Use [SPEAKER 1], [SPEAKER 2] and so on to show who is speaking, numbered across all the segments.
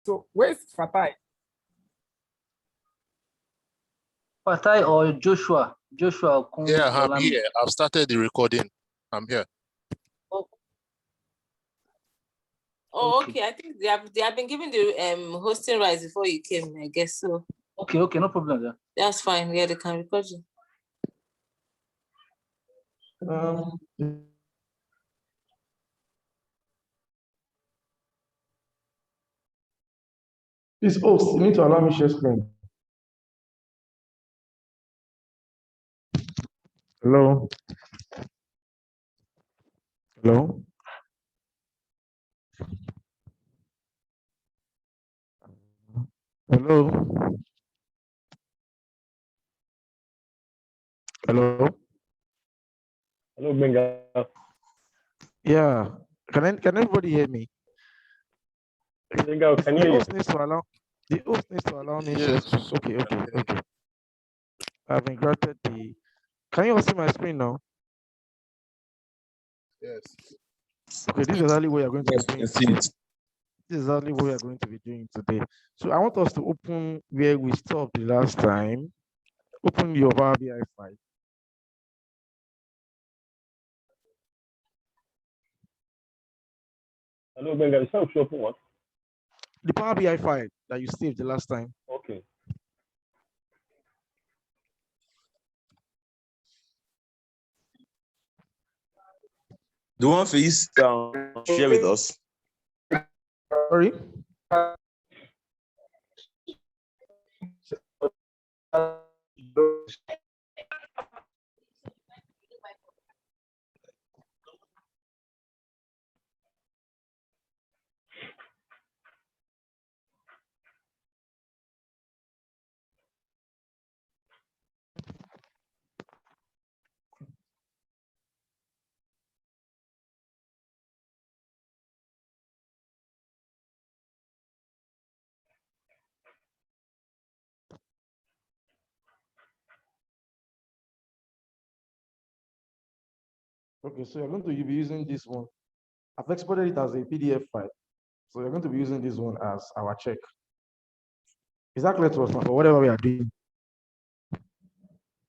[SPEAKER 1] So where's Fatai?
[SPEAKER 2] Fatai or Joshua? Joshua.
[SPEAKER 3] Yeah, I'm here. I've started the recording. I'm here.
[SPEAKER 4] Oh, okay. I think they have been given the hosting rights before you came, I guess so.
[SPEAKER 2] Okay, no problem. Yeah.
[SPEAKER 4] That's fine. Yeah, they can record you.
[SPEAKER 5] Please, host, you need to allow me share screen. Hello. Hello. Hello. Hello.
[SPEAKER 6] Hello, Benga.
[SPEAKER 5] Yeah. Can everybody hear me?
[SPEAKER 6] Benga, can you
[SPEAKER 5] The
[SPEAKER 6] hear
[SPEAKER 5] host needs to allow me share screen. Okay. I've been granted the. Can you all see my screen now?
[SPEAKER 3] Yes.
[SPEAKER 5] Okay, this is exactly what you're going to be doing.
[SPEAKER 7] See it.
[SPEAKER 5] This is exactly what we are going to be doing today. So I want us to open where we stopped the last time. Open your PowerBi file.
[SPEAKER 6] Hello, Benga. It's not sure for what?
[SPEAKER 5] The PowerBi file that you saved the last time.
[SPEAKER 6] Okay.
[SPEAKER 7] The one for you share with us.
[SPEAKER 5] Sorry? Okay, so you're going to be using this one. I've exported it as a PDF file. So you're going to be using this one as our check. Is that clear to us now for whatever we are doing?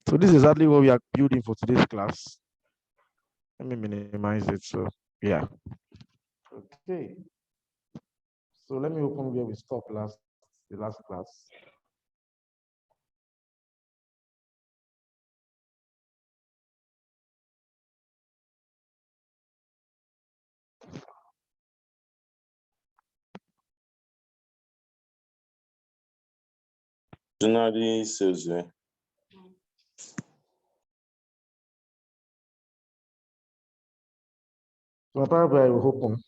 [SPEAKER 5] So this is exactly what we are building for today's class. Let me minimize it. So yeah. Okay. So let me open where we stopped the last class.
[SPEAKER 7] Generally says
[SPEAKER 5] So probably I will open.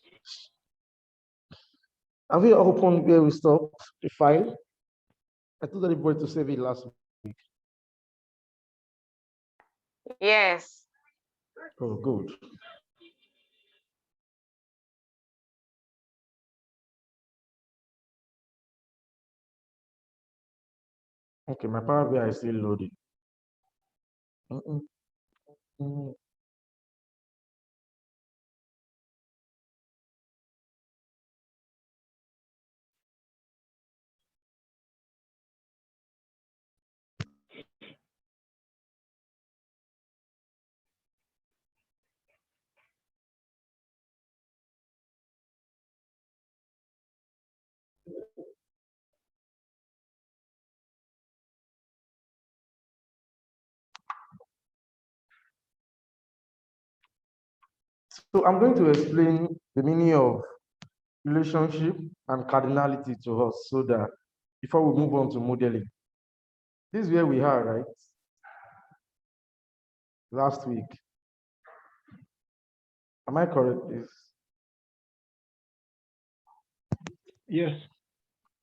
[SPEAKER 5] Have we opened where we stopped the file? I told everybody to save it last week.
[SPEAKER 8] Yes.
[SPEAKER 5] Oh, good. Okay, my PowerBi is still loading. So I'm going to explain the meaning of relationship and cardinality to us so that before we move on to modeling. This is where we are, right? Last week. Am I correct, please?
[SPEAKER 6] Yes.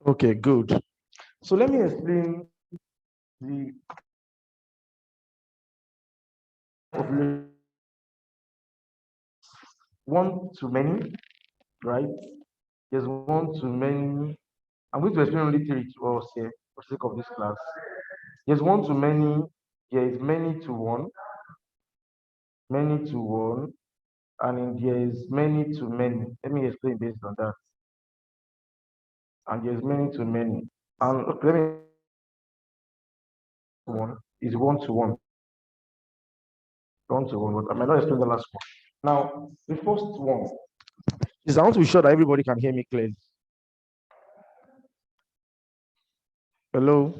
[SPEAKER 5] Okay, good. So let me explain the one to many, right? There's one to many. I'm going to explain only three to us here for the sake of this class. There's one to many, there is many to one, and then there is many to many. Let me explain based on that. and there's many to many. And okay, let me one is one to one. One to one, but I might not explain the last one. Now, the first one is I want to be sure that everybody can hear me clearly. Hello?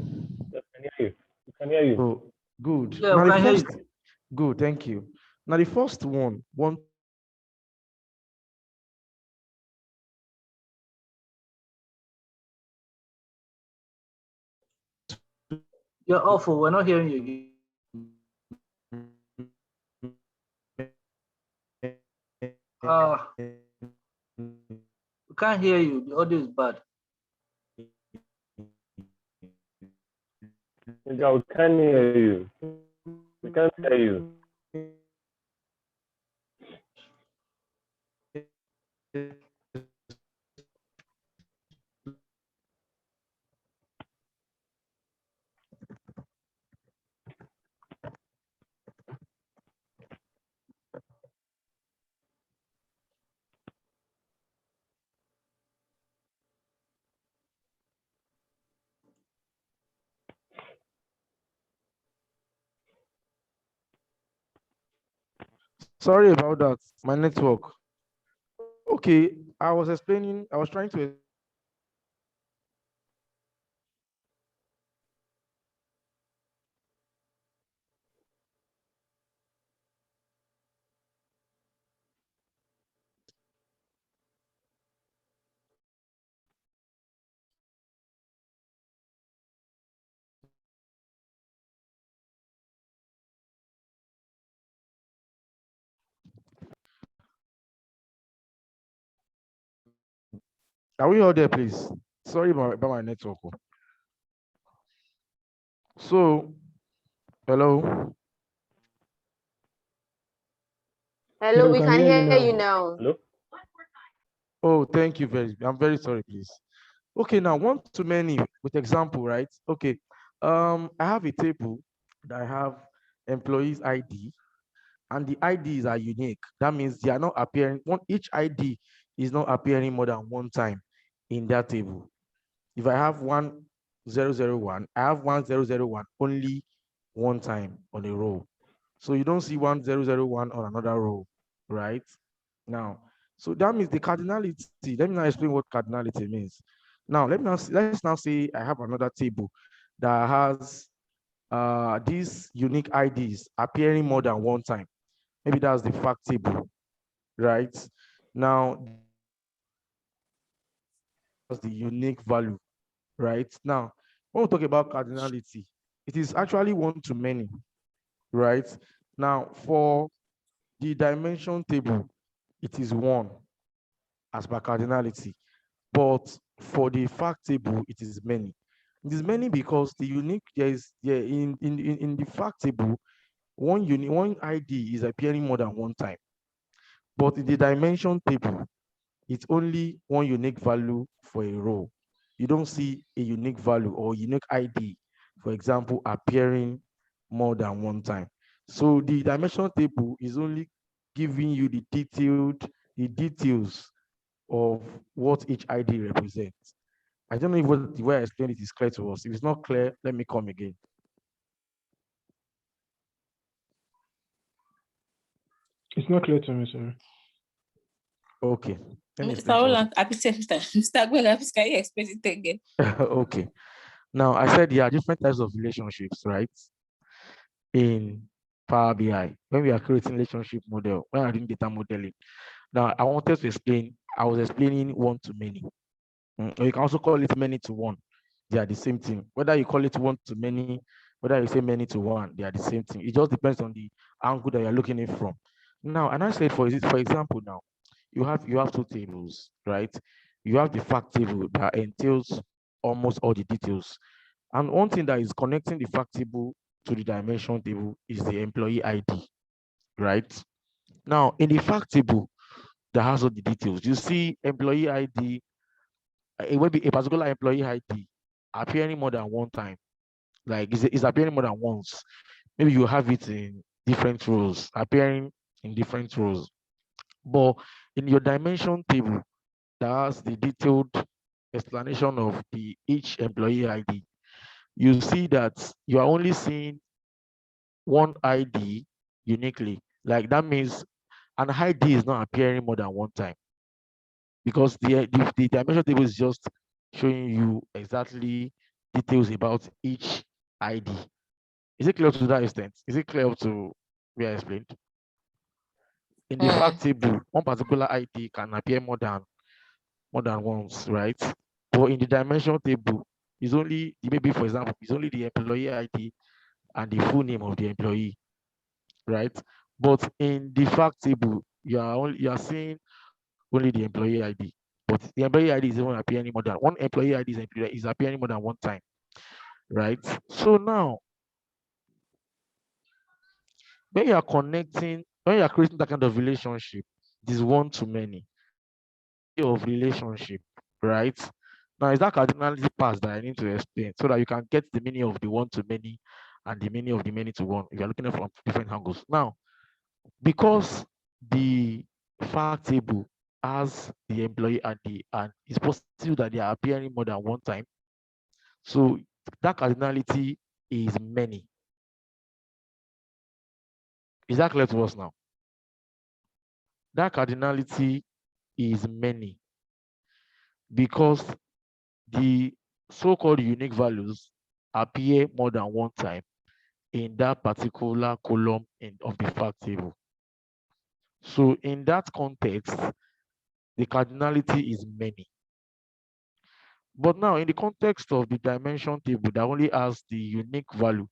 [SPEAKER 6] Yes, can hear you. We can hear you.
[SPEAKER 5] Oh, good.
[SPEAKER 2] Yeah,
[SPEAKER 5] Now
[SPEAKER 2] we
[SPEAKER 5] the
[SPEAKER 2] can hear
[SPEAKER 5] first, good, thank you. Now the first one,
[SPEAKER 2] You're awful. We're not hearing you. We can't hear you. The audio is bad.
[SPEAKER 6] Benga, we can hear you. We can't hear you.
[SPEAKER 5] sorry about that, my network. Okay, I was trying to. Are we all there, please? Sorry about my network. So, hello.
[SPEAKER 8] Hello,
[SPEAKER 6] Yeah,
[SPEAKER 8] we can hear you now.
[SPEAKER 6] Hello?
[SPEAKER 5] Oh, thank you I'm very sorry, please. Okay, now one to many with example, right? Okay. I have a table that I have employees ID, and the IDs are unique. That means they are not appearing each ID is not appearing more than one time in that table. If I have 1001, I have 1001 only one time on a row. So you don't see 1001 on another row, right? Now, so that means the cardinality. Let me now explain what cardinality means. Now, let's now say I have another table that has these unique IDs appearing more than one time. Maybe that's the fact table, right? Now, that's the unique value, right? Now, when we talk about cardinality, it is actually one to many, right? Now, for the dimension table, it is one as per cardinality, but for the fact table, it is many. It is many because the unique in the fact table, one ID is appearing more than one time, but in the dimension table, it's only one unique value for a row. You don't see a unique value or unique ID, for example, appearing more than one time. So the dimension table is only giving you the details of what each ID represents. I don't know if the way I explained it is clear to us. If it's not clear, let me come again.
[SPEAKER 6] It's not clear to me, sir.
[SPEAKER 5] Okay. Let me
[SPEAKER 4] Mr.
[SPEAKER 5] explain to us.
[SPEAKER 4] Roland, Mr. Gwega, please can you explain it again?
[SPEAKER 5] Okay. Now, I said there are different types of relationships, right? In Power BI, when we are creating relationship model, when we are doing data modeling. Now, I wanted to explain, I was explaining one to many. Or you can also call it many to one. They are the same thing. Whether you call it one to many, whether you say many to one, they are the same thing. It just depends on the angle that you're looking at it from. Now, and I said, for example, now you have two tables, right? You have the fact table that entails almost all the details. And one thing that is connecting the fact table to the dimension table is the employee ID, right? Now, in the fact table that has all the details, you see employee ID, it will be a particular employee ID appearing more than one time. Like it's appearing more than once. Maybe you have it in different rows, appearing in different rows. But in your dimension table, that has the detailed explanation of each employee ID, you see that you are only seeing one ID uniquely. Like that means an ID is not appearing more than one time, because the dimension table is just showing you exactly details about each ID. Is it clear to that extent? Is it clear to where I explained? In the fact table, one particular ID can appear more than once, right? But in the dimension table, it's only maybe, for example, it's only the employee ID and the full name of the employee, right? But in the fact table, you are seeing only the employee ID. But the employee ID is even appearing more than one employee ID is appearing more than one time, right? So now, when you are connecting, when you are creating that kind of relationship, it is one to many of relationship, right? Now, is that cardinality part that I need to explain so that you can get the meaning of the one to many and the meaning of the many to one if you're looking at it from different angles. Now, because the fact table has the employee ID and it's possible that they are appearing more than one time, so that cardinality is many. Is that clear to us now? That cardinality is many because the so-called unique values appear more than one time in that particular column of the fact table. So in that context, the cardinality is many. But now in the context of the dimension table that only has the unique value,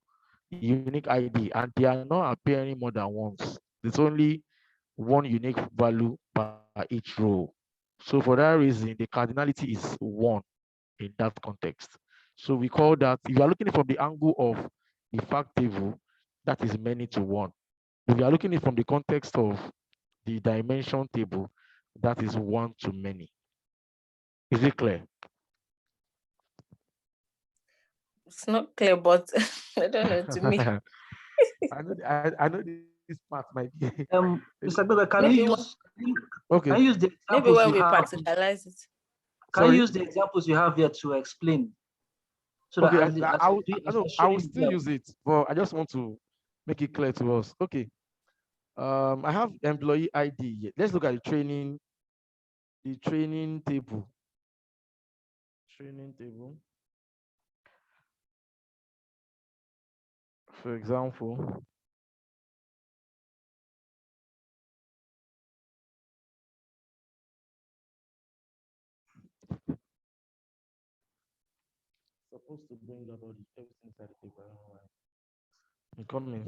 [SPEAKER 5] the unique ID, and they are not appearing more than once. There's only one unique value per each row. So for that reason, the cardinality is 1 in that context. So we call that, if you are looking from the angle of the fact table, that is many to 1. If you are looking at it from the context of the dimension table, that is 1 to many. Is it clear?
[SPEAKER 4] It's not clear, but I don't know, to me.
[SPEAKER 5] I know this part might be.
[SPEAKER 2] Mr. Bebe, can
[SPEAKER 4] Maybe
[SPEAKER 2] you use
[SPEAKER 5] Okay.
[SPEAKER 2] can you use the
[SPEAKER 4] Maybe
[SPEAKER 2] examples
[SPEAKER 4] when
[SPEAKER 2] you
[SPEAKER 4] we
[SPEAKER 2] have?
[SPEAKER 4] practicalize it.
[SPEAKER 2] Can you
[SPEAKER 5] Sorry?
[SPEAKER 2] use the examples you have here to explain? So that
[SPEAKER 5] Okay,
[SPEAKER 2] as
[SPEAKER 5] I will
[SPEAKER 2] showing
[SPEAKER 5] still use it, but I just want to make it clear to us. Okay. I have employee ID here. Let's look at the training table. Training table. For example, supposed to bring up all the everything inside the table. I don't know why. I'm coming.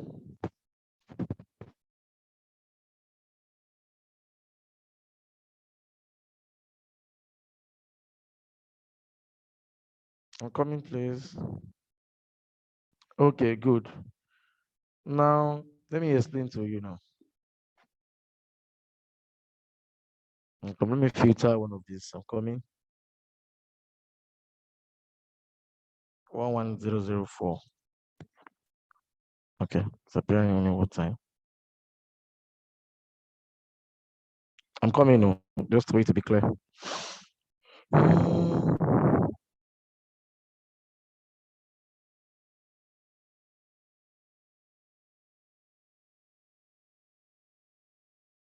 [SPEAKER 5] I'm coming, please. Okay, good. Now, let me explain to you now. Let me filter one of these. I'm coming. 11004. Okay, it's appearing only what time? I'm coming now, just wait to be clear.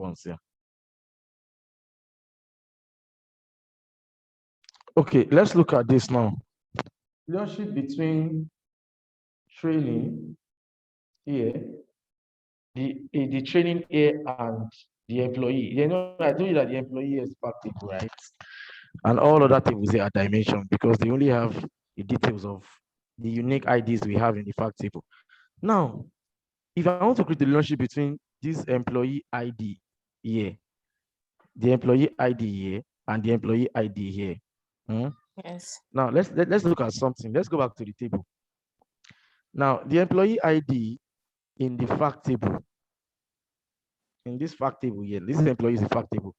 [SPEAKER 5] Once, yeah. Okay, let's look at this now. Relationship between training here, the training here and the employee. You know, I told you that the employee is active, right? And all other tables here are dimension because they only have the details of the unique IDs we have in the fact table. Now, if I want to create the relationship between this employee ID here, the employee ID here, and the employee ID here.
[SPEAKER 4] Yes.
[SPEAKER 5] Now let's look at something. Let's go back to the table. Now the employee ID in the fact table, in this fact table here, this employee is the fact table.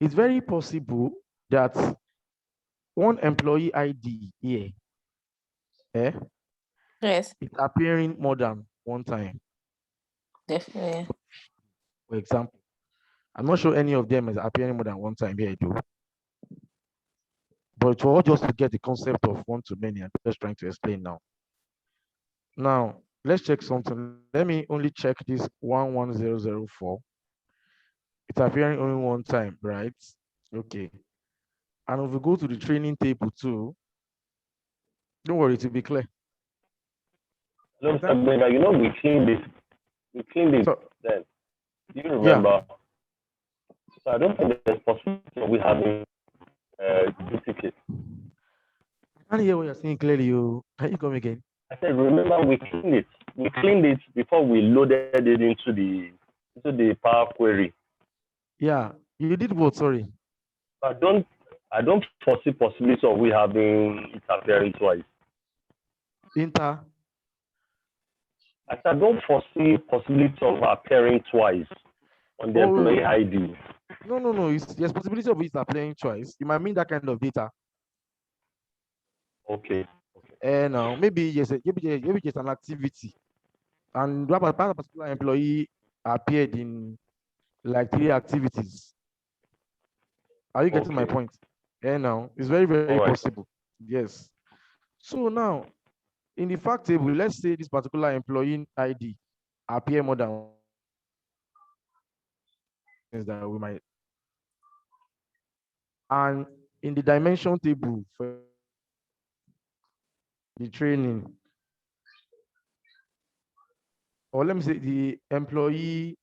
[SPEAKER 5] It's very possible that one employee ID here,
[SPEAKER 4] Yes,
[SPEAKER 5] it's appearing more than one time.
[SPEAKER 4] definitely.
[SPEAKER 5] For example, I'm not sure any of them is appearing more than one time here, though. But for just to get the concept of one to many, I'm just trying to explain now. Now, let's check something. Let me only check this 11004. It's appearing only one time, right? Okay. And if we go to the training table too, don't worry, it will be clear.
[SPEAKER 6] No, Mr. you know, we cleaned it. We cleaned it
[SPEAKER 5] So,
[SPEAKER 6] then. Do you
[SPEAKER 5] yeah.
[SPEAKER 6] remember? So I don't think there's possibility of we having duplicate.
[SPEAKER 5] I can't hear what you're saying clearly. Can you come again?
[SPEAKER 6] I said, remember, we cleaned it. We cleaned it before we loaded it into the Power Query.
[SPEAKER 5] Yeah, you did what? Sorry.
[SPEAKER 6] I don't foresee possibility of we having it appearing twice.
[SPEAKER 5] Inter.
[SPEAKER 6] I said, I don't foresee possibility of appearing twice on the employee ID.
[SPEAKER 5] No. There's possibility of it applying twice. You might mean that kind of data.
[SPEAKER 6] Okay.
[SPEAKER 5] And now maybe there's an activity, and that particular employee appeared in like 3 activities. Are you getting my point? And now it's very, very possible. Yes. So now in the fact table, let's say this particular employee ID appear more than that we might. And in the dimension table for the training, or let me say the employee,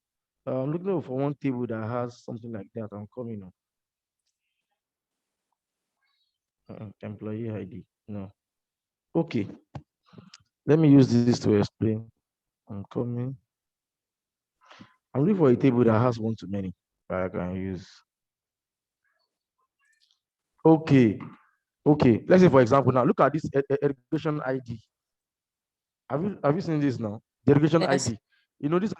[SPEAKER 5] I'm looking for one table that has something like that. I'm coming on. Employee ID, no. Okay, let me use this to explain. I'm coming. I'm looking for a table that has one to many that I can use. Okay. Let's say for example now, look at this education ID. Have you seen this now? The education ID. You know, this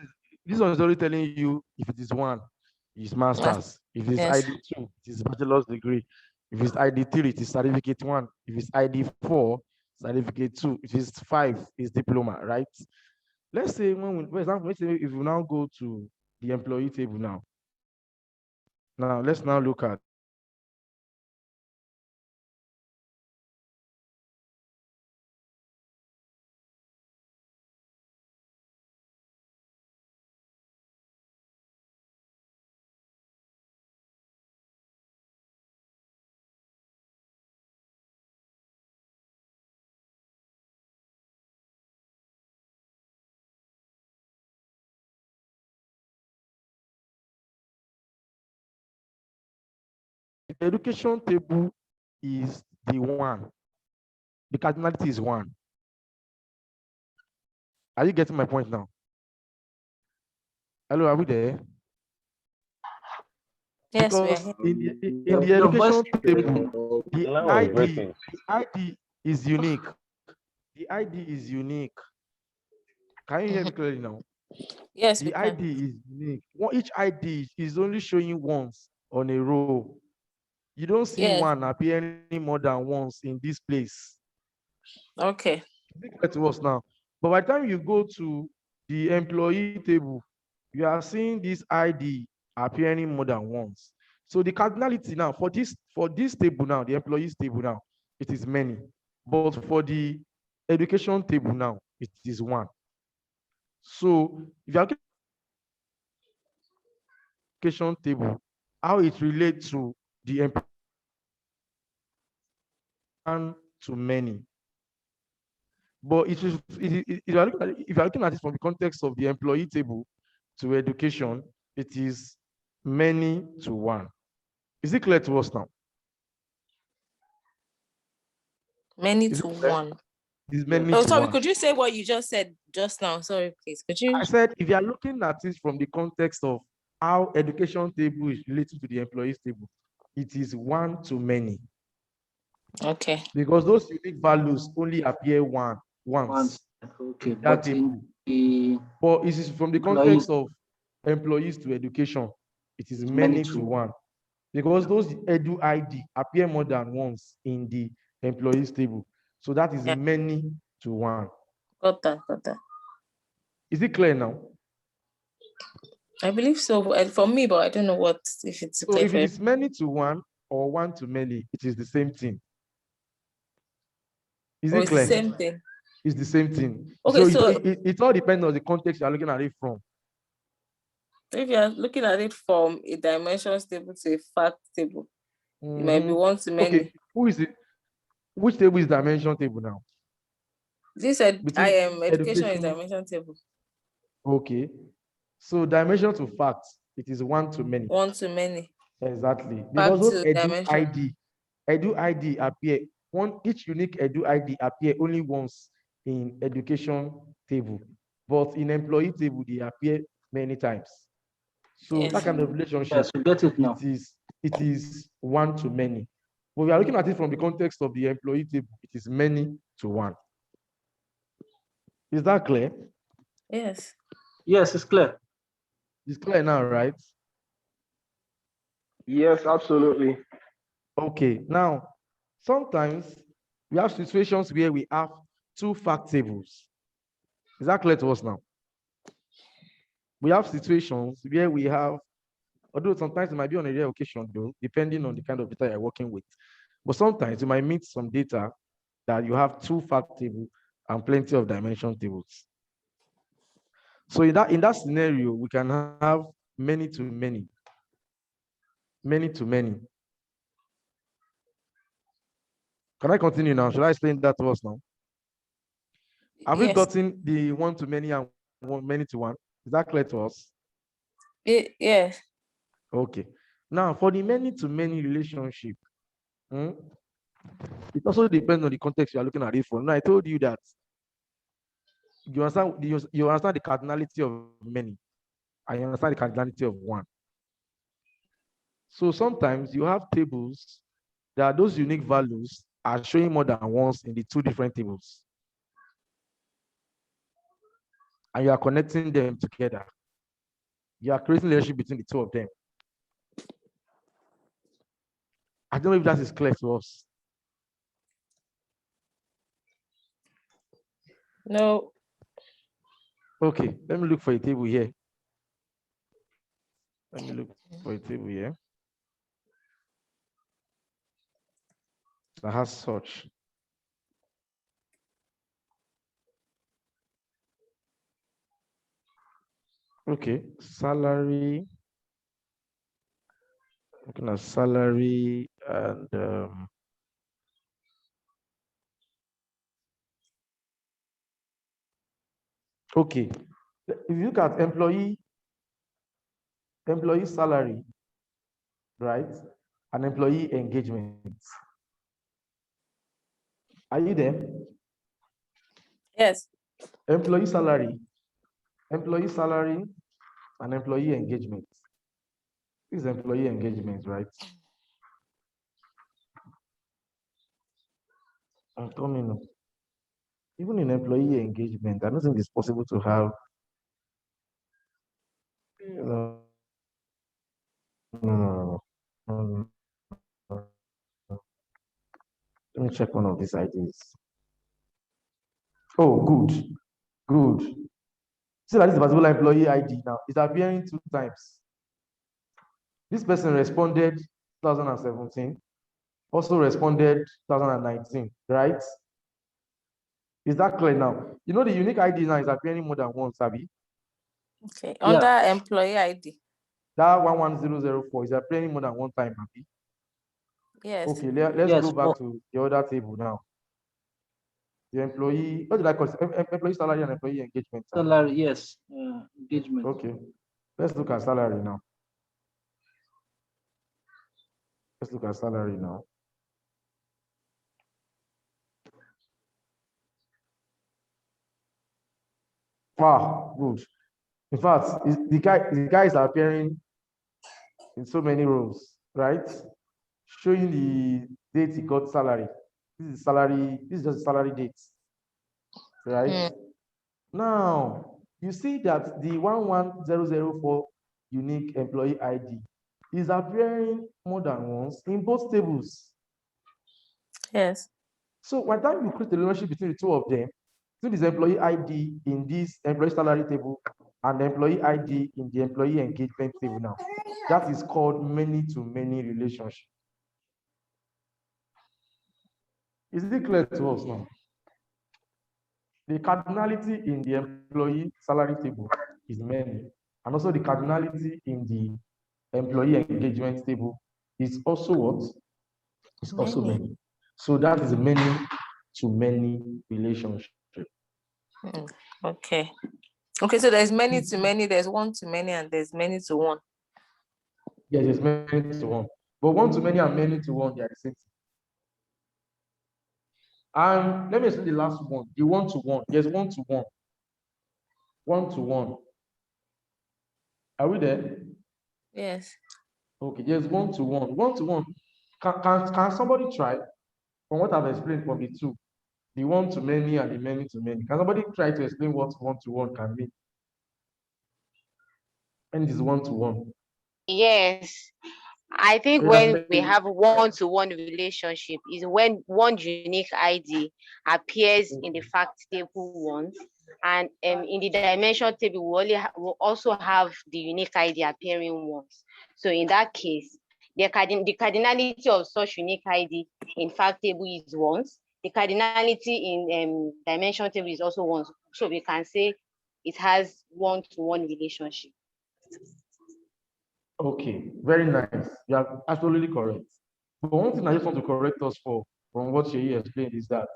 [SPEAKER 5] one is already telling you if it is 1, it's master's. If it's ID 2, it is bachelor's degree. If it's ID 3, it is certificate 1. If it's ID 4, certificate 2. If it's 5, it's diploma, right? Let's say for example, let's say if we now go to the employee table now. Now let's now look at the education table is the 1. The cardinality is 1. Are you getting my point now? Hello, are we there?
[SPEAKER 4] Yes,
[SPEAKER 5] because
[SPEAKER 4] we are
[SPEAKER 5] in the education table, the ID is unique. The ID is unique. Can you hear me clearly now?
[SPEAKER 4] Yes,
[SPEAKER 5] the ID is unique. Each ID is only showing once on a row. You don't see one appearing more than once in this place.
[SPEAKER 4] Okay.
[SPEAKER 5] It's to us now. But by the time you go to the employee table, you are seeing this ID appearing more than once. So the cardinality now for this table now, the employees table now, it is many. But for the education table now, it is 1. So if you are education table, how it relates to the employee to many. But if you are looking at it from the context of the employee table to education, it is many to 1. Is it clear to us now?
[SPEAKER 4] Many to 1.
[SPEAKER 5] Is many to
[SPEAKER 4] sorry,
[SPEAKER 5] 1.
[SPEAKER 4] could you say what you just said just now? Sorry, please. Could you?
[SPEAKER 5] I said if you are looking at it from the context of how education table is related to the employees table, it is 1 to many.
[SPEAKER 4] Okay.
[SPEAKER 5] Because those unique values only appear once.
[SPEAKER 2] Okay.
[SPEAKER 5] That table. But it is from the context of employees to education, it is many to 1. Because those edu ID appear more than once in the employees table. So that is many to 1.
[SPEAKER 4] Got that.
[SPEAKER 5] Is it clear now?
[SPEAKER 4] I believe so for me, but I don't know if it's
[SPEAKER 5] so
[SPEAKER 4] clear
[SPEAKER 5] if
[SPEAKER 4] for
[SPEAKER 5] it is many to 1 or 1 to many, it is the same thing. Is
[SPEAKER 4] Or
[SPEAKER 5] it
[SPEAKER 4] it's the
[SPEAKER 5] clear?
[SPEAKER 4] same thing?
[SPEAKER 5] It's the same thing.
[SPEAKER 4] Okay, so
[SPEAKER 5] it all depends on the context you are looking at it from.
[SPEAKER 4] if you're looking at it from a dimensions table to a fact table, it might be one to many.
[SPEAKER 5] Okay, who is it? Which table is dimension table now?
[SPEAKER 4] This I
[SPEAKER 5] Between
[SPEAKER 4] am education is
[SPEAKER 5] education.
[SPEAKER 4] dimension table.
[SPEAKER 5] Okay, so dimension to facts, it is one to many.
[SPEAKER 4] One to many.
[SPEAKER 5] Exactly.
[SPEAKER 4] Fact
[SPEAKER 5] Because those
[SPEAKER 4] to dimension.
[SPEAKER 5] edu ID appear, each unique edu ID appear only once in education table, but in employee table, they appear many times. So
[SPEAKER 4] Yes.
[SPEAKER 5] that kind of relationship,
[SPEAKER 2] Yes, we get it now.
[SPEAKER 5] it is one to many. But we are looking at it from the context of the employee table, it is many to one. Is that clear?
[SPEAKER 4] Yes.
[SPEAKER 2] Yes, it's clear.
[SPEAKER 5] It's clear now, right?
[SPEAKER 6] Yes, absolutely.
[SPEAKER 5] Okay, now, sometimes we have situations where we have two fact tables. Is that clear to us now? We have situations where we have, although sometimes it might be on a rare occasion though, depending on the kind of data you're working with. But sometimes you might meet some data that you have two fact tables and plenty of dimension tables. So in that scenario, we can have many to many. Many to many. Can I continue now? Should I explain that to us now? Have we gotten the one to many and many to one? Is that clear to us?
[SPEAKER 4] Yes.
[SPEAKER 5] Okay. Now, for the many to many relationship, it also depends on the context you are looking at it for. Now, I told you that you understand the cardinality of many, and you understand the cardinality of one. So sometimes you have tables that those unique values are showing more than once in the two different tables. And you are connecting them together. You are creating a relationship between the two of them. I don't know if that is clear to us.
[SPEAKER 4] No.
[SPEAKER 5] Okay, let me look for a table here. Let me look for a table here that has such. Okay, salary. Looking at salary and okay. If you look at employee salary, right, and employee engagement. Are you there?
[SPEAKER 4] Yes.
[SPEAKER 5] Employee salary and employee engagement. This is employee engagement, right? I'm coming up. Even in employee engagement, I don't think it's possible to have, no. Let me check one of these ideas. Oh, good. See that this particular employee ID now is appearing 2 times. This person responded 2017, also responded 2019, right? Is that clear now? You know the unique ID now is appearing more than once, Abby.
[SPEAKER 4] Okay. Under employee ID.
[SPEAKER 5] That 11004 is appearing more than one time, Abby.
[SPEAKER 4] Yes.
[SPEAKER 5] Okay, let's go back to the other table now. The employee, what did I call it? Employee salary and employee engagement.
[SPEAKER 2] Salary, yes. Engagement.
[SPEAKER 5] Okay, let's look at salary now. Let's look at salary now. Wow, good. In fact, the guy is appearing in so many rows, right? Showing the date he got salary. This is salary, this is just salary dates, right? Now, you see that the 11004 unique employee ID is appearing more than once in both tables.
[SPEAKER 4] Yes.
[SPEAKER 5] So by the time you create the relationship between the two of them, between this employee ID in this employee salary table and the employee ID in the employee engagement table now, that is called many-to-many relationship. Is it clear to us now? The cardinality in the employee salary table is many, and also the cardinality in the employee engagement table is also what? It's also many. So that is a many to many relationship.
[SPEAKER 4] Okay. Okay, so there's many to many, there's one to many, and there's many to one.
[SPEAKER 5] Yes, there's many to one. But one to many and many to one, they are the same thing. And let me say the last one, the one to one. There's one to one. One to one. Are we there?
[SPEAKER 4] Yes.
[SPEAKER 5] Okay, there's one to one. One to one. Can somebody try, from what I've explained from the two, the one to many and the many to many? Can somebody try to explain what one to one can mean? And this one to one.
[SPEAKER 8] Yes. I think when we have one-to-one relationship is when one unique ID appears in the fact table once, and in the dimension table we also have the unique ID appearing once. So in that case, the cardinality of such unique ID in fact table is once. The cardinality in dimension table is also once. So we can say it has one-to-one relationship.
[SPEAKER 5] Okay, very nice. You are absolutely correct. But one thing I just want to correct us for from what Sheyi explained is that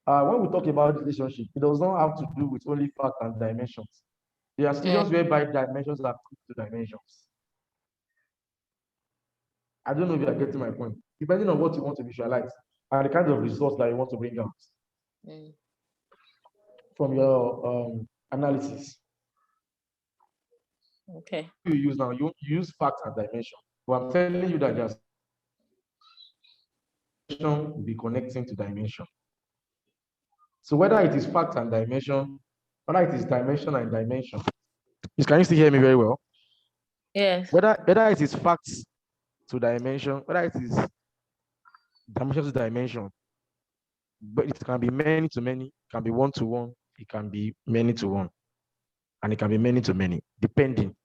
[SPEAKER 5] when we talk about relationship, it does not have to do with only fact and dimensions. There are situations whereby dimensions are put to dimensions. I don't know if you are getting my point. Depending on what you want to visualize and the kind of results that you want to bring out from your analysis.
[SPEAKER 4] Okay.
[SPEAKER 5] You use now, you use fact and dimension. But I'm telling you that just will be connecting to dimension. So whether it is fact and dimension, whether it is dimension and dimension, can you still hear me very well?
[SPEAKER 4] Yes.
[SPEAKER 5] Whether it is facts to dimension, whether it is dimension to dimension, but it can be many to many, it can be one to one, it can be many to one, and it can be many to many, depending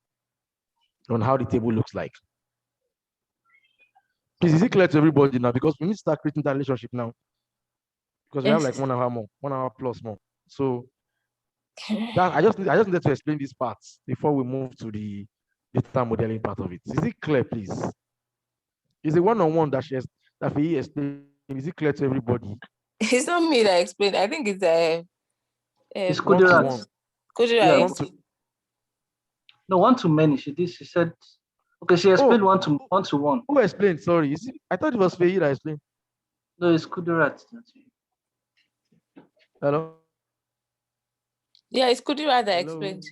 [SPEAKER 5] on how the table looks like. Please, is it clear to everybody now? Because we need to start creating that relationship now. Because we have like 1 hour more, 1 hour plus more. So that I just needed to explain these parts before we move to the data modeling part of it. Is it clear, please? Is it one-on-one that he explained? Is it clear to everybody?
[SPEAKER 4] It's not me that explained. I think it's
[SPEAKER 2] It's
[SPEAKER 5] one-to-one.
[SPEAKER 2] Yeah, no, one to many. She said, okay, she explained one to one.
[SPEAKER 5] Who explained? Sorry. I thought it was Feyi that explained.
[SPEAKER 2] No, it's Kudirat.
[SPEAKER 5] Hello?
[SPEAKER 4] Yeah, it's Kudirat that explained.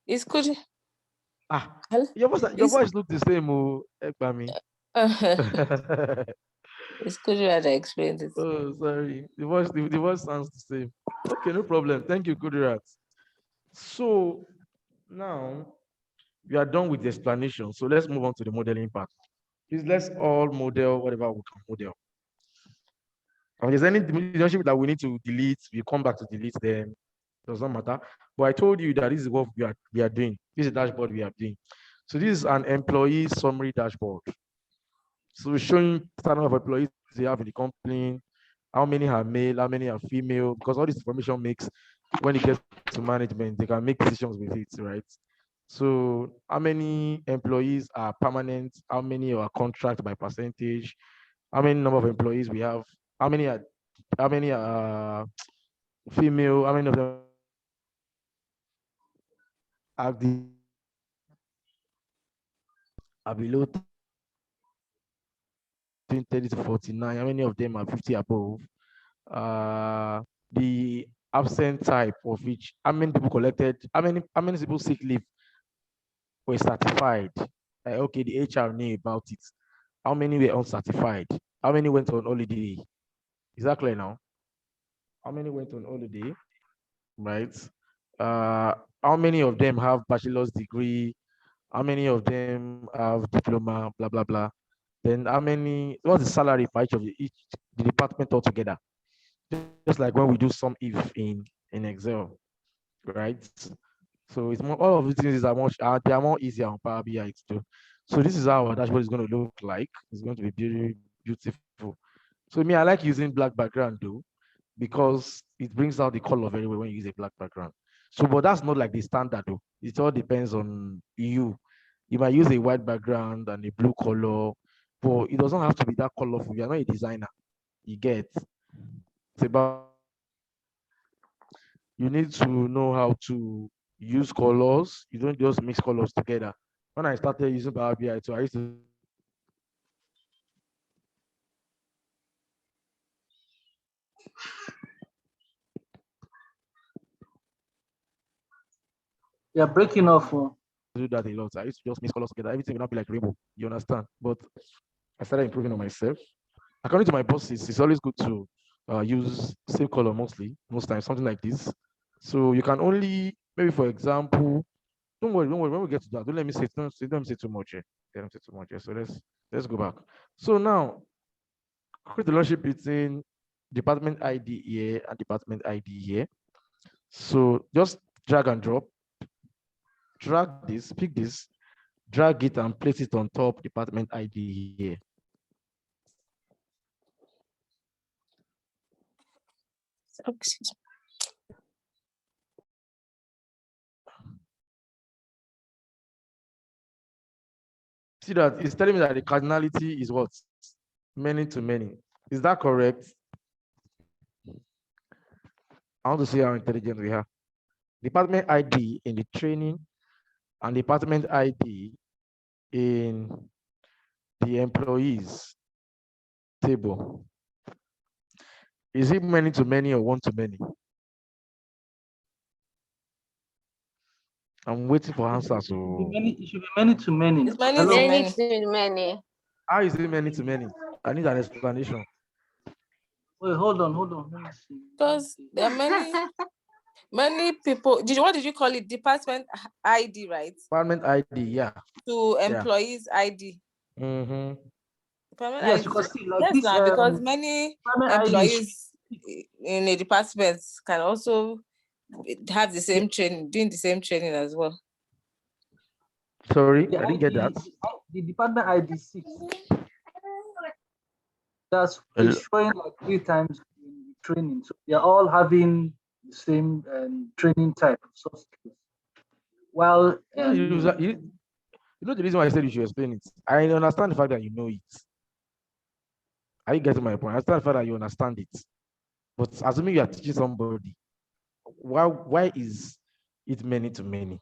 [SPEAKER 4] It's Kudirat.
[SPEAKER 5] Your voice looks the same, Ekpami.
[SPEAKER 4] It's Kudirat that explained it.
[SPEAKER 5] Oh, sorry. The voice sounds the same. Okay, no problem. Thank you, Kudirat. So now we are done with the explanation. So let's move on to the modeling part. Please, let's all model whatever we can model. If there's any relationship that we need to delete, we come back to delete them. Does not matter. But I told you that this is what we are doing. This is the dashboard we are doing. So this is an employee summary dashboard. So showing the number of employees they have in the company, how many are male, how many are female, because all this information makes, when it gets to management, they can make decisions with it, right? So how many employees are permanent, how many are contract by percentage, how many number of employees we have, how many are female, how many of them are below 30 to 49, how many of them are 50 above, the absent type of each, how many people collected, how many people sick leave were certified. Okay, the HR knew about it. How many were uncertified? How many went on holiday? Is that clear now? How many went on holiday? Right? How many of them have bachelor's degree? How many of them have diploma? Blah blah blah. Then how many? What's the salary for each the department altogether? Just like when we do some if in Excel, right? So it's more, all of these things are much they are more easier on Power BI to do. So this is how our dashboard is going to look like. It's going to be very beautiful. So me, I like using black background though, because it brings out the color very well when you use a black background. So, but that's not like the standard though. It all depends on you. You might use a white background and a blue color, but it doesn't have to be that colorful. You're not a designer. You get. It's about you need to know how to use colors. You don't just mix colors together. When I started using PowerBi, so I used to
[SPEAKER 2] You're breaking off.
[SPEAKER 5] do that a lot. I used to just mix colors together. Everything will not be like rainbow. You understand? But I started improving on myself. According to my bosses, it's always good to use same color most times, something like this. So you can only, maybe for example, don't worry. When we get to that, don't let me say, don't let me say too much here. Let me say too much here. So let's go back. So now, create the relationship between department ID here and department ID here. So just drag and drop. Drag this, pick this, drag it and place it on top department ID here. See that it's telling me that the cardinality is what? Many to many. Is that correct? I want to see how intelligent we are. Department ID in the training and department ID in the employees table. Is it many to many or one to many? I'm waiting for answers. So
[SPEAKER 2] It should be many to many.
[SPEAKER 4] It's many
[SPEAKER 2] Hello?
[SPEAKER 4] to
[SPEAKER 8] Many
[SPEAKER 4] many.
[SPEAKER 8] to many.
[SPEAKER 5] how is it many to many? I need an explanation.
[SPEAKER 2] Wait, hold on. Let me see.
[SPEAKER 4] Because there are many people. What did you call it? Department ID, right?
[SPEAKER 5] Department ID, yeah.
[SPEAKER 4] To employees ID.
[SPEAKER 5] Mm-hmm.
[SPEAKER 4] Department
[SPEAKER 2] Yes,
[SPEAKER 4] ID.
[SPEAKER 2] because see, like
[SPEAKER 4] Yes,
[SPEAKER 2] this,
[SPEAKER 4] now because many
[SPEAKER 2] department ID
[SPEAKER 4] employees in a department can also have the same training, doing the same training as well.
[SPEAKER 5] Sorry,
[SPEAKER 2] the
[SPEAKER 5] I didn't get that.
[SPEAKER 2] The department ID 6. That's it's showing like 3 times in the training. So they're all having the same training type of soft skills. While
[SPEAKER 5] You know the reason why I said you should explain it. I understand the fact that you know it. Are you getting my point? I understand the fact that you understand it. But assuming you are teaching somebody, why is it many to many?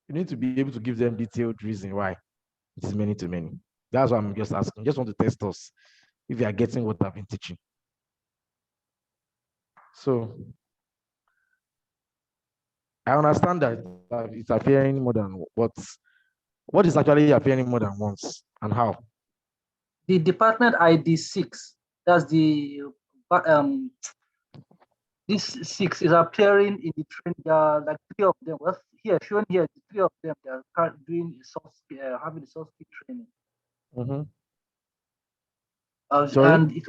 [SPEAKER 5] You need to be able to give them detailed reason why it is many to many. That's why I'm just asking. Just want to test us if you are getting what I've been teaching. So I understand that it's appearing more than what is actually appearing more than once and how.
[SPEAKER 2] the department ID 6, that's the this 6 is appearing in the training. There are like 3 of them. Well, here shown here, the 3 of them, they are doing soft skill, having a soft skill training.
[SPEAKER 5] Mm-hmm.
[SPEAKER 2] Sorry? And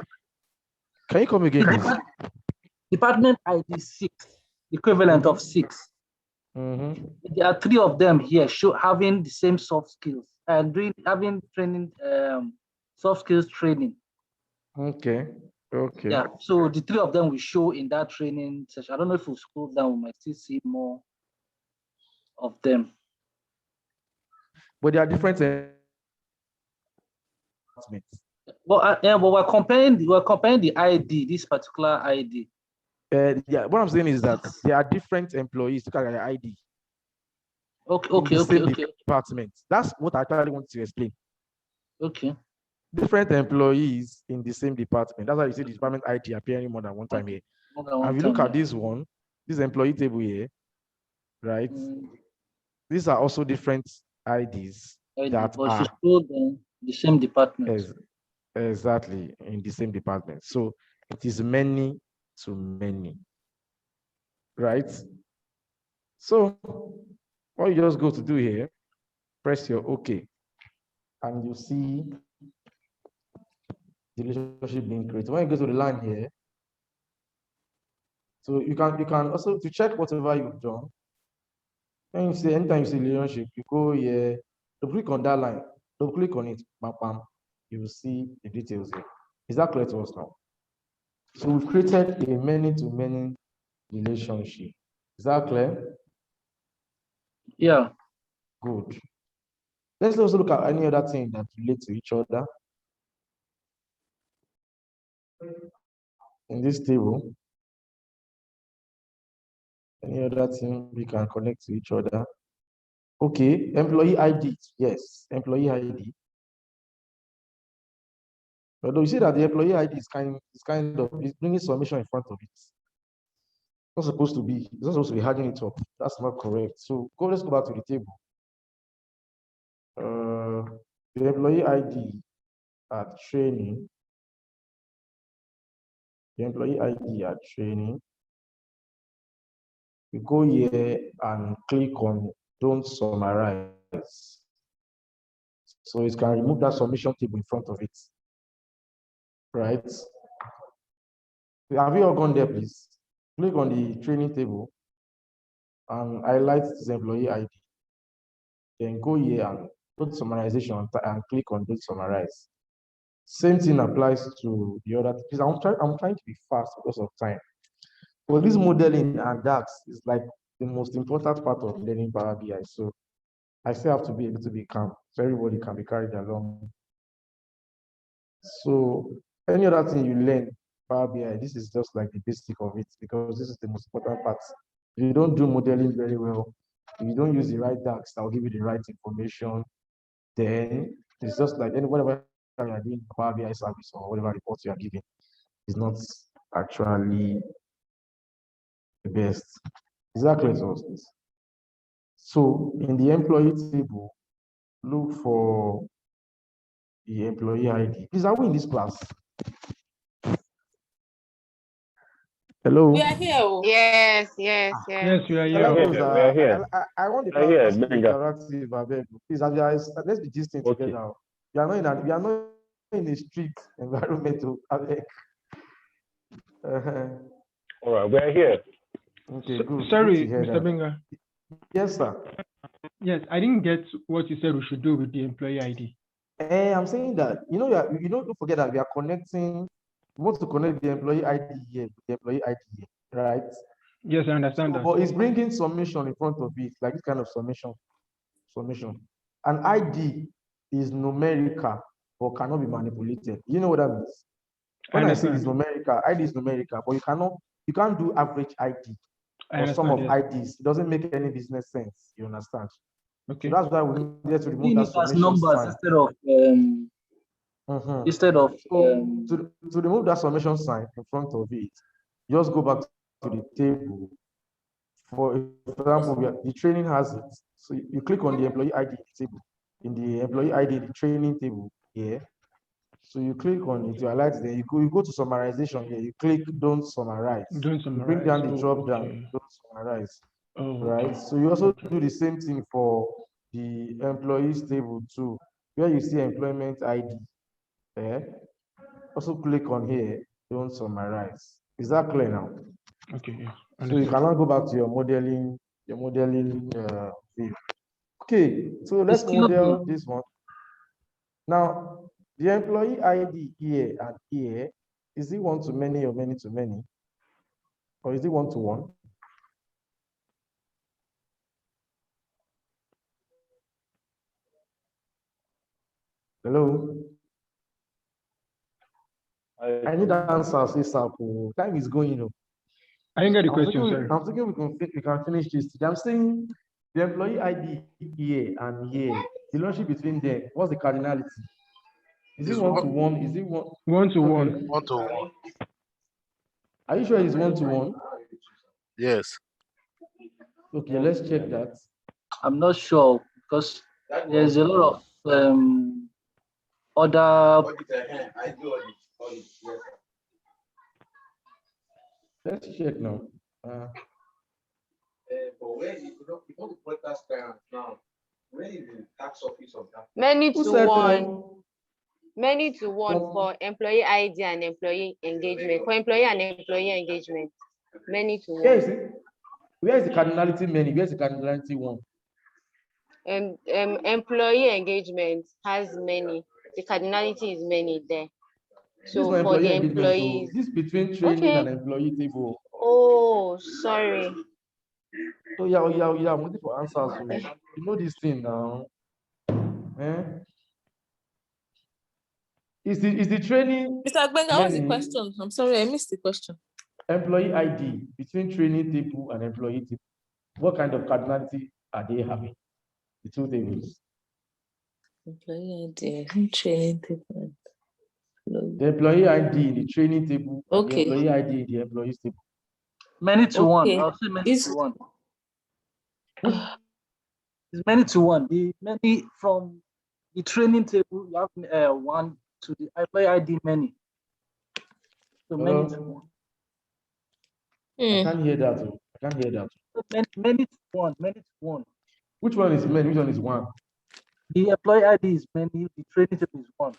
[SPEAKER 5] can you come again, please?
[SPEAKER 2] Department ID 6, equivalent of 6.
[SPEAKER 5] Mm-hmm.
[SPEAKER 2] There are 3 of them here having the same soft skills and having training, soft skills training.
[SPEAKER 5] Okay.
[SPEAKER 2] Yeah, so the 3 of them will show in that training session. I don't know if we scroll down, we might still see more of them.
[SPEAKER 5] But they are different.
[SPEAKER 2] Well, we're comparing the ID, this particular ID.
[SPEAKER 5] Yeah, what I'm saying is that there are different employees. Look at their ID.
[SPEAKER 2] Okay.
[SPEAKER 5] Department. That's what I actually want to explain.
[SPEAKER 2] Okay.
[SPEAKER 5] Different employees in the same department. That's why you see the department ID appearing more than one time here. And if you look at this one, this employee table here, right? These are also different IDs that are
[SPEAKER 2] the same department.
[SPEAKER 5] Exactly, in the same department. So it is many to many, right? So what you just go to do here, press your OK, and you see the relationship being created. When you go to the line here, so you can also to check whatever you've done. When you see anytime you see relationship, you go here, double click on that line, double click on it, bam, bam, you will see the details here. Is that clear to us now? So we've created a many to many relationship. Is that clear?
[SPEAKER 2] Yeah.
[SPEAKER 5] Good. Let's also look at any other thing that relate to each other. In this table, any other thing we can connect to each other. Okay, employee ID. Yes, employee ID. Although you see that the employee ID is kind of is bringing submission in front of it. It's not supposed to be. It's not supposed to be hiding it up. That's not correct. So let's go back to the table. The employee ID at training. The employee ID at training. We go here and click on don't summarize. So it can remove that submission table in front of it. Right? Have you all gone there, please? Click on the training table and highlight this employee ID. Then go here and go to summarization and click on don't summarize. Same thing applies to the other. I'm trying to be fast because of time. But this modeling and DAX is like the most important part of learning Power BI. So I still have to be able to be calm so everybody can be carried along. So any other thing you learn Power BI, this is just like the basic of it because this is the most important part. If you don't do modeling very well, if you don't use the right DAX that will give you the right information, then it's just like whatever you are doing Power BI service or whatever reports you are giving is not actually the best. Exactly. So in the employee table, look for the employee ID. Please, are we in this class? Hello?
[SPEAKER 4] We are here. Oh.
[SPEAKER 8] Yes.
[SPEAKER 1] Yes, we are
[SPEAKER 6] We
[SPEAKER 1] here.
[SPEAKER 6] are here.
[SPEAKER 5] I want the
[SPEAKER 6] We are here,
[SPEAKER 5] class to be
[SPEAKER 6] Benga.
[SPEAKER 5] interactive. Please, let's be gisting
[SPEAKER 6] Okay.
[SPEAKER 5] together. We are not in a street environment.
[SPEAKER 6] All right, we are here.
[SPEAKER 5] Okay, good.
[SPEAKER 1] Sorry,
[SPEAKER 5] Good to hear
[SPEAKER 1] Mr.
[SPEAKER 5] that.
[SPEAKER 1] Benga.
[SPEAKER 5] Yes, sir.
[SPEAKER 1] Yes, I didn't get what you said we should do with the employee ID.
[SPEAKER 5] I'm saying that don't forget that we are connecting. We want to connect the employee ID here with the employee ID here, right?
[SPEAKER 1] Yes, I understand
[SPEAKER 5] So,
[SPEAKER 1] that.
[SPEAKER 5] but it's bringing summation in front of it, like this kind of summation. An ID is numerical but cannot be manipulated. You know what that means? When I say it's numerical, ID is numerical, but you can't do average ID or some of IDs. It doesn't make any business sense. You understand?
[SPEAKER 1] Okay.
[SPEAKER 5] So that's why we needed to remove that summation
[SPEAKER 2] numbers
[SPEAKER 5] sign. To remove that summation sign in front of it, just go back to the table. For example, the training has it. So you click on the employee ID table. In the employee ID, the training table here. So you click on it, you highlight it, then you go to summarization here. You click don't summarize.
[SPEAKER 1] Don't summarize.
[SPEAKER 5] You bring down the drop down, don't summarize. Right.
[SPEAKER 1] Okay.
[SPEAKER 5] So you also do the same thing for the employees table too, where you see employment ID. Also click on here, don't summarize. Is that clear now?
[SPEAKER 1] Okay, yeah.
[SPEAKER 5] So you cannot go back to your modeling view. Okay, so let's model this one. Now, the employee ID here and here, is it one to many or many to many? Or is it one to one? Hello? I need answers, ASAP. Time is going.
[SPEAKER 1] I didn't get the question, sorry.
[SPEAKER 5] I'm thinking we can finish this today. I'm saying the employee ID here and here, the relationship between them, what's the cardinality? Is it one to one? Is it one?
[SPEAKER 1] One to one.
[SPEAKER 3] 1 to 1.
[SPEAKER 5] Are you sure it's one to one?
[SPEAKER 3] Yes.
[SPEAKER 5] Okay, let's check that.
[SPEAKER 2] I'm not sure because there's a lot of other.
[SPEAKER 5] Let's check now.
[SPEAKER 8] Many to one. Many to one for employee ID and employee engagement. For employee and employee engagement. Many to one.
[SPEAKER 5] Where is the cardinality many? Where is the cardinality one?
[SPEAKER 8] Employee engagement has many. The cardinality is many there. So for the employees,
[SPEAKER 5] this between training and employee table.
[SPEAKER 8] Oh, Oh, sorry.
[SPEAKER 5] Oh yeah, oh yeah, oh yeah. I'm waiting for answers. So you know this thing now. Eh? Is the training
[SPEAKER 4] Mr. Gbenga, what's the
[SPEAKER 5] many
[SPEAKER 4] question? I'm sorry, I missed the question.
[SPEAKER 5] employee ID between training table and employee table? What kind of cardinality are they having? The two tables.
[SPEAKER 4] Employee ID, training people.
[SPEAKER 5] The employee ID in the training table and the
[SPEAKER 4] Okay.
[SPEAKER 5] employee ID in the employees table.
[SPEAKER 2] Many to one.
[SPEAKER 4] Okay.
[SPEAKER 2] I'll say many
[SPEAKER 4] It's
[SPEAKER 2] to one.
[SPEAKER 5] Which
[SPEAKER 2] It's many to one. The many from the training table, you have one to the employee ID many. So many to
[SPEAKER 5] hello?
[SPEAKER 2] one.
[SPEAKER 5] I can't hear that. Oh. I can't hear that.
[SPEAKER 2] So many to one. Many to one.
[SPEAKER 5] Which one is many? Which one is one?
[SPEAKER 2] The employee ID is many. The training table is one.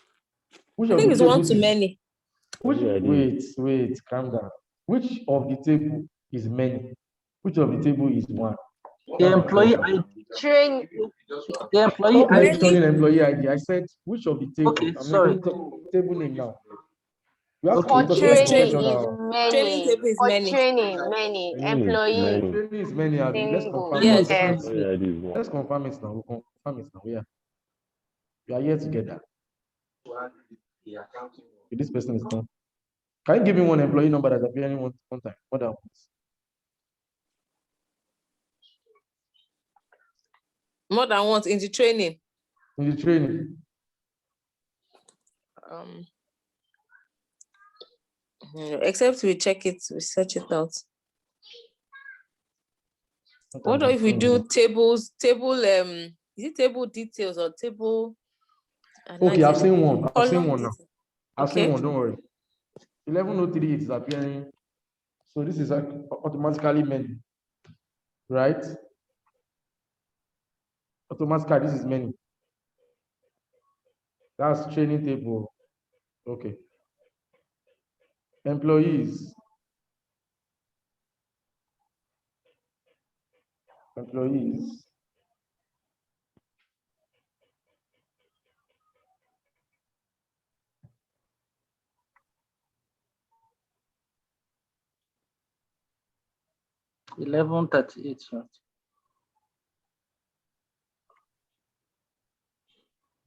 [SPEAKER 5] Which
[SPEAKER 4] I
[SPEAKER 5] of
[SPEAKER 4] think
[SPEAKER 5] the
[SPEAKER 4] it's one
[SPEAKER 5] tables
[SPEAKER 4] to
[SPEAKER 5] is
[SPEAKER 4] many.
[SPEAKER 5] which?
[SPEAKER 6] Employee
[SPEAKER 5] Wait, calm down. Which of the table is many? Which of the table is one?
[SPEAKER 2] The
[SPEAKER 5] That's my
[SPEAKER 2] employee
[SPEAKER 5] question.
[SPEAKER 2] ID.
[SPEAKER 8] Train.
[SPEAKER 2] The employee
[SPEAKER 5] Stop
[SPEAKER 2] ID.
[SPEAKER 5] mentioning employee ID. I said which of the table?
[SPEAKER 2] Okay,
[SPEAKER 5] I'm
[SPEAKER 2] sorry.
[SPEAKER 5] mentioning table name now. We have to
[SPEAKER 2] Okay.
[SPEAKER 5] be talking
[SPEAKER 8] For
[SPEAKER 5] about
[SPEAKER 4] Training.
[SPEAKER 8] training is
[SPEAKER 5] professional.
[SPEAKER 4] Training
[SPEAKER 8] many.
[SPEAKER 4] table is
[SPEAKER 8] For
[SPEAKER 4] many.
[SPEAKER 8] training, many. Employee
[SPEAKER 6] many.
[SPEAKER 5] Training is many. Abi. Let's
[SPEAKER 8] single.
[SPEAKER 5] confirm
[SPEAKER 4] Yes.
[SPEAKER 5] it.
[SPEAKER 8] Yes.
[SPEAKER 6] Employee ID is one.
[SPEAKER 5] Let's confirm it now. We'll confirm it now. We are here together. Okay, this person is not. Can you give me one employee number that's appearing one time? What else?
[SPEAKER 4] More than once in the training.
[SPEAKER 5] In the training.
[SPEAKER 4] Except we check it, we search it out. What
[SPEAKER 5] I'm
[SPEAKER 4] if we
[SPEAKER 5] seeing
[SPEAKER 4] do
[SPEAKER 5] here.
[SPEAKER 4] tables, is it table details or table
[SPEAKER 5] Okay, I've
[SPEAKER 4] analysis?
[SPEAKER 5] seen one. I've seen
[SPEAKER 4] Column
[SPEAKER 5] one now.
[SPEAKER 4] detail.
[SPEAKER 5] I've seen
[SPEAKER 4] Okay.
[SPEAKER 5] one, don't worry. 1103 is appearing. So this is automatically many. Right? Automatically, this is many. That's training table. Okay. Employees. Employees.
[SPEAKER 2] $11.38.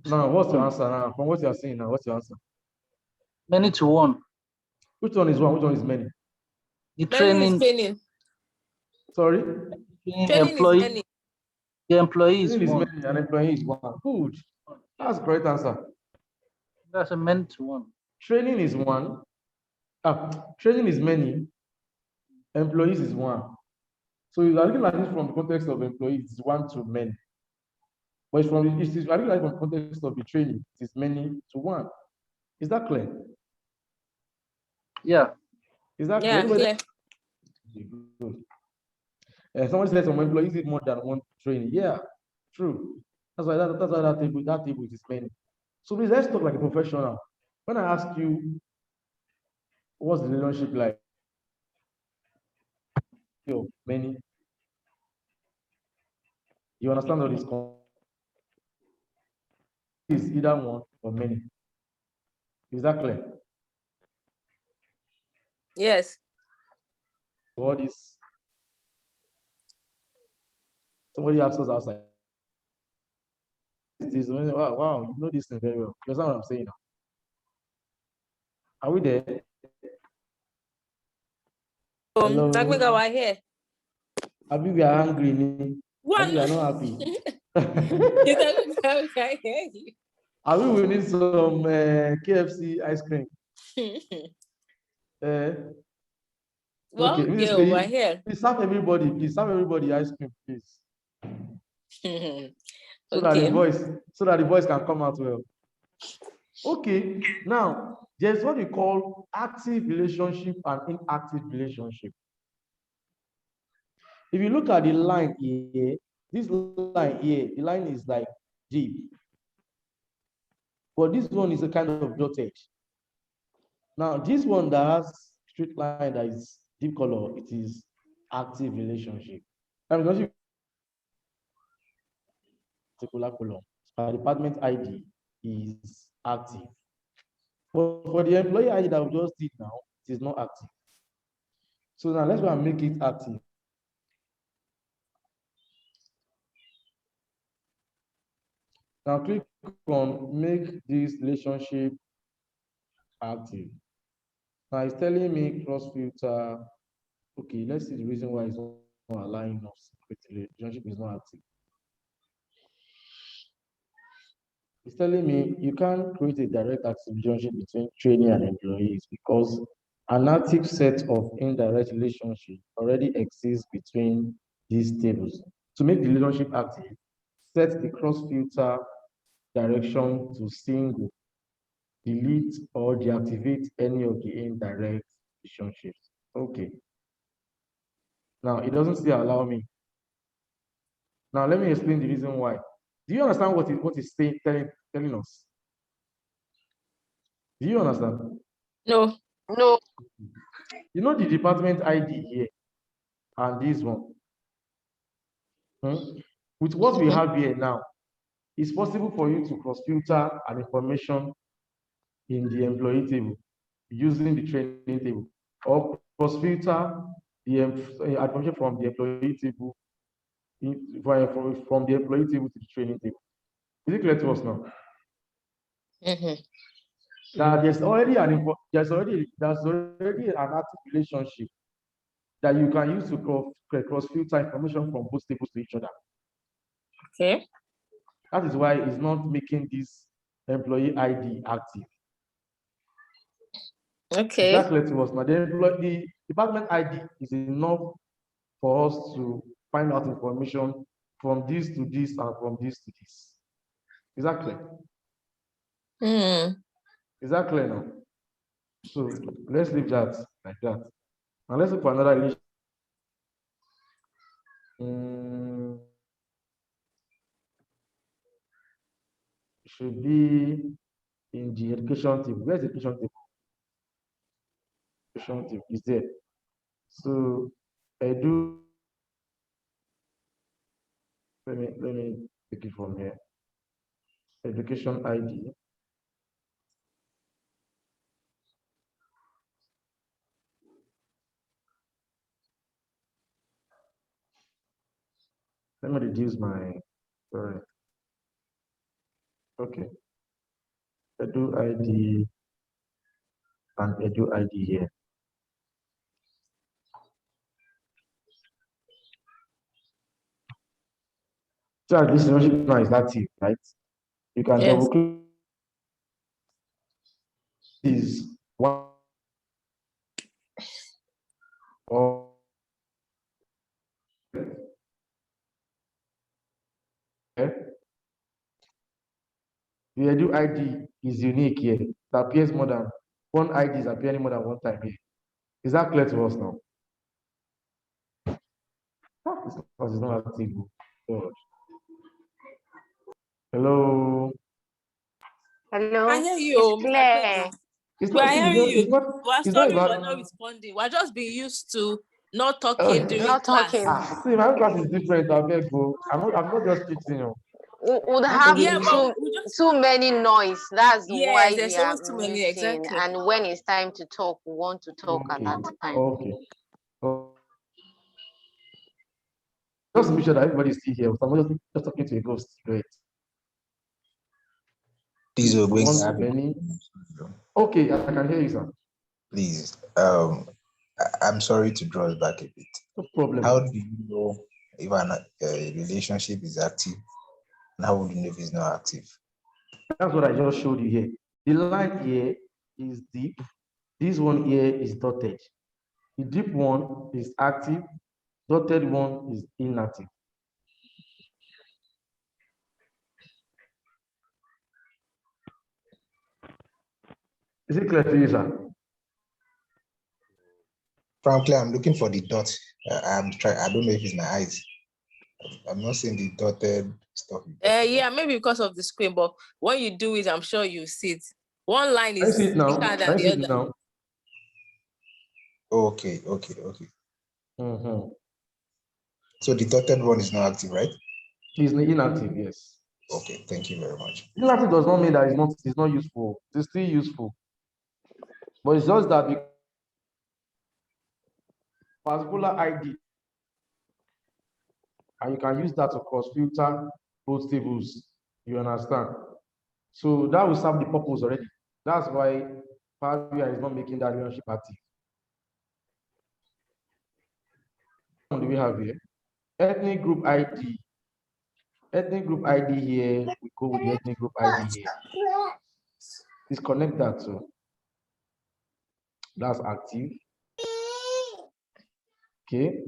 [SPEAKER 5] Now, what's your answer now? From what you are saying now, what's your answer?
[SPEAKER 2] Many to one.
[SPEAKER 5] Which one is one? Which one is many?
[SPEAKER 2] The
[SPEAKER 4] Many is
[SPEAKER 2] training,
[SPEAKER 4] training.
[SPEAKER 5] Sorry?
[SPEAKER 4] Training
[SPEAKER 2] employee,
[SPEAKER 4] is many.
[SPEAKER 2] the employee is
[SPEAKER 5] Training is
[SPEAKER 2] one.
[SPEAKER 5] many and employee is one. Good. That's the correct answer.
[SPEAKER 2] That's a many to one.
[SPEAKER 5] Training is one. Training is many. Employees is one. So you are looking at it from the context of employees, it's one to many. But it's from it is looking at it from the context of the training, it is many to one. Is that clear?
[SPEAKER 2] Yeah.
[SPEAKER 5] Is that
[SPEAKER 4] Yeah,
[SPEAKER 5] clear?
[SPEAKER 4] clear.
[SPEAKER 5] Good. Someone said some employees need more than one training. Yeah, true. That's why that table is many. So please let's talk like a professional. When I ask you, what's the relationship like? Many. You understand what is called? Is either one or many. Is that clear?
[SPEAKER 4] Yes.
[SPEAKER 5] All this. Somebody asked us outside. Wow, you know this thing very well. That's not what I'm saying now. Are we there? Hello?
[SPEAKER 4] Tagmega, we're here.
[SPEAKER 5] Abi, we are angry. Abi, we are not happy. Abi, we need some KFC ice cream.
[SPEAKER 4] Well,
[SPEAKER 5] Okay, Mrs.
[SPEAKER 4] yeah,
[SPEAKER 5] Kweyi,
[SPEAKER 4] we're here.
[SPEAKER 5] please serve everybody. Please serve everybody ice cream, please. So that the voice can come out well. Okay, now there's what we call active relationship and inactive relationship. If you look at the line here, this line here, the line is like deep. But this one is a kind of dotted. Now, this one that has straight line that is deep color, it is active relationship. And because you particular column, our department ID is active. But for the employee ID that we just did now, it is not active. So now let's go and make it active. Now click on make this relationship active. Now it's telling me cross filter. Okay, let's see the reason why it's not allowing us. The relationship is not active. It's telling me you can't create a direct active relationship between trainee and employees because an active set of indirect relationships already exists between these tables. To make the relationship active, set the cross filter direction to single, delete or deactivate any of the indirect relationships. Okay. Now it doesn't still allow me. Now let me explain the reason why. Do you understand what it's saying, telling us? Do you understand?
[SPEAKER 4] No.
[SPEAKER 8] No.
[SPEAKER 5] You know the department ID here and this one. With what we have here now, it's possible for you to cross-filter an information in the employee table using the training table, or cross-filter the information from the employee table from the employee table to the training table. Is it clear to us now? That there's already an active relationship that you can use to cross-filter information from both tables to each other.
[SPEAKER 4] Okay.
[SPEAKER 5] That is why it's not making this employee ID active.
[SPEAKER 4] Okay.
[SPEAKER 5] Is that clear to us now? The department ID is enough for us to find out information from this to this and from this to this. Is that clear? Is that clear now? So let's leave that like that. Now let's look for another relation. It should be in the education table. Where's the education table? Education table is there. So edu. Let me take it from here. Education ID. Let me reduce my, sorry. Okay. Edu ID and Edu ID here. So this relationship now is active, right? You can double click. Is one or okay. The Edu ID is unique here. It appears more than one ID is appearing more than one time here. Is that clear to us now? This class is not active. God. Hello.
[SPEAKER 8] Hello.
[SPEAKER 4] I hear you.
[SPEAKER 8] It's clear.
[SPEAKER 5] It's
[SPEAKER 4] We're
[SPEAKER 5] not,
[SPEAKER 4] hearing you. We're
[SPEAKER 5] it's not
[SPEAKER 4] sorry we're
[SPEAKER 5] about,
[SPEAKER 4] not responding. We're just being used to not talking during
[SPEAKER 8] Not
[SPEAKER 4] class.
[SPEAKER 8] talking.
[SPEAKER 5] see, my class is different. I beg you. I'm not just cheating you.
[SPEAKER 8] Would have
[SPEAKER 4] Yeah, but
[SPEAKER 8] too many noise. That's why
[SPEAKER 4] yes, there's
[SPEAKER 8] we are
[SPEAKER 4] always too many,
[SPEAKER 8] muting.
[SPEAKER 4] exactly.
[SPEAKER 8] And when it's time to talk, we want to talk at that time.
[SPEAKER 5] Okay. Just to be sure that everybody's still here. I'm just talking to a ghost. Great.
[SPEAKER 9] Please, we're going to have
[SPEAKER 5] many. Okay, I can hear you, sir.
[SPEAKER 9] Please, I'm sorry to draw it back a bit.
[SPEAKER 5] No problem.
[SPEAKER 9] How do you know if a relationship is active, and how would you know if it's not active?
[SPEAKER 5] That's what I just showed you here. The line here is deep. This one here is dotted. The deep one is active. Dotted one is inactive. Is it clear to you, sir?
[SPEAKER 9] Frankly, I'm looking for the dot. I don't know if it's my eyes. I'm not seeing the dotted stuff.
[SPEAKER 4] Yeah, maybe because of the screen, but when you do it, I'm sure you see it. One line is
[SPEAKER 5] thicker
[SPEAKER 4] than the other.
[SPEAKER 5] Now?
[SPEAKER 9] Okay. So the dotted one is not active, right?
[SPEAKER 5] It's inactive, yes.
[SPEAKER 9] Okay, thank you very much.
[SPEAKER 5] Inactive does not mean that it's not useful. It's still useful. But it's just that particular ID, and you can use that to cross filter both tables. You understand? So that will serve the purpose already. That's why PowerBi is not making that relationship active. What do we have here? Ethnic group ID. Ethnic group ID here. We go with the ethnic group ID here. Disconnect that too. That's active. Okay.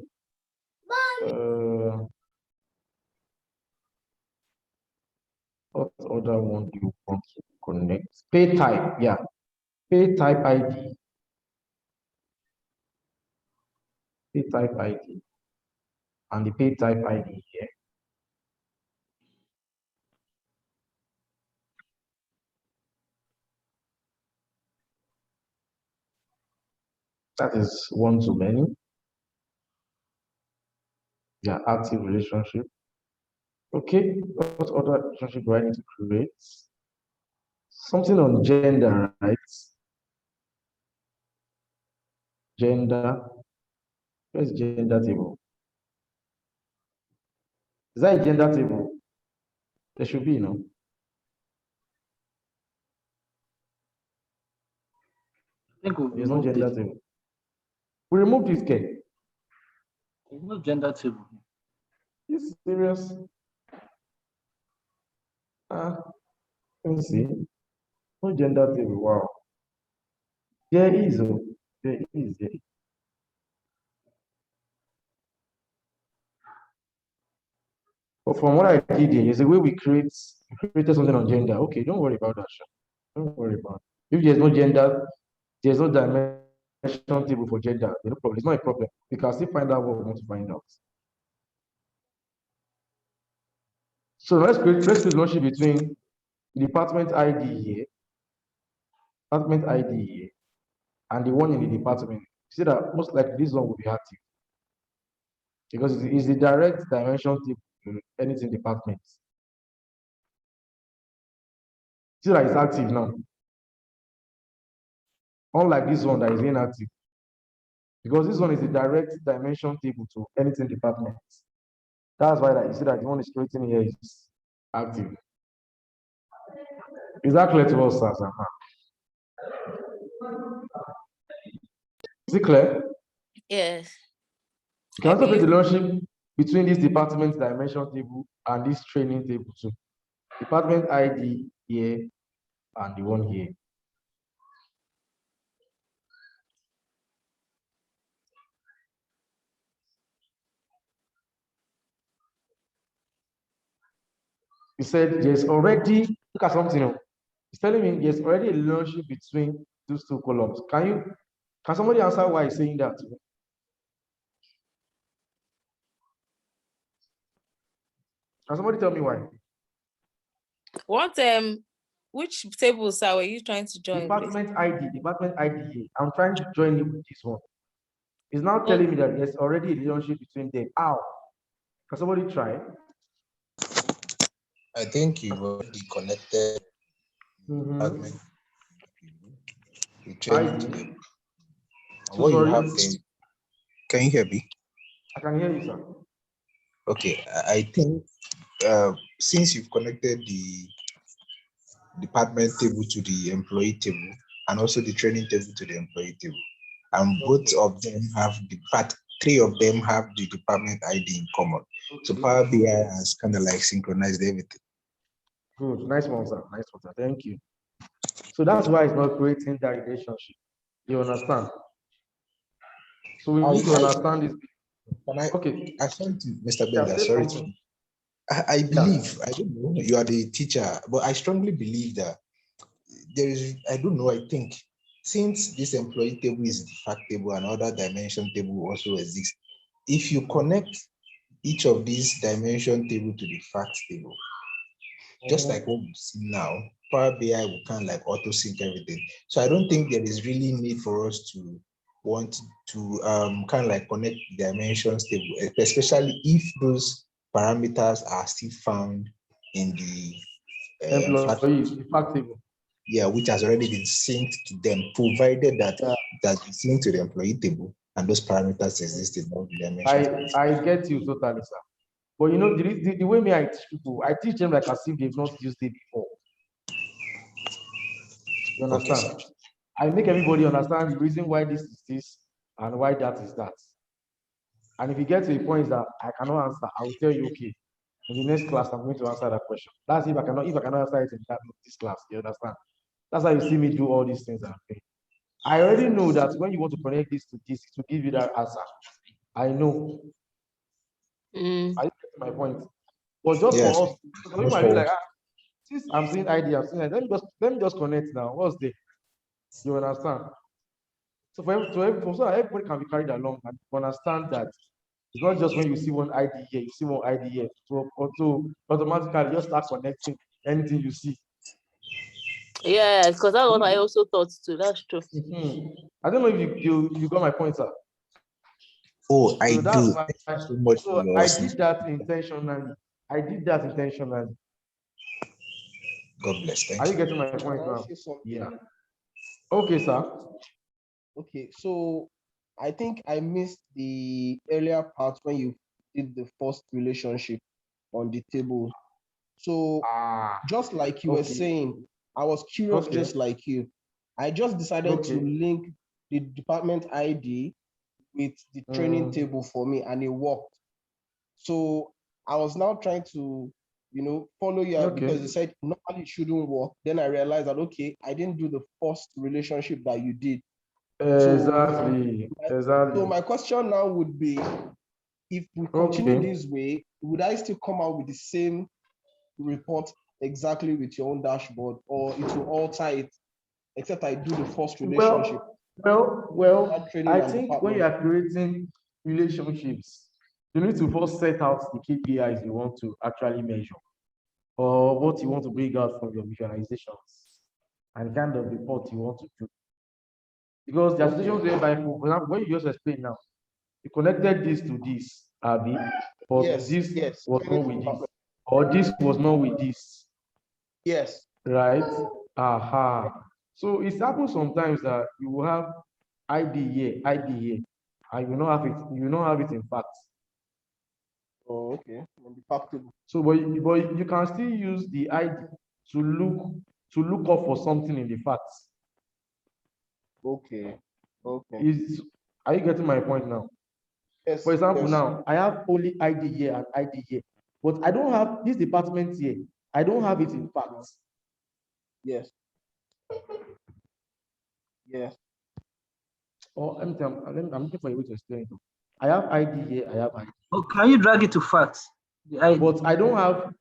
[SPEAKER 5] What other one do you want to connect? Pay type, yeah. Pay type ID. Pay type ID. And the pay type ID here. That is one to many. Yeah, active relationship. Okay, what other relationship do I need to create? Something on gender, right? Gender. Where's gender table? Is that a gender table? There should be, no?
[SPEAKER 2] I think we
[SPEAKER 5] There's no
[SPEAKER 2] removed
[SPEAKER 5] gender
[SPEAKER 2] it.
[SPEAKER 5] table. We removed this key.
[SPEAKER 2] There's no gender table.
[SPEAKER 5] Is serious? Let me see. No gender table. Wow. There is. Oh. There is. There is. But from what I did here, is the way we created something on gender. Okay, don't worry about that. Don't worry about it. If there's no gender, there's no dimension table for gender. No problem. It's not a problem. We can still find out what we want to find out. So let's create relationship between the department ID here, and the one in the department. See that most likely this one will be active because it's the direct dimension table to anything department. See that it's active now. Unlike this one that is inactive. Because this one is the direct dimension table to anything department. That's why that you see that the one is creating here is active. Is that clear to us, sir? Is it clear?
[SPEAKER 4] Yes.
[SPEAKER 5] You can also create the relationship between this department dimension table and this training table too. Department ID here and the one here. He said there's already, look at something else. He's telling me there's already a relationship between those two columns. Can somebody answer why he's saying that? Can somebody tell me why?
[SPEAKER 4] What which tables were you trying to join?
[SPEAKER 5] Department ID here. I'm trying to join it with this one. It's now telling me that there's already a relationship between them. How? Can somebody try?
[SPEAKER 9] I think you've already connected department. You training to them.
[SPEAKER 5] So
[SPEAKER 9] what
[SPEAKER 5] sorry?
[SPEAKER 9] You have there, can you hear me?
[SPEAKER 5] I can hear you, sir.
[SPEAKER 9] Okay, I think since you've connected the department table to the employee table and also the training table to the employee table, and both of them have three of them have the department ID in common. So PowerBi has kind of like synchronized everything.
[SPEAKER 5] Good, nice one, sir. Nice one, sir. Thank you. So that's why it's not creating that relationship. You understand? So we need to understand this.
[SPEAKER 9] Okay. I sent to Mr. Bender, sorry. I believe, I don't know, you are the teacher, but I strongly believe that there is, I don't know, I think, since this employee table is the fact table and other dimension table also exists, if you connect each of these dimension table to the fact table, just like what we see now, PowerBi will kind of like auto sync everything. So I don't think there is really need for us to want to kind of like connect dimensions table, especially if those parameters are still found in the
[SPEAKER 5] fact table.
[SPEAKER 9] Yeah, which has already been synced to them, provided that that is linked to the employee table. and those parameters exist in all the dimensions.
[SPEAKER 5] I get you totally, sir. But you know, the way me I teach people, I teach them like as if they've not used it before. You understand?
[SPEAKER 9] Okay,
[SPEAKER 5] I make everybody understand the reason why this is this and why that is that. And if you get to a point that I cannot answer, I will tell you, okay, in the next class, I'm going to answer that question. That's if I cannot answer it in this class. You understand? That's how you see me do all these things I'm doing. I already know that when you want to connect this to this to give you that answer. I know.
[SPEAKER 4] Mm.
[SPEAKER 5] I get my point. But just
[SPEAKER 9] yes.
[SPEAKER 5] for us, you might be like, since I'm seeing idea, I'm seeing let me just connect now. What's the you understand? So so everybody can be carried along and understand that it's not just when you see one ID here, you see one ID here. So automatically just start connecting anything you see.
[SPEAKER 4] Yes, because that's what I also thought too. That's true.
[SPEAKER 5] I don't know if you got my point, sir.
[SPEAKER 9] Oh, I
[SPEAKER 5] So that's
[SPEAKER 9] do.
[SPEAKER 5] why
[SPEAKER 9] Thank you so much for your
[SPEAKER 5] I did that intentionally.
[SPEAKER 9] God bless. Thank
[SPEAKER 5] Are you
[SPEAKER 9] you.
[SPEAKER 5] getting my point
[SPEAKER 10] Can I
[SPEAKER 5] now?
[SPEAKER 10] say something?
[SPEAKER 5] Yeah. Okay, sir.
[SPEAKER 10] Okay, so I think I missed the earlier part when you did the first relationship on the table. So just like you were saying, I was curious just like you. I just decided to link the department ID with the training table for me and it worked. So I was now trying to, follow you because you said normally it shouldn't work. Then I realized that, okay, I didn't do the first relationship that you did.
[SPEAKER 5] Exactly.
[SPEAKER 10] So my question now would be, if we continue this way, would I still come out with the same report exactly with your own dashboard, or it will alter it, except I do the first relationship?
[SPEAKER 5] Well, I think when you are creating relationships, you need to first set out the KPIs you want to actually measure, or what you want to bring out from your visualizations, and kind of report you want to do. Because the situations whereby, for example, when you just explain now, you connected this to this, Abby, but this was not with this, or this was not with this.
[SPEAKER 10] Yes.
[SPEAKER 5] Right? Aha. So it happens sometimes that you will have ID here, and you not have it, in fact.
[SPEAKER 10] Oh, okay.
[SPEAKER 5] So, but you can still use the ID to look up for something in the facts.
[SPEAKER 10] Okay.
[SPEAKER 5] Are you getting my point now?
[SPEAKER 10] Yes.
[SPEAKER 5] For example, now I have only ID here and ID here, but I don't have this department here. I don't have it in facts.
[SPEAKER 10] Yes. Yes.
[SPEAKER 5] Or I'm looking for a way to explain it. I have ID here, I have ID.
[SPEAKER 2] Oh, can you drag it to facts?
[SPEAKER 5] But I don't have,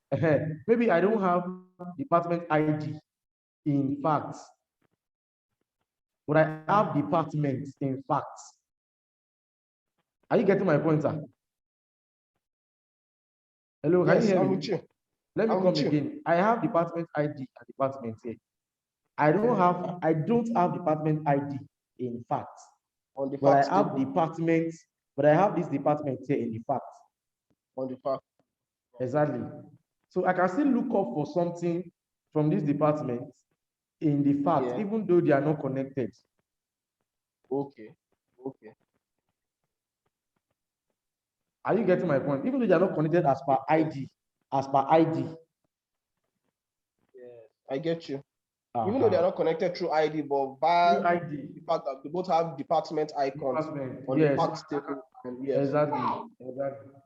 [SPEAKER 5] maybe I don't have department ID in facts, but I have departments in facts. Are you getting my point, sir? Hello, can you hear me? Let me come again. I have department ID and department here. I don't have department ID in facts. But I have departments, but I have this department here in the facts.
[SPEAKER 10] On the fact.
[SPEAKER 5] Exactly. So I can still look up for something from this department in the fact, even though they are not connected.
[SPEAKER 10] Okay.
[SPEAKER 5] Are you getting my point? Even though they are not connected as per ID.
[SPEAKER 10] Yes, I get you. Even though they are not connected through ID, but by the fact that they both have department icons on the fact table. Yes.
[SPEAKER 5] Exactly.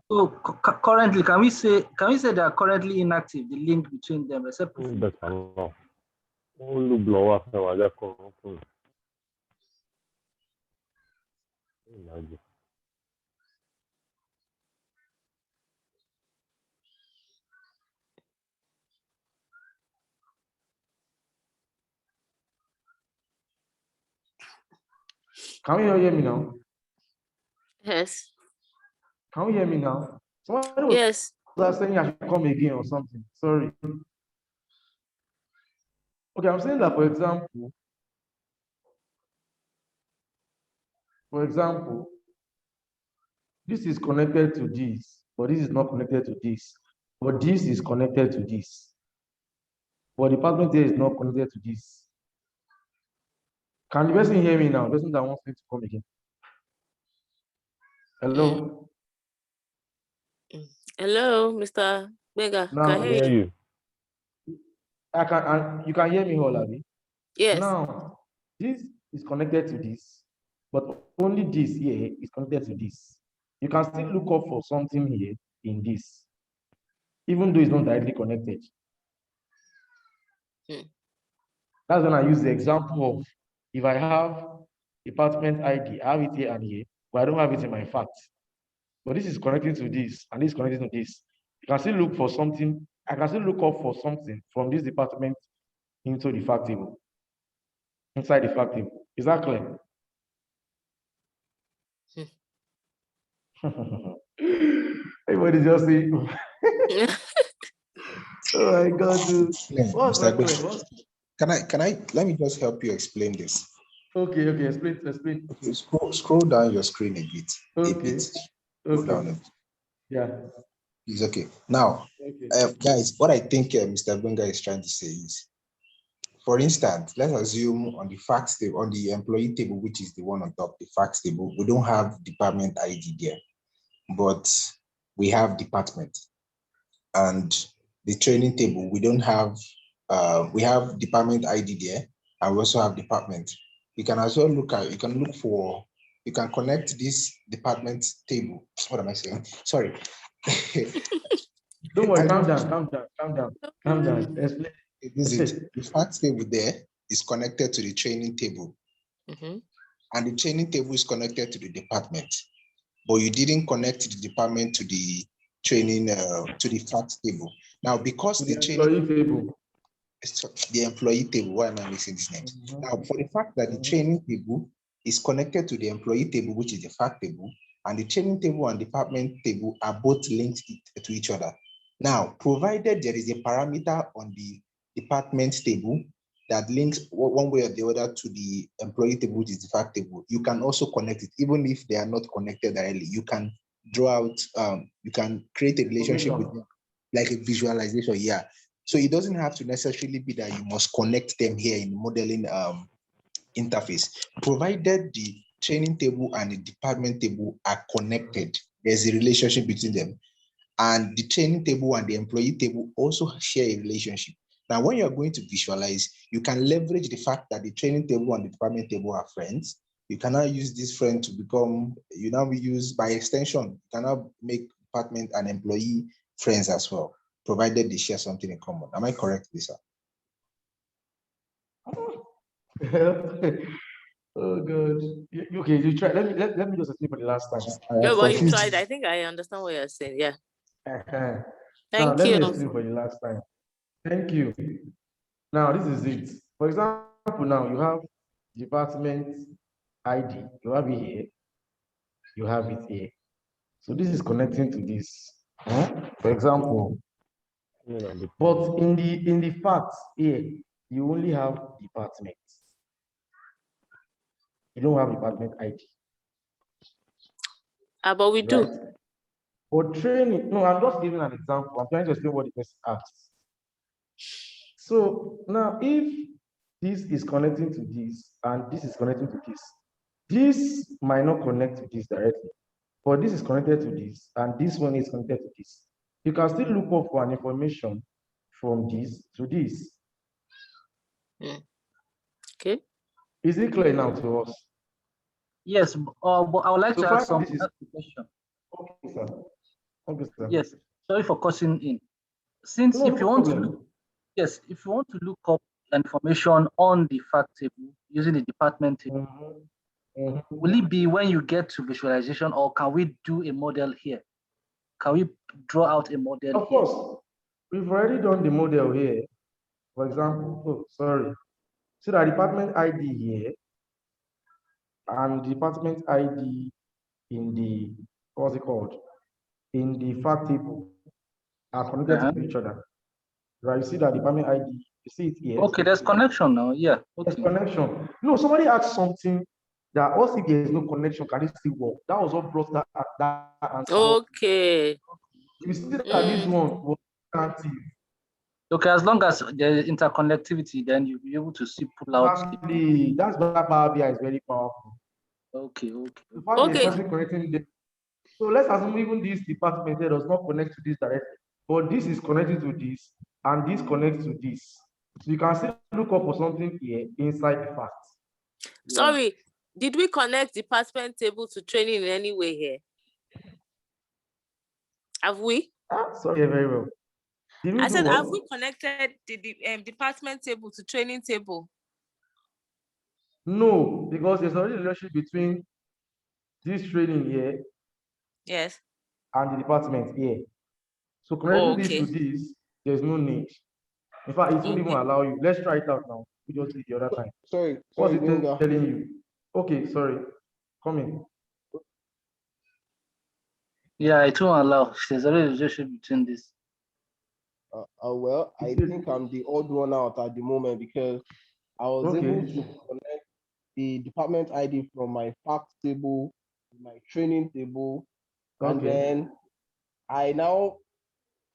[SPEAKER 2] So currently, can we say they are currently inactive? The link between them, except.
[SPEAKER 5] Can you hear me now?
[SPEAKER 4] Yes.
[SPEAKER 5] Can you hear me now?
[SPEAKER 4] Yes.
[SPEAKER 5] Was saying I should come again or something. Sorry. Okay, I'm saying that for example, this is connected to this, but this is not connected to this. But this is connected to this. But the department here is not connected to this. Can the person hear me now? The person that wants me to come again. Hello?
[SPEAKER 4] Hello, Mr. Bega.
[SPEAKER 5] Now,
[SPEAKER 4] Can
[SPEAKER 6] I
[SPEAKER 4] hear
[SPEAKER 6] hear
[SPEAKER 4] you?
[SPEAKER 6] you.
[SPEAKER 5] you can hear me, Olabi?
[SPEAKER 4] Yes.
[SPEAKER 5] Now, this is connected to this, but only this here is connected to this. You can still look up for something here in this, even though it's not directly connected. That's when I use the example of if I have department ID, I have it here and here, but I don't have it in my facts. But this is connecting to this, and this is connecting to this. You can still look for something. I can still look up for something from this department into the fact table, inside the fact table. Is that clear? Everybody's just saying, oh my God, dude.
[SPEAKER 9] Explain,
[SPEAKER 5] What's
[SPEAKER 9] Mr.
[SPEAKER 5] not
[SPEAKER 9] Agbe.
[SPEAKER 5] clear?
[SPEAKER 9] Can I let me just help you explain this.
[SPEAKER 5] Okay, explain.
[SPEAKER 9] Okay, scroll down your screen a bit.
[SPEAKER 5] Okay.
[SPEAKER 9] Scroll down a bit.
[SPEAKER 5] Yeah.
[SPEAKER 9] It's okay. Now,
[SPEAKER 5] Okay.
[SPEAKER 9] guys, what I think Mr. Benga is trying to say is, for instance, let's assume on the facts table, on the employee table, which is the one on top, the facts table, we don't have department ID there, but we have department. And the training table, we don't have, we have department ID there, and we also have department. You can as well look at, you can look for, you can connect this department table. What am I saying? Sorry.
[SPEAKER 5] Don't worry, calm down. Explain.
[SPEAKER 9] This is it. The facts table there is connected to the training table. And the training table is connected to the department. But you didn't connect the department to the training, to the facts table. Now, because the
[SPEAKER 5] employee table.
[SPEAKER 9] The employee table, why am I mixing these names? Now, for the fact that the training table is connected to the employee table, which is the fact table, and the training table and department table are both linked to each other. Now, provided there is a parameter on the department table that links one way or the other to the employee table, which is the fact table, you can also connect it, even if they are not connected directly. You can draw out, you can create a relationship with them, like a visualization, yeah. So it doesn't have to necessarily be that you must connect them here in the modeling interface. Provided the training table and the department table are connected, there's a relationship between them. And the training table and the employee table also share a relationship. Now, when you're going to visualize, you can leverage the fact that the training table and the department table are friends. You can now use this friend to become, you now use by extension, you can now make department and employee friends as well, provided they share something in common. Am I correct, Lisa?
[SPEAKER 5] Oh God. Okay, you try. Let me just explain for the last time.
[SPEAKER 4] Yeah, but you tried. I think I understand what you're saying. Yeah.
[SPEAKER 5] Now, let me explain for the last time. Thank you. Now, this is it. For example, now you have department ID. You have it here. You have it here. So this is connecting to this. For example, but in the facts here, you only have department. You don't have department ID.
[SPEAKER 4] But we do.
[SPEAKER 5] For training, no, I'm just giving an example. I'm trying to explain what the person asks. So now, if this is connecting to this and this is connecting to this might not connect to this directly, but this is connected to this and this one is connected to this. You can still look up for an information from this to this.
[SPEAKER 4] Okay.
[SPEAKER 5] Is it clear now to us?
[SPEAKER 2] Yes, but I would like to ask some question.
[SPEAKER 5] Okay, sir. Okay, sir.
[SPEAKER 2] Yes, sorry for cutting in. Since if you want to look, yes, if you want to look up information on the fact table using the department table, will it be when you get to visualization, or can we do a model here? Can we draw out a model
[SPEAKER 5] Of course, we've already done the model here. For example, see the department ID here and department ID in the, what's it called? In the fact table are connected to each other. Right? You see that department ID, you see it here.
[SPEAKER 2] Okay, there's connection now. Yeah. Okay.
[SPEAKER 5] There's connection. No, somebody asked something that also if there is no connection, can it still work? That was what brought that answer.
[SPEAKER 4] Okay.
[SPEAKER 5] You see that this one was active.
[SPEAKER 2] Okay, as long as there is interconnectivity, then you'll be able to see pull out.
[SPEAKER 5] Exactly. That's why PowerBi is very powerful.
[SPEAKER 2] Okay.
[SPEAKER 5] The fact that something connecting them So let's assume even this department here does not connect to this directly, but this is connected to this, and this connects to this. So you can still look up for something here inside the facts.
[SPEAKER 4] Sorry, did we connect department table to training in any way here? Have we?
[SPEAKER 5] Sorry, very well. Did we
[SPEAKER 4] I
[SPEAKER 5] do
[SPEAKER 4] said,
[SPEAKER 5] what?
[SPEAKER 4] have we connected the department table to training table?
[SPEAKER 5] No, because there's already a relationship between this training here
[SPEAKER 4] Yes.
[SPEAKER 5] and the department here. So connecting this
[SPEAKER 4] okay.
[SPEAKER 5] to this, there's no need. In fact, it won't even allow you. Let's try it out now. We just did the other time.
[SPEAKER 10] Sorry,
[SPEAKER 5] What's it
[SPEAKER 10] Gbenga.
[SPEAKER 5] telling you? Okay, sorry. Come in.
[SPEAKER 2] Yeah, it won't allow. There's already a relationship between this.
[SPEAKER 10] Well, I think I'm the odd one out at the moment because I was able to connect the department ID from my fact table, my training table, and then I now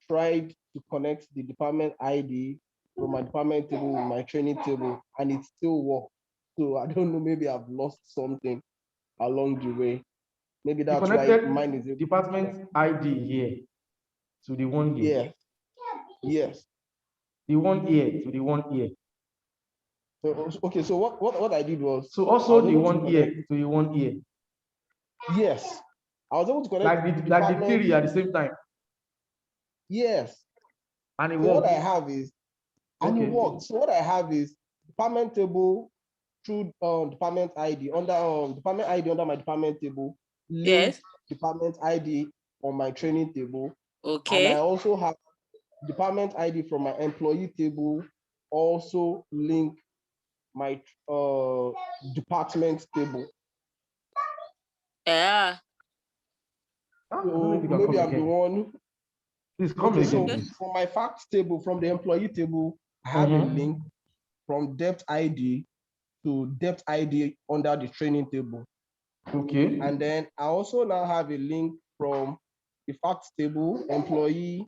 [SPEAKER 10] tried to connect the department ID from my department table with my training table, and it still worked. So I don't know, maybe I've lost something along the way. Maybe that's why mine is
[SPEAKER 5] department ID here to the one here.
[SPEAKER 10] Yes.
[SPEAKER 5] The one here to the one here.
[SPEAKER 10] Okay, so what I did was,
[SPEAKER 5] so also the one here to the one here.
[SPEAKER 10] Yes, I was able to connect
[SPEAKER 5] like the three at the same time.
[SPEAKER 10] Yes,
[SPEAKER 5] and it
[SPEAKER 10] so
[SPEAKER 5] worked.
[SPEAKER 10] What I have is, and it worked. So what I have is department table through department ID under department ID under my department table.
[SPEAKER 4] Yes.
[SPEAKER 10] Department ID on my training table.
[SPEAKER 4] Okay.
[SPEAKER 10] And I also have department ID from my employee table. Also link my department table.
[SPEAKER 4] Yeah.
[SPEAKER 10] So maybe I'm the one.
[SPEAKER 5] Please come again.
[SPEAKER 10] So from my facts table, from the employee table, I have a link from debt ID to debt ID under the training table.
[SPEAKER 5] Okay.
[SPEAKER 10] And then I also now have a link from the facts table, employee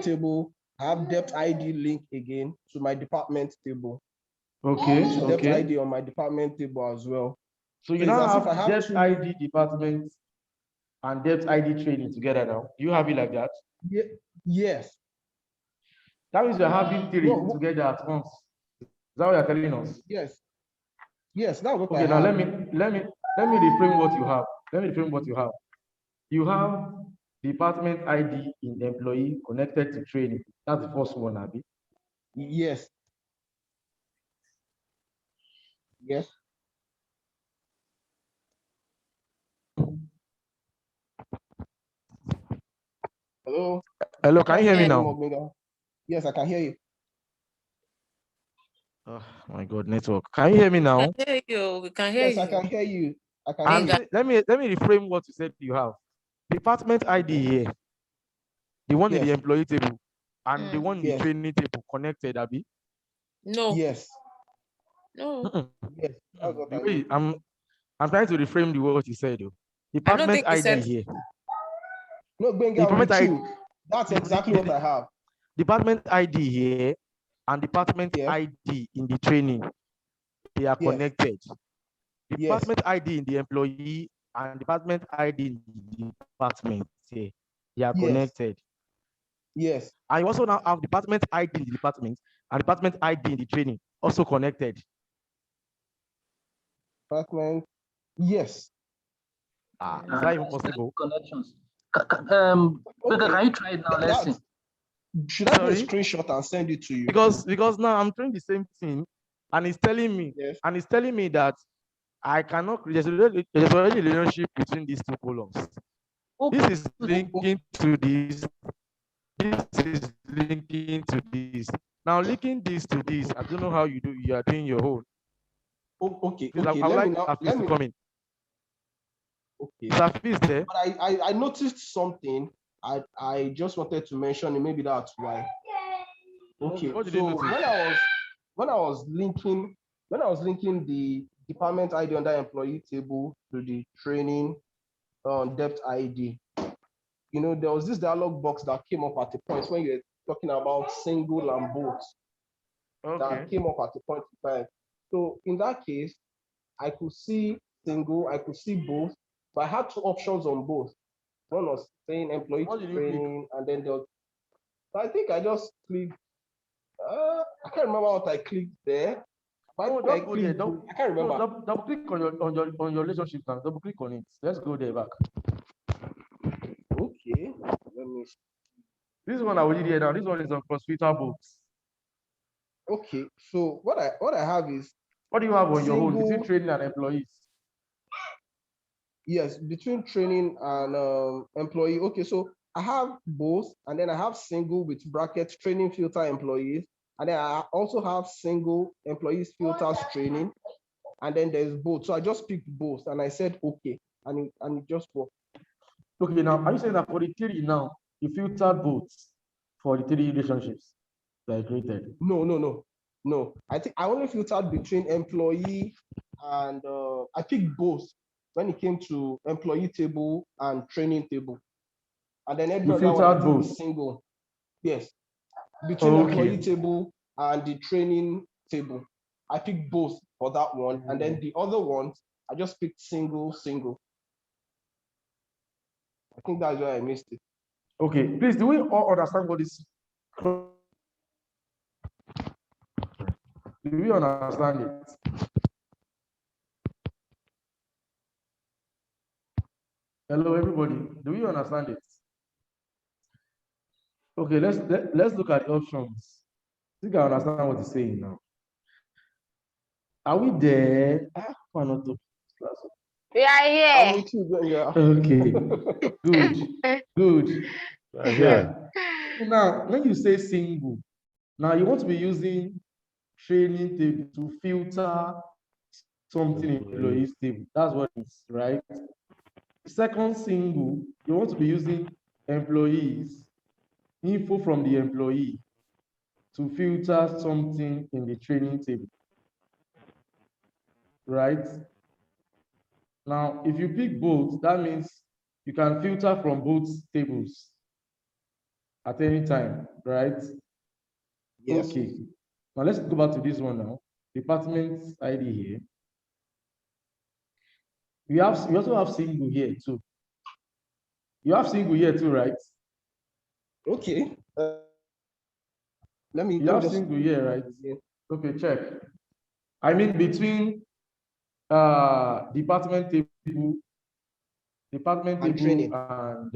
[SPEAKER 10] table. I have debt ID link again to my department table.
[SPEAKER 5] Okay.
[SPEAKER 10] So debt ID on my department table as well.
[SPEAKER 5] So you now have debt ID department and debt ID training together now. Do you have it like that?
[SPEAKER 10] Yes.
[SPEAKER 5] That means you're having three together at once. Is that what you're telling us?
[SPEAKER 10] Yes. Yes, that's what
[SPEAKER 5] okay, now let me reframe what you have. You have department ID in the employee connected to training. That's the first one, Abi.
[SPEAKER 10] Yes. Yes. Hello.
[SPEAKER 5] Hello, can you hear me now?
[SPEAKER 10] Yes, I can hear you.
[SPEAKER 5] Oh my God, network. Can you hear me now?
[SPEAKER 4] I can hear you. We can hear you.
[SPEAKER 10] Yes, I can hear you.
[SPEAKER 5] Let me reframe what you said you have. Department ID here. The one in the employee table and the one in the training table connected, Abi?
[SPEAKER 4] No.
[SPEAKER 10] Yes.
[SPEAKER 4] No.
[SPEAKER 10] Yes.
[SPEAKER 5] I'm trying to reframe the what you said though. Department ID here.
[SPEAKER 10] No, Gbenga, that's exactly what I have.
[SPEAKER 5] Department ID here and department ID in the training. They are connected. Department ID in the employee and department ID in the department. They are connected.
[SPEAKER 10] Yes.
[SPEAKER 5] I also now have department ID in the department and department ID in the training, also connected.
[SPEAKER 10] Department, yes.
[SPEAKER 5] Is that even possible?
[SPEAKER 2] Connections. Can you try it now? Let's see.
[SPEAKER 10] Should I do a screenshot and send it to you?
[SPEAKER 5] Because now I'm doing the same thing, and it's telling me that I cannot. There's already a relationship between these two columns. This is linking to this. This is linking to this. Now linking this to this, I don't know how you are doing your whole.
[SPEAKER 10] Okay.
[SPEAKER 5] Please, I would like Hafiz to come in.
[SPEAKER 10] Okay.
[SPEAKER 5] Is Hafiz there?
[SPEAKER 10] But I noticed something. I just wanted to mention it. Maybe that's why. Okay.
[SPEAKER 5] What did you notice?
[SPEAKER 10] When I was linking the department ID under employee table to the training debt ID, there was this dialog box that came up at a point when you were talking about single and both. That came up at a point in time. So in that case, I could see single, I could see both, but I had two options on both. one was saying employee
[SPEAKER 5] What
[SPEAKER 10] to
[SPEAKER 5] did you click?
[SPEAKER 10] training, and then there was, I think I just clicked. I can't remember what I clicked there. But
[SPEAKER 5] No,
[SPEAKER 10] I
[SPEAKER 5] don't go there.
[SPEAKER 10] clicked, I can't remember.
[SPEAKER 5] Double click on your relationship now. Double click on it. Let's go there back.
[SPEAKER 10] Okay, let me see.
[SPEAKER 5] This one I will here now. This one is on CrossFitter books.
[SPEAKER 10] Okay, so what I have is,
[SPEAKER 5] what do you have on your own between
[SPEAKER 10] single,
[SPEAKER 5] training and employees?
[SPEAKER 10] yes, between training and employee. Okay, so I have both, and then I have single with brackets training filter employees, and then I also have single employees filters training, and then there's both. So I just picked both, and I said okay, and it just worked.
[SPEAKER 5] Okay, now are you saying that for the three now you filtered both for the three relationships that I created?
[SPEAKER 10] No. I think I only filtered between employee and I picked both when it came to employee table and training table. And then every other one I think is single. Yes. Between employee table and the training table. I picked both for that one. And then the other ones, I just picked single. I think that's where I missed it.
[SPEAKER 5] Okay, please, do we all understand what this? Do we understand it? Hello, everybody. Do we understand it? Okay, let's look at the options. I think I understand what he's saying now. Are we there? Why not?
[SPEAKER 8] We are here.
[SPEAKER 5] Okay, good.
[SPEAKER 6] Yeah.
[SPEAKER 5] Now, when you say single, now you want to be using training table to filter something in employees table. That's what it's right. Second single, you want to be using employees, info from the employee to filter something in the training table. Right? Now, if you pick both, that means you can filter from both tables at any time, right?
[SPEAKER 10] Yes.
[SPEAKER 5] Okay. Now let's go back to this one now. Department ID here. We also have single here too. You have single here too, right?
[SPEAKER 10] Okay. Let me
[SPEAKER 5] have
[SPEAKER 10] just
[SPEAKER 5] single here, right? Yeah. Okay, check. I mean between department table and
[SPEAKER 10] training.
[SPEAKER 5] And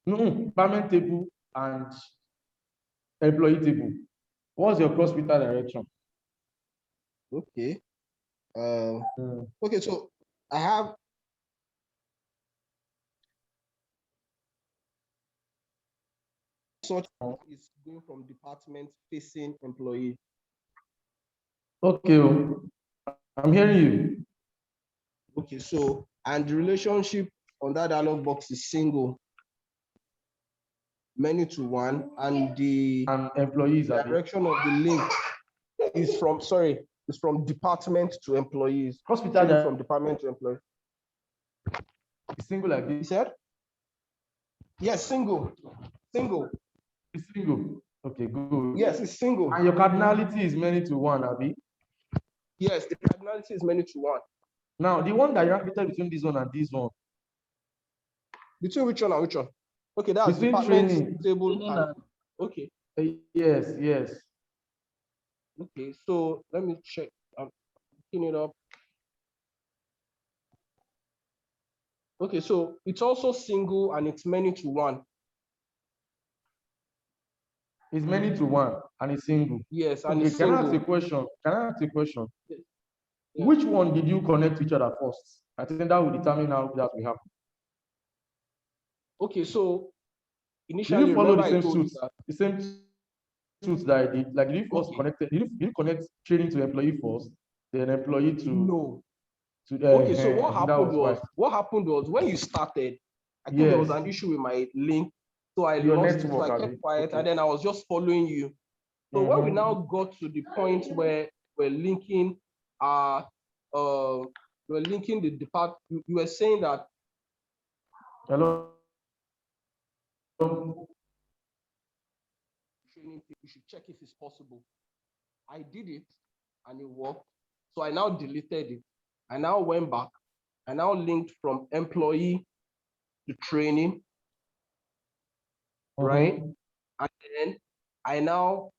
[SPEAKER 5] department table and employee table. What's your cross-filter direction?
[SPEAKER 10] Okay. Okay, so I have such is going from department facing employee.
[SPEAKER 5] Okay, I'm hearing you.
[SPEAKER 10] Okay, so and the relationship on that dialog box is single, many to one, and the
[SPEAKER 5] employees
[SPEAKER 10] direction of the link is from department to employees.
[SPEAKER 5] Hospital
[SPEAKER 10] from department to employee.
[SPEAKER 5] Single like this.
[SPEAKER 10] You said? Yes, single.
[SPEAKER 5] It's single. Okay, good.
[SPEAKER 10] Yes, it's single.
[SPEAKER 5] And your cardinality is many to one, Abi?
[SPEAKER 10] Yes, the cardinality is many to one.
[SPEAKER 5] Now, the one that you have between this one and this one.
[SPEAKER 10] Between which one and which one? Okay, that's
[SPEAKER 5] between
[SPEAKER 10] department
[SPEAKER 5] training.
[SPEAKER 10] table and okay.
[SPEAKER 5] Yes.
[SPEAKER 10] Okay, so let me check. I'm picking it up. Okay, so it's also single and it's many to one.
[SPEAKER 5] It's many to one and it's single.
[SPEAKER 10] Yes, and
[SPEAKER 5] okay,
[SPEAKER 10] it's single.
[SPEAKER 5] Can I ask a question? Yes. Which one did you connect to each other first? I think that will determine how that will happen.
[SPEAKER 10] Okay, so initially,
[SPEAKER 5] did you follow the same suits? The same suits that I did? Like, did you first connected? Did you connect training to employee first, then employee to?
[SPEAKER 10] No. Okay, so what happened was when you started, I think there was an issue with my link, so I lost it, so I kept quiet, and then I was just following you. So when we now got to the point where we're linking the department, you were saying that.
[SPEAKER 5] Hello.
[SPEAKER 10] Training, you should check if it's possible. I did it and it worked. So I now deleted it. I now went back. I now linked from employee to training. right? And then I now,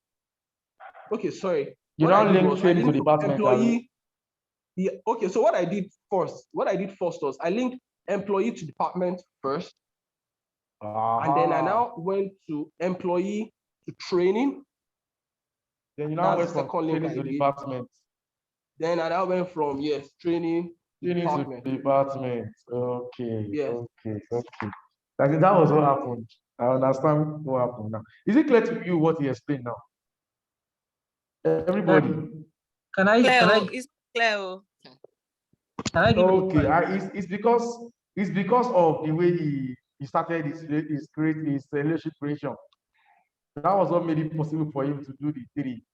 [SPEAKER 10] okay, sorry.
[SPEAKER 5] You
[SPEAKER 10] What I
[SPEAKER 5] now
[SPEAKER 10] did
[SPEAKER 5] link
[SPEAKER 10] was I
[SPEAKER 5] training to
[SPEAKER 10] linked
[SPEAKER 5] department.
[SPEAKER 10] employee. Yeah, okay, so what I did first was I linked employee to department first. And then I now went to employee to training.
[SPEAKER 5] Then you now went
[SPEAKER 10] That's the
[SPEAKER 5] from
[SPEAKER 10] second link
[SPEAKER 5] training
[SPEAKER 10] I
[SPEAKER 5] to
[SPEAKER 10] did.
[SPEAKER 5] department.
[SPEAKER 10] Then I now went from, yes, training to
[SPEAKER 5] Training
[SPEAKER 10] department.
[SPEAKER 5] to department. Okay.
[SPEAKER 10] Yes.
[SPEAKER 5] Okay. Like that was what happened. I understand what happened now. Is it clear to you what he explained now? Everybody.
[SPEAKER 10] Can I
[SPEAKER 4] It's clear.
[SPEAKER 10] give
[SPEAKER 5] Okay. It's because of the way he started his relationship creation. That was what made it possible for him to do the 3.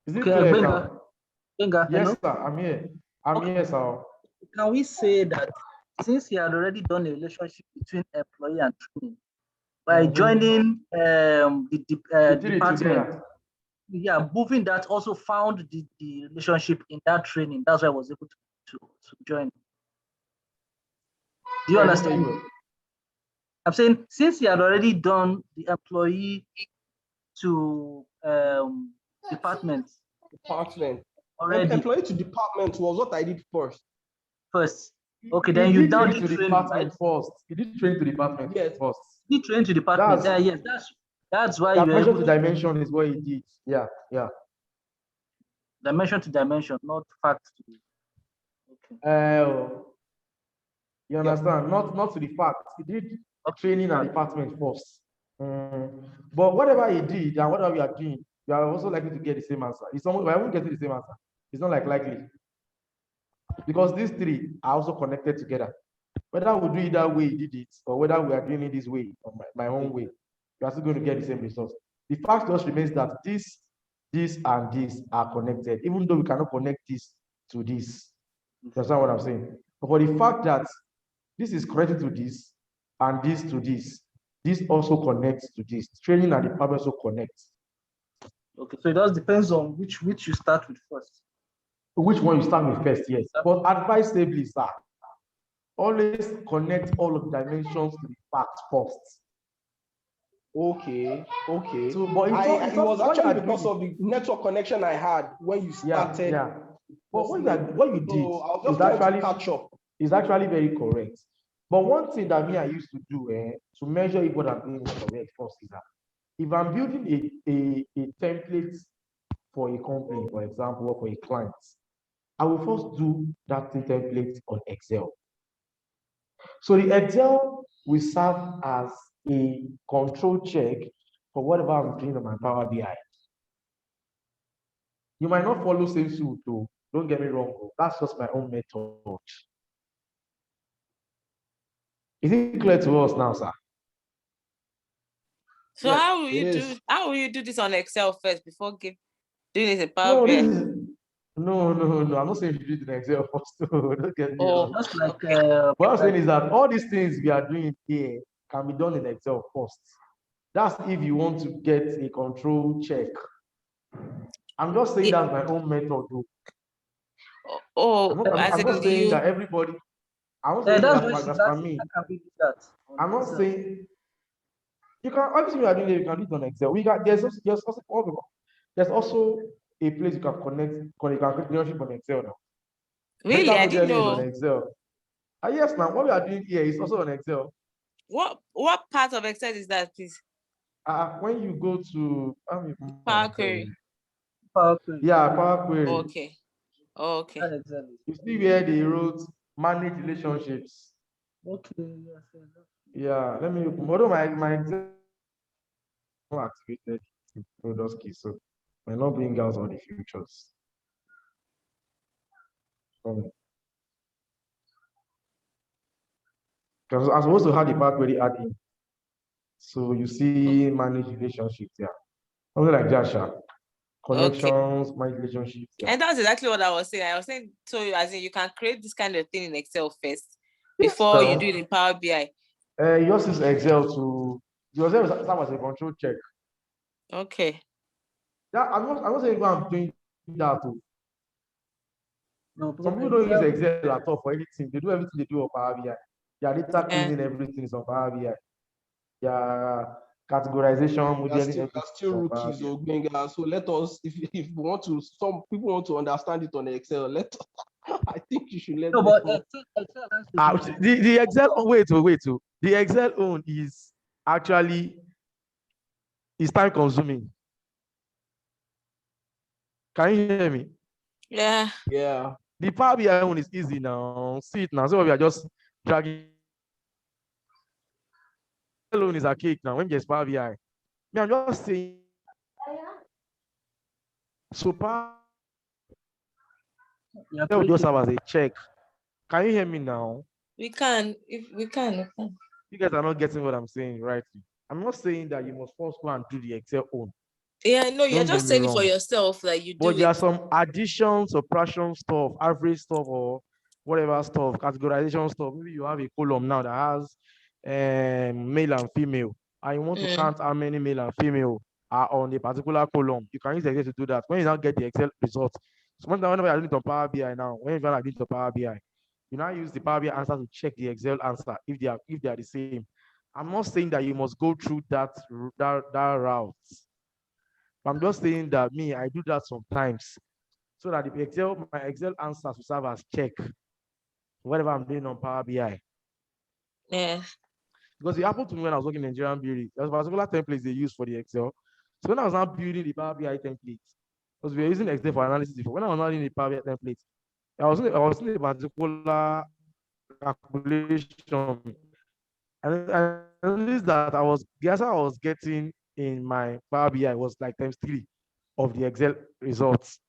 [SPEAKER 5] Is it clear now?
[SPEAKER 2] Benga,
[SPEAKER 5] Yes,
[SPEAKER 2] hello?
[SPEAKER 5] sir. I'm here. I'm here, sir.
[SPEAKER 2] Can we say that since he had already done a relationship between employee and training, by joining the department,
[SPEAKER 5] together.
[SPEAKER 2] yeah, moving that also found the relationship in that training. That's why I was able to join. Do you understand? I'm saying since he had already done the employee to department.
[SPEAKER 10] Already. Employee to department was what I did first.
[SPEAKER 2] Okay, then you now
[SPEAKER 5] did to department first. You did train to department first.
[SPEAKER 2] He trained to department. Yes, that's why you
[SPEAKER 5] dimension to dimension is what he did. Yeah.
[SPEAKER 2] Dimension to dimension, not fact to.
[SPEAKER 5] Okay. You understand? Not to the fact. He did training and department first. But whatever he did and whatever we are doing, you are also likely to get the same answer. It's almost, I won't get the same answer. It's not likely. Because these 3 are also connected together. Whether we do it that way he did it, or whether we are doing it this way, or my own way, you are still going to get the same results. The fact just remains that this, and this are connected, even though we cannot connect this to this. You understand what I'm saying? But for the fact that this is connected to this, and this to this also connects to this. Training and department also connects.
[SPEAKER 2] Okay, so it just depends on which you start with first.
[SPEAKER 5] Which one you start with first, yes. But advisably, sir, always connect all of the dimensions to the fact first.
[SPEAKER 10] Okay.
[SPEAKER 5] So, but
[SPEAKER 10] it was actually because of the network connection I had when you started.
[SPEAKER 5] Yeah. But what you did is actually
[SPEAKER 10] catch up.
[SPEAKER 5] Is actually very correct. But one thing that I used to do to measure if what I'm doing is correct first is that if I'm building a template for a company, for example, or for a client, I will first do that template on Excel. So the Excel will serve as a control check for whatever I'm doing on my Power BI. You might not follow same suit, though. Don't get me wrong. That's just my own method. Is it clear to us now, sir?
[SPEAKER 4] So yes, how will you do this on Excel first before doing it in Power BI?
[SPEAKER 5] No. I'm not saying you do it in Excel first. Don't get me wrong.
[SPEAKER 2] Just like
[SPEAKER 5] what I'm saying is that all these things we are doing here can be done in Excel first. That's if you want to get a control check. I'm just saying that's my own method, though. I'm not saying that everybody. I'm not saying that's for me. I'm not saying you can. Obviously, we are doing it. You can do it on Excel. There's also a place you can connect. You can create relationship on Excel now.
[SPEAKER 4] Really, I didn't know.
[SPEAKER 5] On Excel. Yes, now what we are doing here is also on Excel.
[SPEAKER 4] What part of Excel is that, please?
[SPEAKER 5] When you go to
[SPEAKER 4] Power Query.
[SPEAKER 5] Yeah, Power Query.
[SPEAKER 4] Okay.
[SPEAKER 5] You see where they wrote manage relationships.
[SPEAKER 2] Okay.
[SPEAKER 5] Yeah, let me. Although my Excel activated those keys, so may not bring out all the features. Because I'm supposed to have the Power Query add in. So you see manage relationships, yeah. Something like that, connections, manage relationships. Yeah.
[SPEAKER 4] And that's exactly what I was saying. I was saying, so as in you can create this kind of thing in Excel first before you do it in Power BI.
[SPEAKER 5] Yours is Excel to yours is a control check.
[SPEAKER 4] Okay.
[SPEAKER 5] Yeah, I'm not saying I'm doing that too.
[SPEAKER 2] No,
[SPEAKER 5] some people don't use Excel at all for anything. They do everything they do on Power BI. Their data cleaning, everything is on Power BI. yeah, categorization,
[SPEAKER 10] We are
[SPEAKER 5] modeling,
[SPEAKER 10] still
[SPEAKER 5] everything.
[SPEAKER 10] rookies or Benga. So let us, if we want to, some people want to understand it on Excel. I think you should let
[SPEAKER 2] No,
[SPEAKER 10] them
[SPEAKER 2] but
[SPEAKER 10] know.
[SPEAKER 5] The Excel, wait. The Excel own is actually time consuming. Can you hear me?
[SPEAKER 4] Yeah.
[SPEAKER 10] Yeah.
[SPEAKER 5] The Power BI one is easy now. See it now. So we are just dragging. Alone is a cake now. When there's Power BI, me, I'm just saying. So Power BI just have as a check. Can you hear me now?
[SPEAKER 4] We can, if we can.
[SPEAKER 5] You guys are not getting what I'm saying, right? I'm not saying that you must first go and do the Excel own.
[SPEAKER 4] Yeah, no, you're
[SPEAKER 5] Don't get
[SPEAKER 4] just
[SPEAKER 5] me
[SPEAKER 4] saying it for
[SPEAKER 5] wrong.
[SPEAKER 4] yourself, like you do
[SPEAKER 5] But there are
[SPEAKER 4] it.
[SPEAKER 5] some addition, subtraction stuff, average stuff, or whatever stuff, categorization stuff. Maybe you have a column now that has male and female, and you want to count how many male and female are on a particular column. You can use Excel to do that. When you now get the Excel results, so whenever you're doing it on Power BI now, when you're doing it on Power BI, you now use the Power BI answer to check the Excel answer if they are the same. I'm not saying that you must go through that route. I'm just saying that me, I do that sometimes so that my Excel answers will serve as check whatever I'm doing on Power BI.
[SPEAKER 4] Yeah.
[SPEAKER 5] Because it happened to me when I was working in Nigerian Beauty. There was particular templates they use for the Excel. So when I was not building the Power BI template, because we were using Excel for analysis before, when I was not in the Power BI template, I was in a particular calculation. And I noticed that the answer I was getting in my Power BI was like times 3 of the Excel results.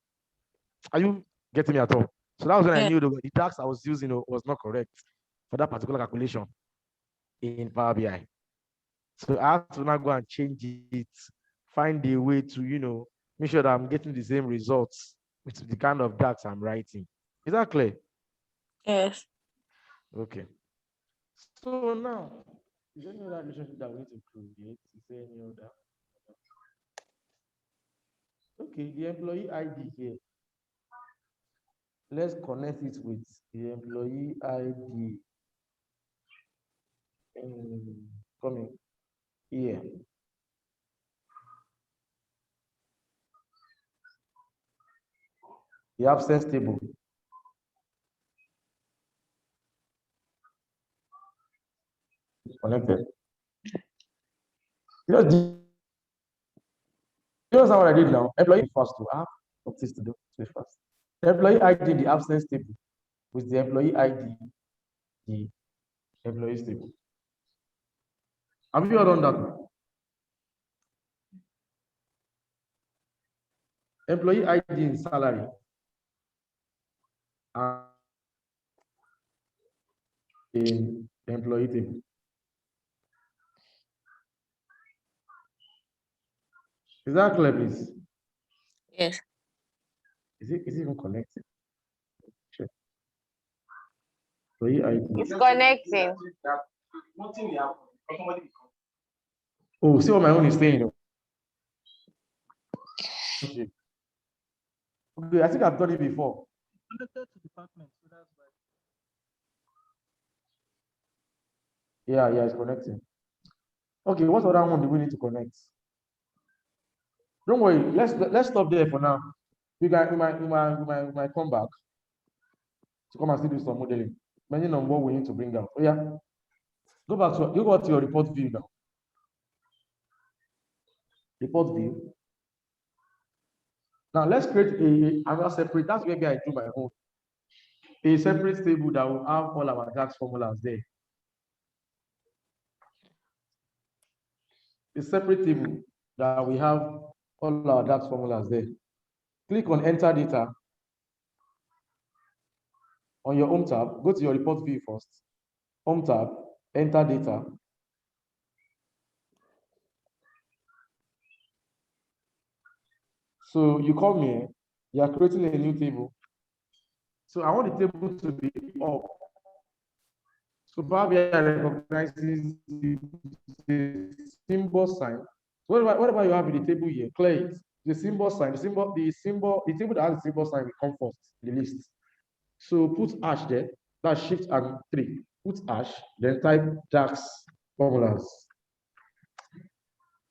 [SPEAKER 5] Are you getting me at all? So that was when I knew the DAX I was using was not correct for that particular calculation in Power BI. So I have to now go and change it, find a way to, make sure that I'm getting the same results with the kind of DAX I'm writing. Is that clear?
[SPEAKER 4] Yes.
[SPEAKER 5] Okay. So now, is there any other relationship that we need to create? Is there any other? Okay, the employee ID here. Let's connect it with the employee ID. Coming here. The absence table. It's connected. You know what I did now? Employee first to have notice to do first. The employee ID, the absence table, with the employee ID, the employees table. Have you all done that? Employee ID in salary. In the employee table. Is that clear, please?
[SPEAKER 4] Yes.
[SPEAKER 5] Is it even connected? Check. Employee ID.
[SPEAKER 8] It's connecting.
[SPEAKER 5] Oh, see what my own is saying. Okay, I think I've done it before.
[SPEAKER 2] Connected to department, so that's why.
[SPEAKER 5] Yeah, it's connecting. Okay, what other one do we need to connect? Don't worry, let's stop there for now. We might come back to come and still do some modeling, depending on what we need to bring out. Oh yeah, go to your report view now. Report view. Now let's create another separate. That's where I do my own. A separate table that will have all our DAX formulas there. A separate table that we have all our DAX formulas there. Click on Enter Data. On your Home tab, go to your report view first. Home tab, Enter Data. So you come here, you are creating a new table. So I want the table to be up. So Power BI recognizes the symbol sign. Whatever you have in the table here, clear it. The symbol sign, the table that has the symbol sign will come first in the list. So put hash there, that's Shift and 3. Put hash, then type DAX formulas.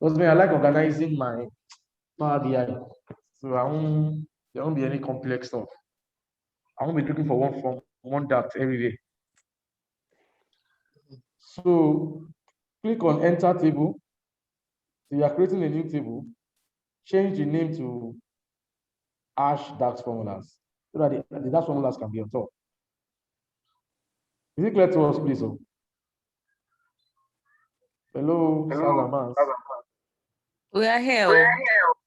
[SPEAKER 5] Because me, I like organizing my Power BI. So there won't be any complex stuff. I won't be looking for one from one dot every day. So click on enter table. So you are creating a new table. Change the name to hash DAX formulas so that the DAX formulas can be on top. Is it clear to us, please? Oh? Hello, Sazamans.
[SPEAKER 4] We are here. Oh.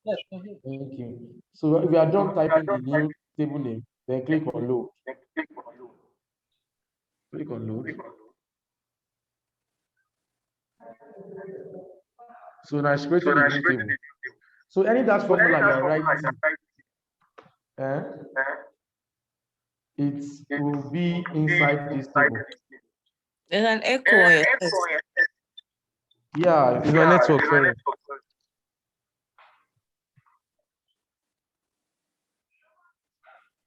[SPEAKER 2] Yes,
[SPEAKER 5] Thank you. So if you are done typing the new table name, then click on load. Click on load. So now it's creating a new table. So any DAX formula you are writing, it will be inside this table.
[SPEAKER 4] There's an echo on your text.
[SPEAKER 5] Yeah, it's my network, sorry.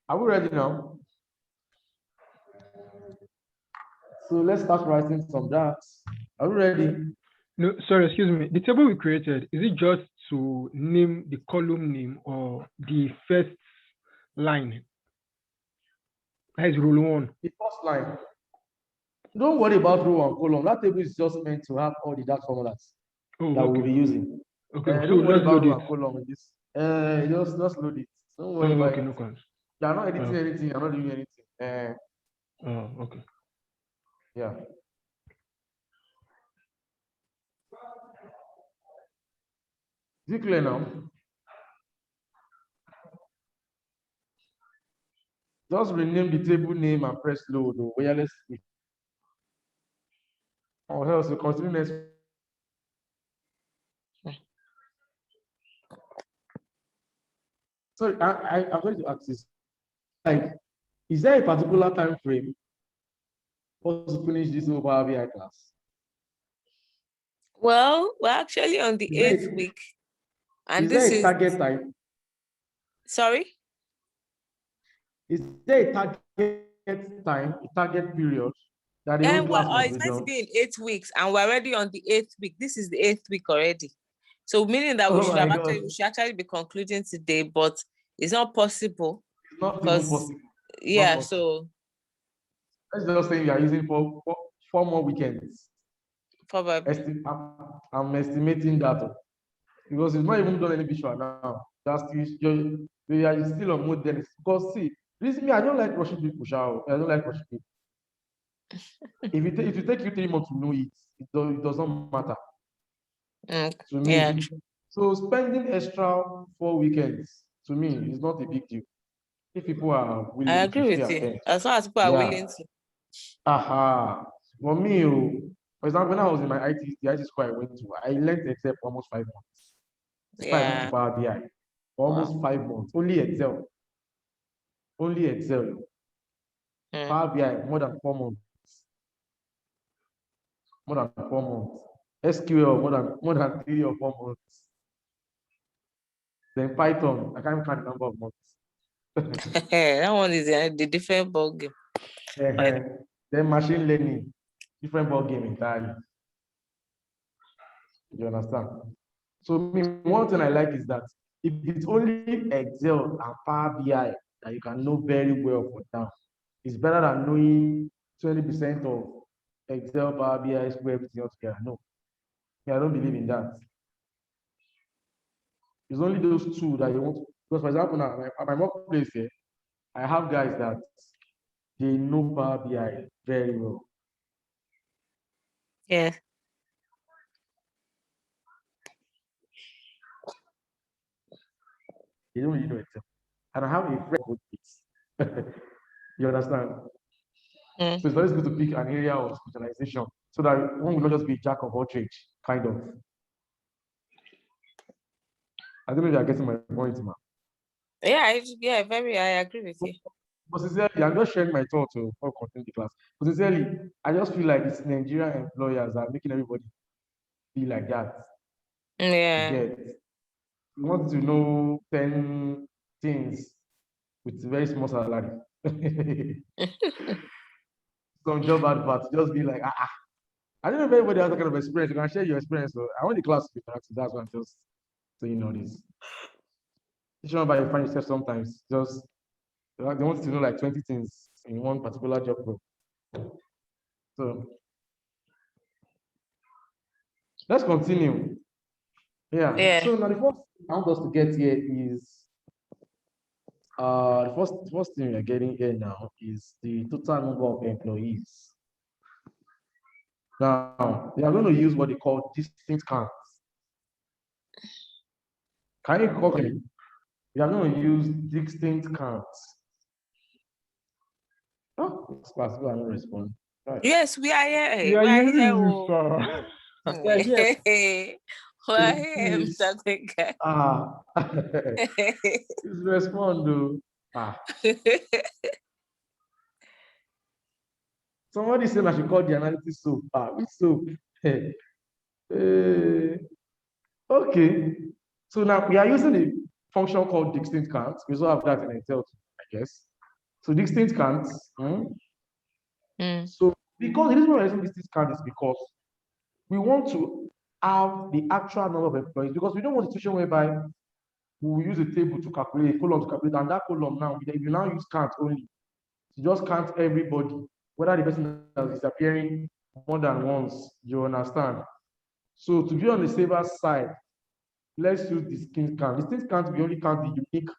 [SPEAKER 5] Are we ready now? So let's start writing some DAX. Are we ready?
[SPEAKER 1] No, sorry, excuse me. The table we created, is it just to name the column name or the first line? That is rule 1.
[SPEAKER 5] The first line. Don't worry about row and column. That table is just meant to have all the DAX formulas that we'll be using.
[SPEAKER 1] Okay, so
[SPEAKER 5] Don't worry
[SPEAKER 1] let's
[SPEAKER 5] about
[SPEAKER 1] load
[SPEAKER 5] row and
[SPEAKER 1] it.
[SPEAKER 5] column with this. Just load it. Don't worry about
[SPEAKER 1] Okay,
[SPEAKER 5] it.
[SPEAKER 1] no problem.
[SPEAKER 5] You're not editing anything. You're not doing anything.
[SPEAKER 1] Okay.
[SPEAKER 5] Yeah. Is it clear now? Just rename the table name and press load or wireless. Or else you continue next. Sorry, I'm going to ask this. Like, is there a particular time frame for us to finish this whole Power BI class?
[SPEAKER 4] Well, we're actually on the 8th week. And this is
[SPEAKER 5] target time?
[SPEAKER 4] Sorry?
[SPEAKER 5] Is there a target time, a target period that the whole class must
[SPEAKER 4] it's
[SPEAKER 5] be
[SPEAKER 4] meant to
[SPEAKER 5] done?
[SPEAKER 4] be in 8 weeks, and we're already on the 8th week. This is the 8th week already. So meaning that we should actually be concluding today, but it's not possible.
[SPEAKER 5] It's not even possible.
[SPEAKER 4] Yeah, so
[SPEAKER 5] let's just say we are using four more weekends.
[SPEAKER 4] Probably.
[SPEAKER 5] I'm estimating that because it's not even done any visual now. We are still on mode then. Because see, me, I don't like rushing people. I don't like rushing people. if it take you 3 months to know it does not matter. To me.
[SPEAKER 4] Yeah.
[SPEAKER 5] So spending extra 4 weekends to me is not a big deal. If people are willing,
[SPEAKER 4] I agree with you. As far as people are willing to.
[SPEAKER 5] For me, for example, when I was in my the IT school I went to, I learned Excel for almost 5 months. Before I moved to Power BI. For almost 5 months. Only Excel. Power BI, more than 4 months. More than 4 months. SQL, more than 3 or 4 months. Then Python, I can't count the number of months.
[SPEAKER 4] That one is the different ball game.
[SPEAKER 5] Then machine learning, different ball game entirely. You understand? So one thing I like is that if it's only Excel and Power BI that you can know very well for now, it's better than knowing 20% of Excel, Power BI, SQL, everything else together. No, I don't believe in that. It's only those two that you want. Because for example, now at my workplace here, I have guys that they know Power BI very well.
[SPEAKER 4] Yeah.
[SPEAKER 5] They don't really know Excel. And I have a friend who thinks. You understand? So it's always good to pick an area of specialization so that one will not just be jack of all trades, kind of. I don't know if you are getting my point, man.
[SPEAKER 4] Yeah, I agree with you.
[SPEAKER 5] But sincerely, I'm just sharing my thoughts before continuing the class. But sincerely, I just feel like it's Nigerian employers that are making everybody feel like that.
[SPEAKER 4] Yeah.
[SPEAKER 5] You want to know 10 things with very small salary. Some job adverts just be like, I don't know if anybody has that kind of experience. You can share your experience. So I want the class to be interactive. That's why I'm just saying all this. You should know about you find yourself sometimes just they want to know like 20 things in one particular job group. So let's continue. Yeah. So now the first thing I want us to get here is the first thing we are getting here now is the total number of employees. Now we are going to use what they call distinct counts. Can you copy me? We are going to use distinct counts. Oh, this class will not respond. Right.
[SPEAKER 4] Yes, we are here.
[SPEAKER 1] We are using you, sir.
[SPEAKER 4] We're here. We're here,
[SPEAKER 5] Please.
[SPEAKER 4] Mr. Quicker.
[SPEAKER 5] Please respond, though. Somebody said I should call the analysis soap. Which soap? Okay. So now we are using a function called distinct counts. We also have that in Excel, I guess. So distinct counts. So because the reason why we're using distinct count is because we want to have the actual number of employees, because we don't want a situation whereby we will use a table to calculate, a column to calculate, and that column now, if you now use count only, you just count everybody, whether the person is disappearing more than once, you understand? So to be on the safer side, let's use distinct count. Distinct count, we only count the unique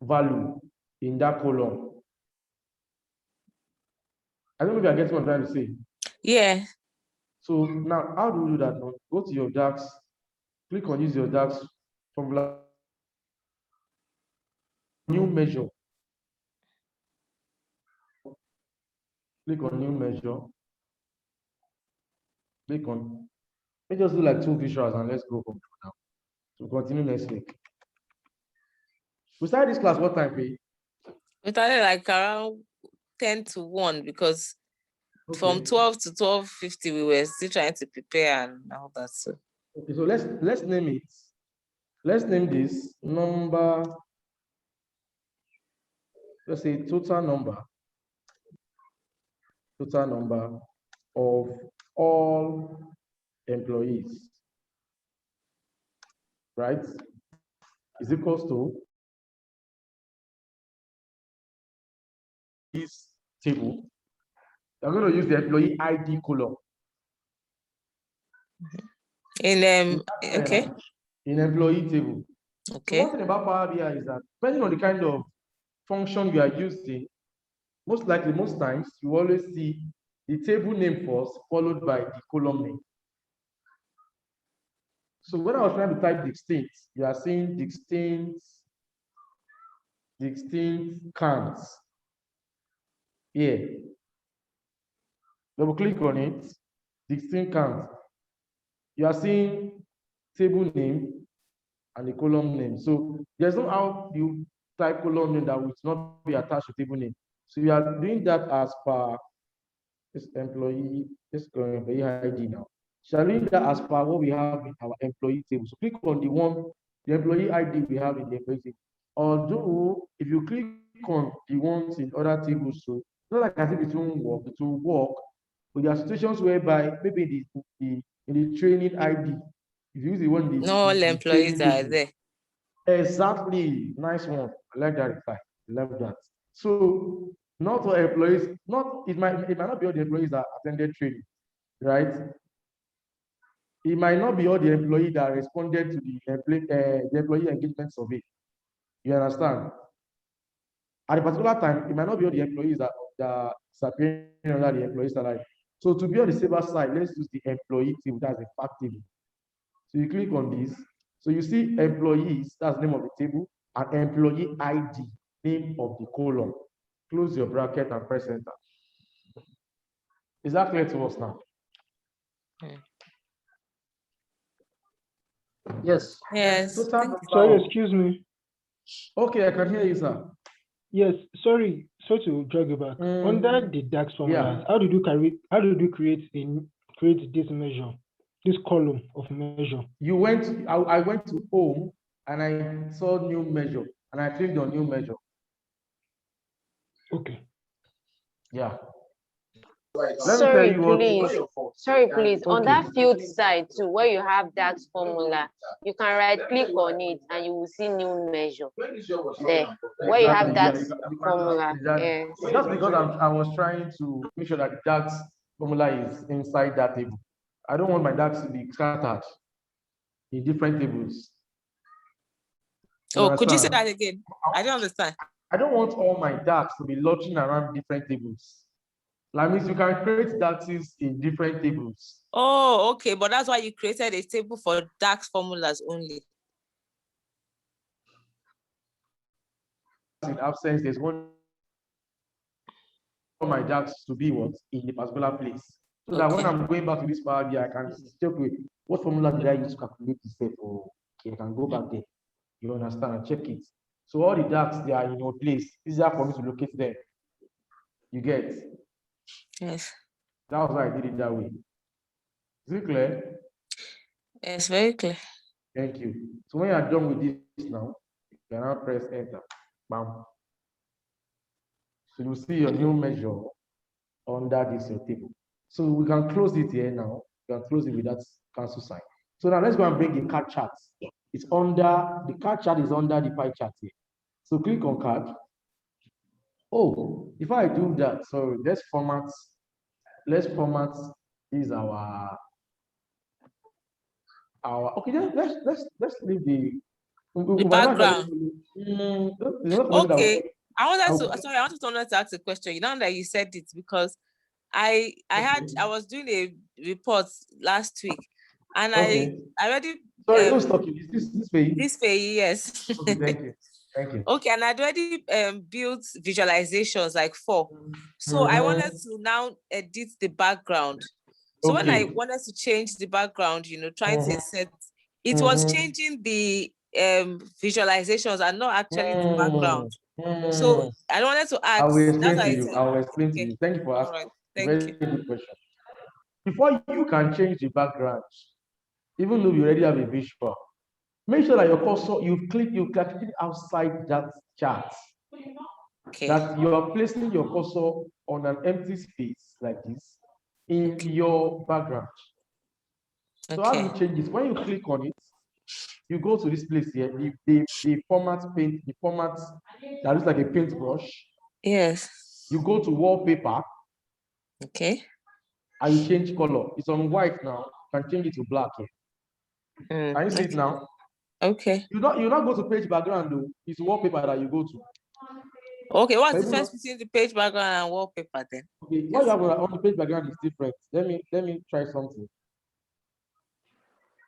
[SPEAKER 5] value in that column. I don't know if you're getting what I'm trying to say.
[SPEAKER 4] Yeah.
[SPEAKER 5] So now, how do you do that now? Go to your DAX, click on use your DAX formula, new measure. Click on new measure. Click on, let's just do like 2 visuals and let's go from now. So continue next week. We started this class what time, Pay?
[SPEAKER 4] We started like around 10 to 1 because from 12 to 12:50 we were still trying to prepare and all that. So
[SPEAKER 5] okay, so let's name it. Let's name this number. Let's say total number of all employees, right? Is equals to this table. I'm going to use the employee ID column.
[SPEAKER 4] in okay.
[SPEAKER 5] In employee table.
[SPEAKER 4] Okay.
[SPEAKER 5] So one thing about PowerBi is that depending on the kind of function you are using, most likely, most times, you always see the table name first, followed by the column name. So when I was trying to type distinct, you are seeing distinct counts. Here. Double click on it, distinct count. You are seeing table name and the column name. So there's no how you type column name that will not be attached to table name. So we are doing that as per this employee ID now. So we are doing that as per what we have in our employee table. So click on the employee ID we have in the employee table. Although if you click on the ones in other tables, so it's not like as if it will work, but there are situations whereby maybe in the training ID, if you use the one
[SPEAKER 4] No all employees are there.
[SPEAKER 5] Exactly. Nice one. I like that reply. I love that. So not all employees, it might not be all the employees that attended training, right? It might not be all the employees that responded to the employee engagement survey. You understand? At a particular time, it might not be all the employees that appearing under the employee salary. So to be on the safer side, let's use the employee table. That's a fact table. So you click on this. So you see employees, that's the name of the table, and employee ID, name of the column. Close your bracket and press enter. Is that clear to us now?
[SPEAKER 2] Yes.
[SPEAKER 4] Yes.
[SPEAKER 1] Sorry, excuse me.
[SPEAKER 5] Okay, I can hear you, sir.
[SPEAKER 1] Yes, sorry to drag you back. Under the DAX formulas, how did you create this measure, this column of measure?
[SPEAKER 5] I went to home and I saw new measure and I clicked on new measure.
[SPEAKER 1] Okay.
[SPEAKER 5] Yeah. Let me tell you what.
[SPEAKER 8] Sorry, please. On
[SPEAKER 5] Okay.
[SPEAKER 8] that field side too, where you have that formula, you can right click on it and you will see new measure there. Where you have that formula. Yes.
[SPEAKER 5] That's because I was trying to make sure that that formula is inside that table. I don't want my DAX to be scattered in different tables.
[SPEAKER 4] Oh, could you say that again? I don't understand.
[SPEAKER 5] I don't want all my DAX to be lodging around different tables. That means you can create DAXs in different tables.
[SPEAKER 4] Oh, okay. But that's why you created a table for DAX formulas only.
[SPEAKER 5] In absence, there's one for my DAX to be what in a particular place. So that when I'm going back to this PowerBi, I can check with what formula did I use to calculate this step. Oh, okay, I can go back there. You understand? And check it. So all the DAX they are in your place. It's easier for me to locate them. You get?
[SPEAKER 4] Yes.
[SPEAKER 5] That was why I did it that way. Is it clear?
[SPEAKER 4] Yes, very clear.
[SPEAKER 5] Thank you. So when you are done with this now, you can now press enter. Bam. So you see your new measure under this your table. So we can close it here now. We can close it with that cancel sign. So now let's go and bring the card chart. It's under the card chart is under the pie chart here. So click on card. Oh, if I do that, sorry, let's format is our okay. Let's leave the
[SPEAKER 4] background. Okay, I wanted to ask a question. You know that you said it because I was doing a report last week and I already
[SPEAKER 5] who's talking? Is this Faye?
[SPEAKER 4] This Faye, yes.
[SPEAKER 5] Okay, thank you.
[SPEAKER 4] Okay, and I'd already built visualizations like 4. So I wanted to now edit the background. So when I wanted to change the background, trying to insert, it was changing the visualizations and not actually the background. So I wanted to ask.
[SPEAKER 5] I will explain to you. Thank you for asking.
[SPEAKER 4] Right,
[SPEAKER 5] Very good question. Before you can change the background, even though you already have a visual, make sure that your cursor, you click outside that chart.
[SPEAKER 4] Okay.
[SPEAKER 5] That you are placing your cursor on an empty space like this in your background. So how do you change this? When you click on it, you go to this place here, the format paint, the format that looks like a paintbrush.
[SPEAKER 4] Yes.
[SPEAKER 5] You go to wallpaper.
[SPEAKER 4] Okay.
[SPEAKER 5] And you change color. It's on white now. You can change it to black here. Can you see it now?
[SPEAKER 4] Okay.
[SPEAKER 5] You not go to page background though. It's wallpaper that you go to.
[SPEAKER 4] Okay, what's the difference between the page background and wallpaper then?
[SPEAKER 5] Okay, what you have on the page background is different. Let me try something.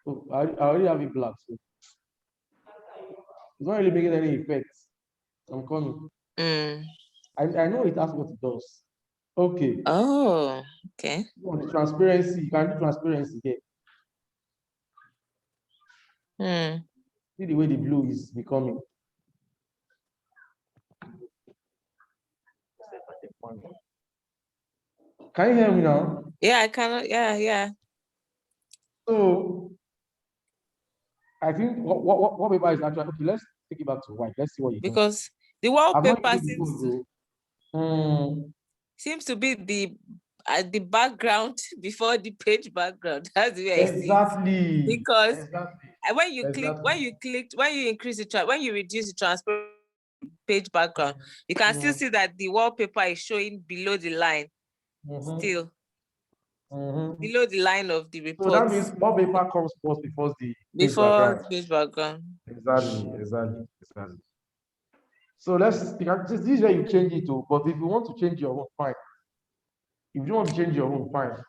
[SPEAKER 5] Oh, I already have it black, so it's not really making any effects. I'm coming. I know it has what it does. Okay.
[SPEAKER 4] Oh, okay.
[SPEAKER 5] On the transparency, you can do transparency here. See the way the blue is becoming. Can you hear me now?
[SPEAKER 4] Yeah, I cannot. Yeah.
[SPEAKER 5] So I think what paper is actually okay. Let's take it back to white. Let's see what you
[SPEAKER 4] because the wallpaper seems to be the background before the page background. That's the way I see it. Because when you increase the when you reduce the transparent page background, you can still see that the wallpaper is showing below the line. Still below the line of the report.
[SPEAKER 5] So that means wallpaper comes first before the
[SPEAKER 4] page background.
[SPEAKER 5] Exactly. So this is where you change it to, but if you want to change your own, fine. If you want to change your own, fine.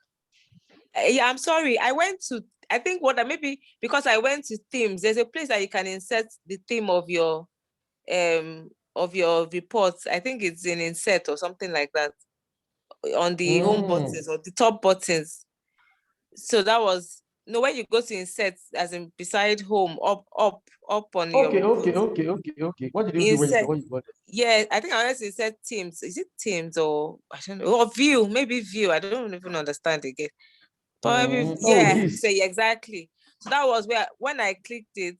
[SPEAKER 4] Yeah, I'm sorry. I think maybe because I went to themes, there's a place that you can insert the theme of your reports. I think it's in insert or something like that on the home buttons or the top buttons. So that was when you go to insert, as in beside home, up on your
[SPEAKER 5] okay. What did you do when you got it?
[SPEAKER 4] Yeah, I think I wanted to insert themes. Is it themes or I don't know, or view? Maybe view. I don't even understand again. Probably so exactly. So that was where when I clicked it,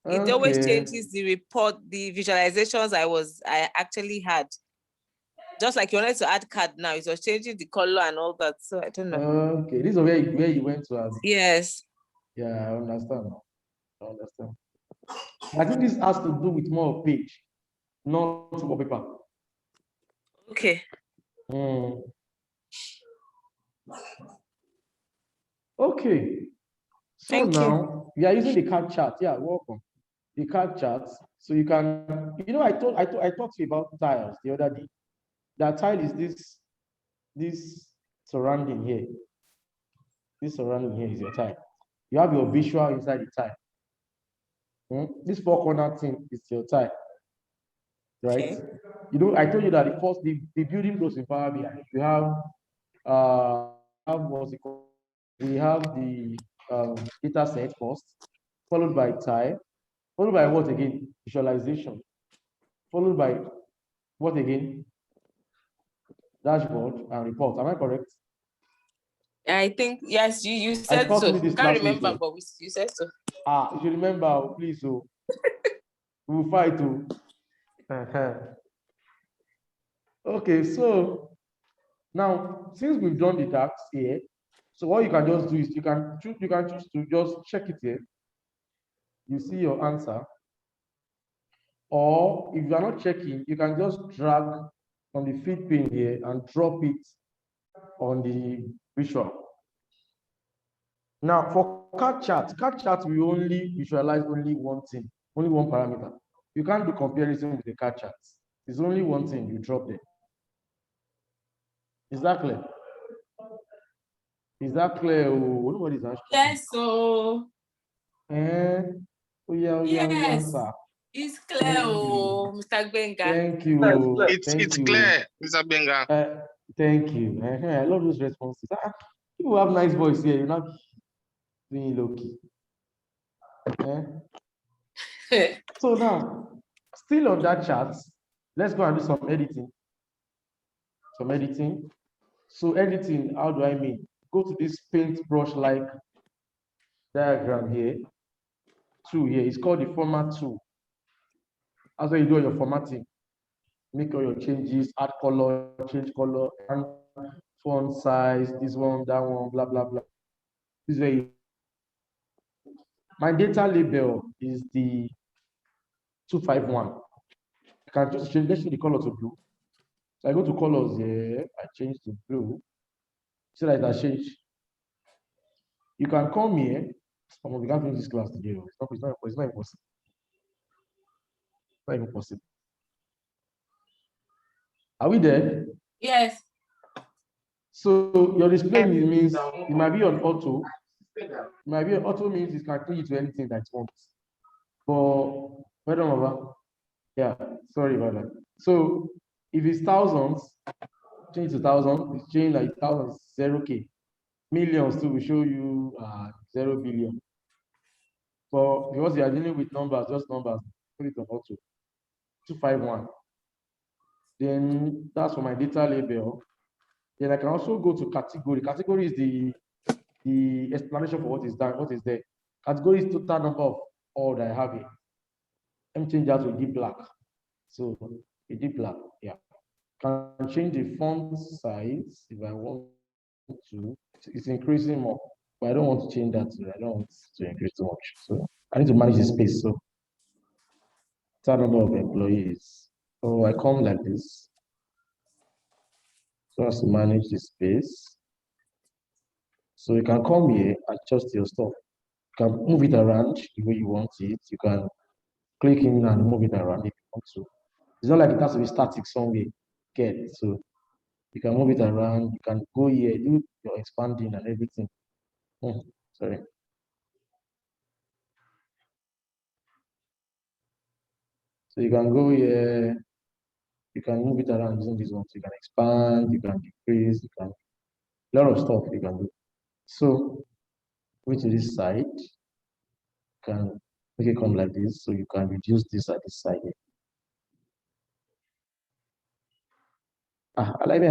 [SPEAKER 4] it always changes the report, the visualizations I actually had. Just like you wanted to add card now, it was changing the color and all that. So I don't know.
[SPEAKER 5] Okay, this is where you went to.
[SPEAKER 4] Yes.
[SPEAKER 5] Yeah, I understand. I understand. I think this has to do with more page, not wallpaper.
[SPEAKER 4] Okay.
[SPEAKER 5] Okay. So
[SPEAKER 4] Thank
[SPEAKER 5] now we are using the card chart. Yeah, welcome. The card chart. So you can, I talked to you about tiles the other day. That tile is this surrounding here. This surrounding here is your tile. You have your visual inside the tile. This four corner thing is your tile. Right? Okay. I told you that the building blocks in PowerBi. You have what's it called? We have the data set first, followed by tile, followed by what again? Visualization, followed by what again? Dashboard and report. Am I correct?
[SPEAKER 4] I think yes, you said so. I can't remember, but you said so.
[SPEAKER 5] You should remember, please. So we'll fight to. Okay, so now since we've done the tasks here, so what you can just do is you can choose to just check it here. You see your answer. Or if you are not checking, you can just drag on the feed pin here and drop it on the visual. Now for card chart we only visualize only one thing, only one parameter. You can't do comparison with the card chart. It's only one thing you drop there. Is that clear? Is that clear? Oh, nobody's answering.
[SPEAKER 4] Yes, so.
[SPEAKER 5] Oh yeah,
[SPEAKER 4] yes.
[SPEAKER 5] Answer.
[SPEAKER 4] It's clear, Mr. Benga.
[SPEAKER 5] Thank you.
[SPEAKER 11] It's clear, Mr. Benga.
[SPEAKER 5] Thank you. I love those responses. People have nice voice here. You're not being low key. So now, still on that chart, let's go and do some editing. So editing, how do I mean? Go to this paintbrush-like diagram here. Tool here. It's called the format tool. That's where you do your formatting. Make all your changes, add color, change color, and font size, this one, that one, blah, blah, blah. This is where my data label is the 251. I can just change, let's change the color to blue. So I go to colors here, I change to blue. So that I change. You can come here. We can't finish this class today. It's not impossible. Not even possible. Are we there?
[SPEAKER 4] Yes.
[SPEAKER 5] So your display means it might be on auto. It might be on auto means it can change to anything that you want. But over. Yeah, sorry about that. So if it's thousands, change to thousands, it's change like thousands, 0K. Millions too will show you 0 billion. But because you are dealing with numbers, just numbers, put it on auto. 251. Then that's for my data label. Then I can also go to category. Category is the explanation for what is done, what is there. Category is total number of all that I have here. Let me change that to deep black. So a deep black, yeah. Can change the font size if I want to. It's increasing more, but I don't want to change that. I don't want to increase too much. So I need to manage the space. So total number of employees. So I come like this. So as to manage the space. So you can come here, adjust your stuff. You can move it around the way you want it. You can click in and move it around if you want to. It's not like it has to be static somewhere. So you can move it around. You can go here, do your expanding and everything. Sorry. So you can go here. You can move it around using this one. So you can expand. You can decrease. You can a lot of stuff you can do. So go to this side. You can make it come like this. So you can reduce this at this side here. I like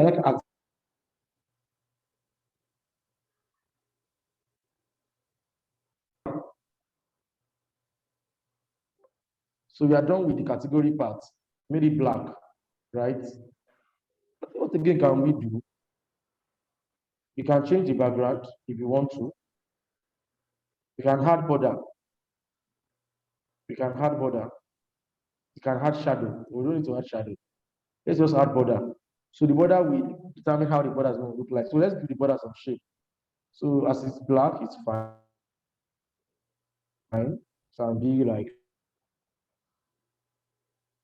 [SPEAKER 5] so we are done with the category part. Made it black, right? again can we do? We can change the background if you want to. We can add border. We can add border. We can add shadow. We don't need to add shadow. Let's just add border. So the border will determine how the border is going to look like. So let's give the border some shape. So as it's black, it's fine. So I'll be like,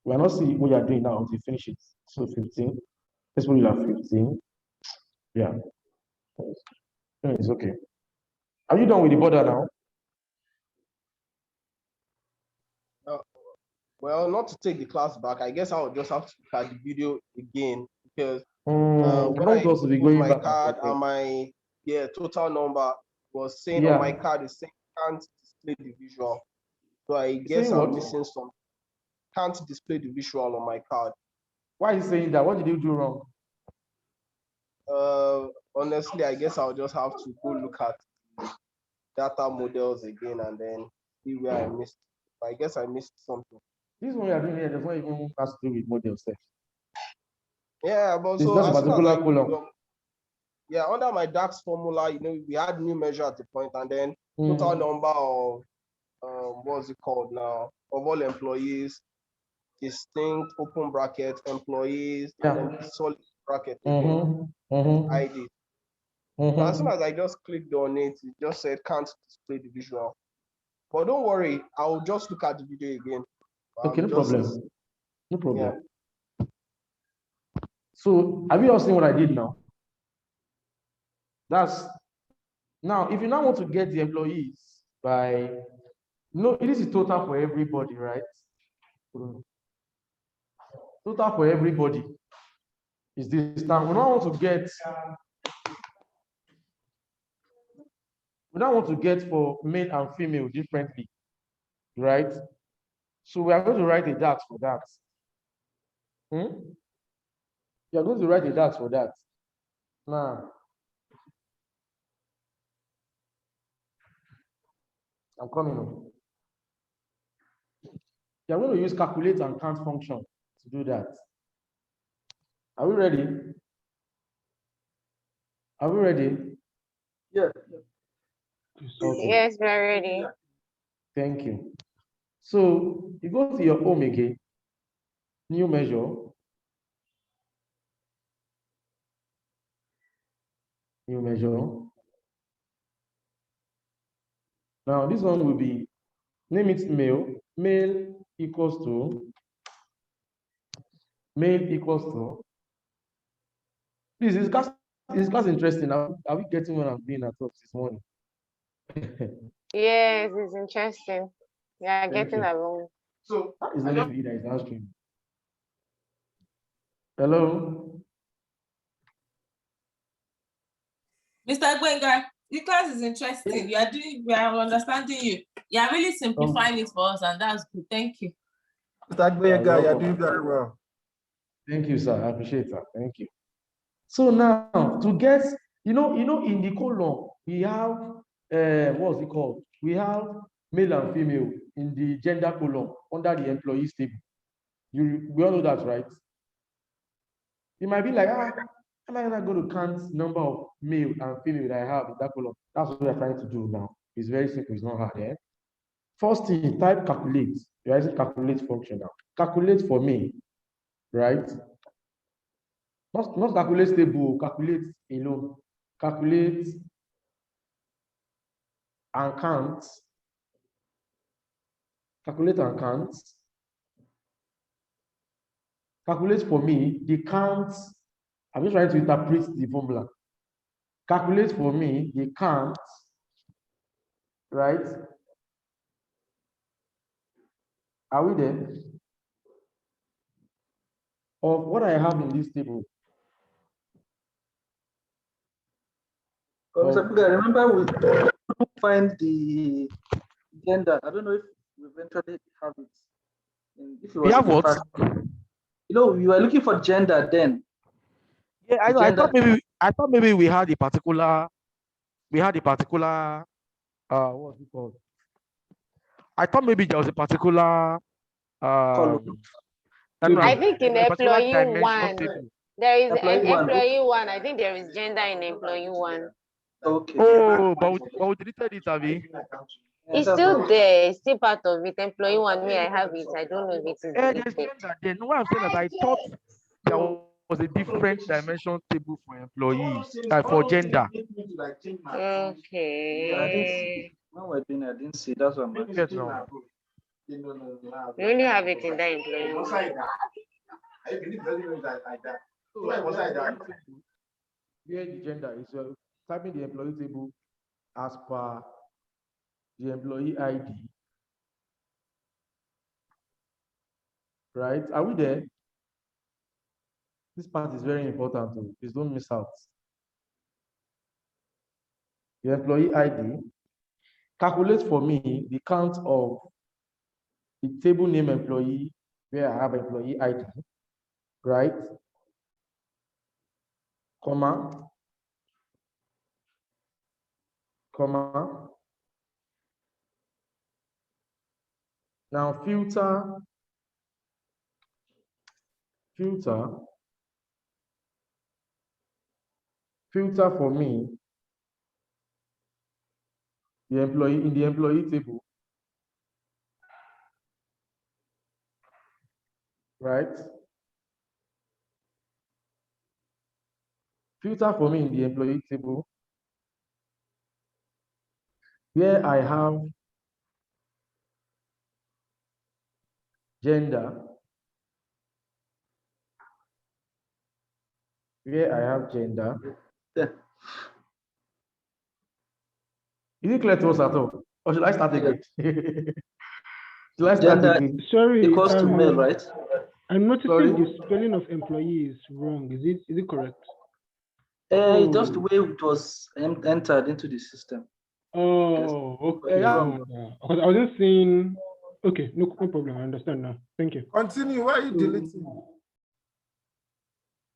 [SPEAKER 5] we're not seeing what you're doing now until you finish it. So 15. Let's put it at 15. Yeah. It's okay. Are you done with the border now?
[SPEAKER 10] Well, not to take the class back, I guess I'll just have to look at the video again because when I
[SPEAKER 5] also be
[SPEAKER 10] put
[SPEAKER 5] going
[SPEAKER 10] my
[SPEAKER 5] back
[SPEAKER 10] card and my total number was saying
[SPEAKER 5] Yeah.
[SPEAKER 10] on my card is saying can't display the visual. So I guess
[SPEAKER 5] saying
[SPEAKER 10] I'm
[SPEAKER 5] what?
[SPEAKER 10] missing something. Can't display the visual on my card.
[SPEAKER 5] Why is he saying that? What did you do wrong?
[SPEAKER 10] Honestly, I guess I'll just have to go look at data models again and then see where I missed. I guess I missed something.
[SPEAKER 5] This one you are doing here does not even has to do with model stuff.
[SPEAKER 10] Yeah, but
[SPEAKER 5] It's
[SPEAKER 10] so
[SPEAKER 5] just a
[SPEAKER 10] as soon as
[SPEAKER 5] particular
[SPEAKER 10] I
[SPEAKER 5] column.
[SPEAKER 10] yeah, under my DAX formula, we had new measure at the point, and then total number of what's it called now, of all employees, distinct open bracket employees, and then solid bracket again, ID. So as soon as I just clicked on it, it just said can't display the visual. But don't worry, I'll just look at the video again.
[SPEAKER 5] Okay, no problem. No problem. Yeah. So have you all seen what I did now? That's now if you now want to get the employees by this is total for everybody, right? Total for everybody is this time. We now want to get for male and female differently, right? So we are going to write a DAX for that. We are going to write a DAX for that. Now, I'm coming on. We are going to use calculate and count function to do that. Are we ready? Are we ready?
[SPEAKER 10] Yeah.
[SPEAKER 5] Okay.
[SPEAKER 8] Yes, we're ready.
[SPEAKER 5] Thank you. So you go to your home again, new measure. New measure. Now this one will be, name it male. Male equals to. Please, is class interesting? Are we getting what I'm doing at talk this morning?
[SPEAKER 8] Yes, it's interesting. We are getting along.
[SPEAKER 5] So that is the lady that is answering. Hello.
[SPEAKER 4] Mr. Gwenga, the class is interesting. We are understanding you. You are really simplifying it for us, and that's good. Thank you.
[SPEAKER 10] Mr. Gwenga, you're doing very well.
[SPEAKER 5] Thank you, sir. I appreciate that. Thank you. So now to get, in the column, we have what's it called? We have male and female in the gender column under the employees table. We all know that, right? You might be like, am I not going to count number of male and female that I have in that column? That's what we're trying to do now. It's very simple, it's not hard, eh? First thing, type calculate. You're using calculate function now. Calculate for me, right? Not calculate table, calculate alone. Calculate and count. Calculate and count. Calculate for me the count. I'm just trying to interpret the formula. Calculate for me the count, right? Are we there? Of what I have in this table.
[SPEAKER 2] Mr. Kuga, remember we find the gender. I don't know if we eventually have it. If
[SPEAKER 5] We have what?
[SPEAKER 2] We were looking for gender then.
[SPEAKER 5] Yeah, I know. I thought maybe we had a particular. What's it called? I thought maybe there was a particular.
[SPEAKER 8] I think in employee one. There is
[SPEAKER 2] Employee
[SPEAKER 8] an
[SPEAKER 2] one.
[SPEAKER 8] employee one. I think there is gender in employee one.
[SPEAKER 2] Okay.
[SPEAKER 5] Oh, but we deleted it, Abby.
[SPEAKER 8] It's still there. It's still part of it. Employee one, me, I have it. I don't know if it is
[SPEAKER 5] There's
[SPEAKER 8] deleted.
[SPEAKER 5] gender there. No, what I'm saying is I thought there was a different dimension table for employees, for gender.
[SPEAKER 8] Okay.
[SPEAKER 2] When we're doing, I didn't see. That's what I'm asking.
[SPEAKER 5] Yes, no.
[SPEAKER 8] We only have it in that employee one.
[SPEAKER 5] Where the gender is typing the employee table as per the employee ID. Right? Are we there? This part is very important too. Please don't miss out. The employee ID. Calculate for me the count of the table name employee where I have employee ID. Right? Comma. Comma. Now filter for me the employee in the employee table, right? Filter for me in the employee table where I have gender,
[SPEAKER 2] Yeah.
[SPEAKER 5] Is it clear to us at all? Or should I start again? Should I start
[SPEAKER 2] Gender
[SPEAKER 5] again?
[SPEAKER 1] Sorry,
[SPEAKER 2] equals to male, right?
[SPEAKER 1] I'm noticing
[SPEAKER 5] Sorry?
[SPEAKER 1] the spelling of employee is wrong. Is it correct?
[SPEAKER 2] Just the way it was entered into the system.
[SPEAKER 1] Oh, okay.
[SPEAKER 5] Yeah.
[SPEAKER 1] No wonder. I wasn't seeing. Okay, no problem. I understand now. Thank you.
[SPEAKER 12] Continue. Why are you deleting?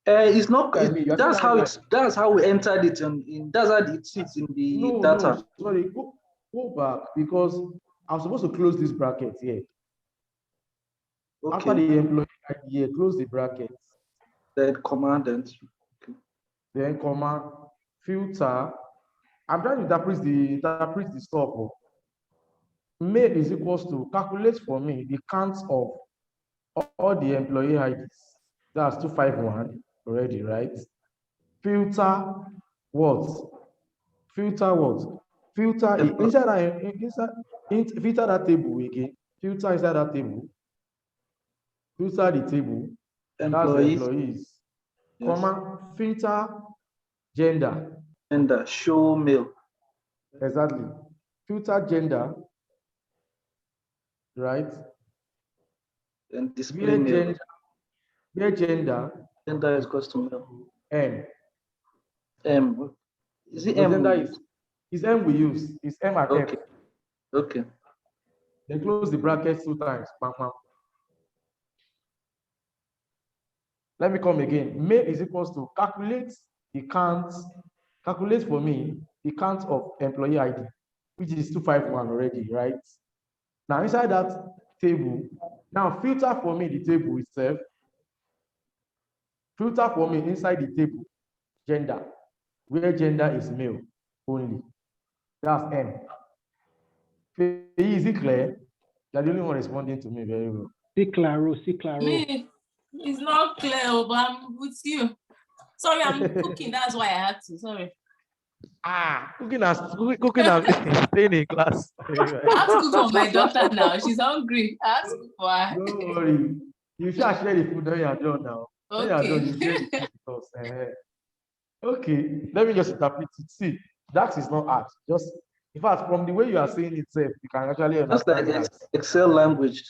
[SPEAKER 2] It's not.
[SPEAKER 5] I mean,
[SPEAKER 2] That's how we entered it in. That's how it sits in the data.
[SPEAKER 5] No, sorry. Go back because I'm supposed to close this bracket here.
[SPEAKER 2] Okay.
[SPEAKER 5] After the employee ID here, close the brackets.
[SPEAKER 2] Then command and. Okay.
[SPEAKER 5] Then comma filter. I'm trying to interpret the stuff. Male is equals to calculate for me the count of all the employee IDs. That's 251 already, right? Filter what? Filter what? Filter filter that table again. Filter inside that table. Filter the table. That's the employees. Yes. Comma filter gender.
[SPEAKER 2] Gender show male.
[SPEAKER 5] Exactly. Filter gender. Right?
[SPEAKER 2] And display male.
[SPEAKER 5] Where gender.
[SPEAKER 2] Gender is equals to male.
[SPEAKER 5] M.
[SPEAKER 2] Is it
[SPEAKER 5] no,
[SPEAKER 2] M?
[SPEAKER 5] Gender is M we use. It's M and
[SPEAKER 2] okay.
[SPEAKER 5] F.
[SPEAKER 2] Okay.
[SPEAKER 5] Then close the brackets 2 times. Bam, bam. Let me come again. Male is equals to calculate the count. Calculate for me the count of employee ID, which is 251 already, right? Now inside that table, now filter for me the table itself. Filter for me inside the table, gender, where gender is male only. That's M. Is it clear? You're the only one responding to me very well.
[SPEAKER 1] See claro.
[SPEAKER 4] Me, it's not clear, but I'm with you. Sorry, I'm cooking. That's why I had to. Sorry.
[SPEAKER 5] Cooking as staying in class.
[SPEAKER 4] I have to cook for my daughter now. She's hungry. I have to cook for her.
[SPEAKER 5] Don't worry. You shall share the food when you are done now.
[SPEAKER 4] Okay.
[SPEAKER 5] When you are done, you share the food with us. Okay, let me just interpret it. See, that is not art. Just, in fact, from the way you are saying itself, you can actually understand.
[SPEAKER 2] That's like Excel language.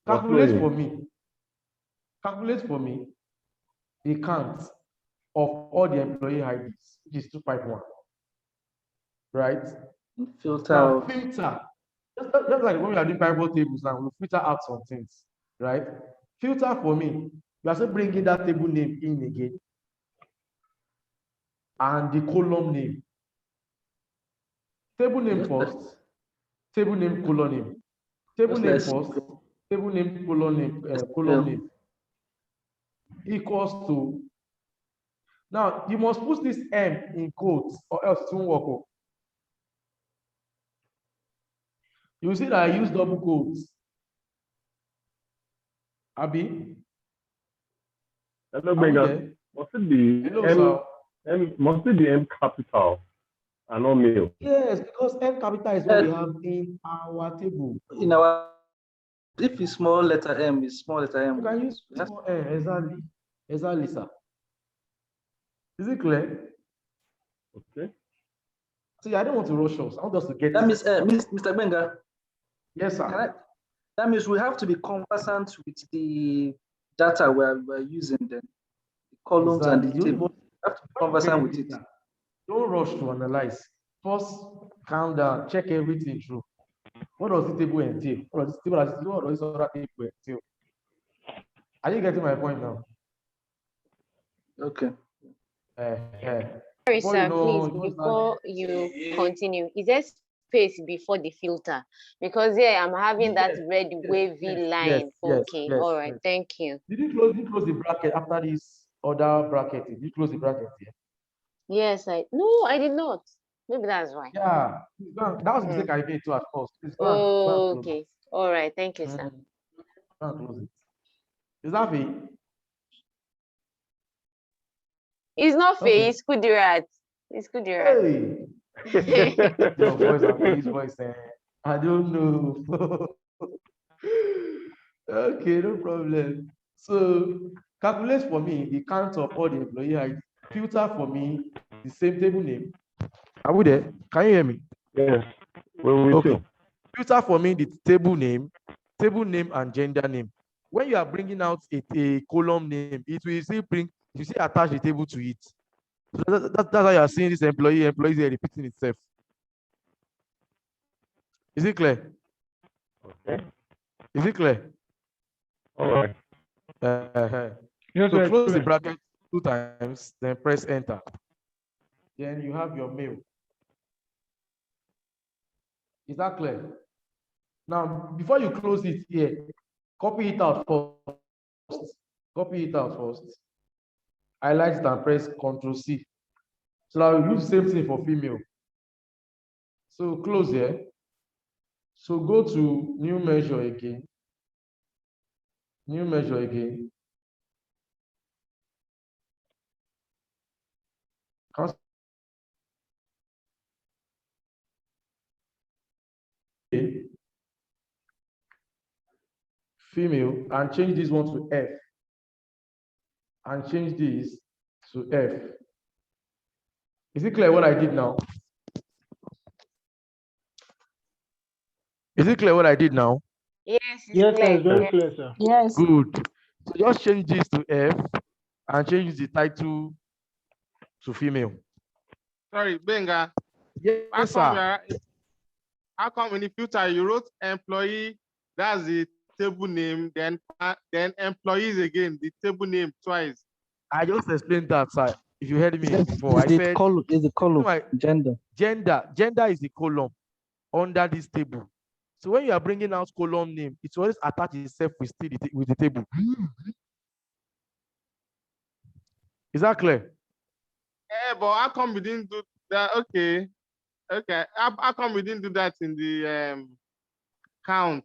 [SPEAKER 5] Calculate for me. Calculate for me the count of all the employee IDs, which is 251. Right?
[SPEAKER 2] Filter.
[SPEAKER 5] Now, filter. Just like when we are doing pivot tables now, we filter out some things, right? Filter for me. You are still bringing that table name in again. And the column name. Table name first. Table name, column name. Table name first. Table name, column name. equals to. Now you must put this M in quotes or else it won't work. You see that I use double quotes. Abi?
[SPEAKER 6] Hello,
[SPEAKER 5] Are we
[SPEAKER 6] Benga.
[SPEAKER 5] there?
[SPEAKER 6] Must it be
[SPEAKER 5] Hello,
[SPEAKER 6] M? Must it be M capital and not male?
[SPEAKER 5] Yes, because M capital is what we have in our table.
[SPEAKER 2] In our, if it's small letter M, it's small letter M.
[SPEAKER 5] You can use small M, exactly. Exactly, sir. Is it clear?
[SPEAKER 6] Okay.
[SPEAKER 5] See, I don't want to rush us. I want us to get
[SPEAKER 2] That
[SPEAKER 5] it.
[SPEAKER 2] means, Mr. Benga.
[SPEAKER 5] Yes, sir.
[SPEAKER 2] That means we have to be conversant with the data we're using, then the columns and the table. We have to be conversant with it.
[SPEAKER 5] Don't rush to analyze. First, calm down, check everything through. What does the table entail? What does this other table entail? Are you getting my point now?
[SPEAKER 2] Okay.
[SPEAKER 8] Sorry, sir, please, before you continue, is there space before the filter? Because here I'm having that red wavy line. Okay, all right, thank you.
[SPEAKER 5] Did you close the bracket after this other bracket? Did you close the bracket here?
[SPEAKER 8] Yes, no, I did not. Maybe that's why.
[SPEAKER 5] Yeah, that was the mistake I made too at first.
[SPEAKER 8] Okay, all right, thank you, sir.
[SPEAKER 5] Close it. Is that me?
[SPEAKER 8] It's not fair, it's Kudirat. It's Kudirat.
[SPEAKER 5] Hey! Your voice and his voice, I don't know. Okay, no problem. So calculate for me the count of all the employee ID. Filter for me the same table name. Are we there? Can you hear me?
[SPEAKER 6] Yes. Okay.
[SPEAKER 5] Filter for me the table name and gender name. When you are bringing out a column name, it will still bring, you see, attach the table to it. So that's how you are seeing this employees are repeating itself. Is it clear?
[SPEAKER 6] Okay.
[SPEAKER 5] Is it clear?
[SPEAKER 6] All right.
[SPEAKER 5] So close the bracket 2 times, then press enter. Then you have your mail. Is that clear? Now, before you close it here, copy it out first. Copy it out first. Highlight it and press Ctrl C. So I will use the same thing for female. So close here. So go to new measure again. New measure again. Female, and change this one to F. And change this to F. Is it clear what I did now? Is it clear what I did now?
[SPEAKER 8] Yes,
[SPEAKER 1] yes, sir, it's very clear, sir.
[SPEAKER 12] Yes.
[SPEAKER 5] Good. So just change this to F and change the title to female.
[SPEAKER 11] Sorry, Benga.
[SPEAKER 5] Yes, sir.
[SPEAKER 11] How come in the filter you wrote employee, that's the table name, then employees again, the table name twice?
[SPEAKER 5] I just explained that, sir. If you heard me before,
[SPEAKER 2] I said column is the column. Gender
[SPEAKER 5] is the column under this table. So when you are bringing out column name, it always attach itself with the table. Is that clear?
[SPEAKER 11] Yeah, but how come we didn't do that? Okay. How come we didn't do that in the count?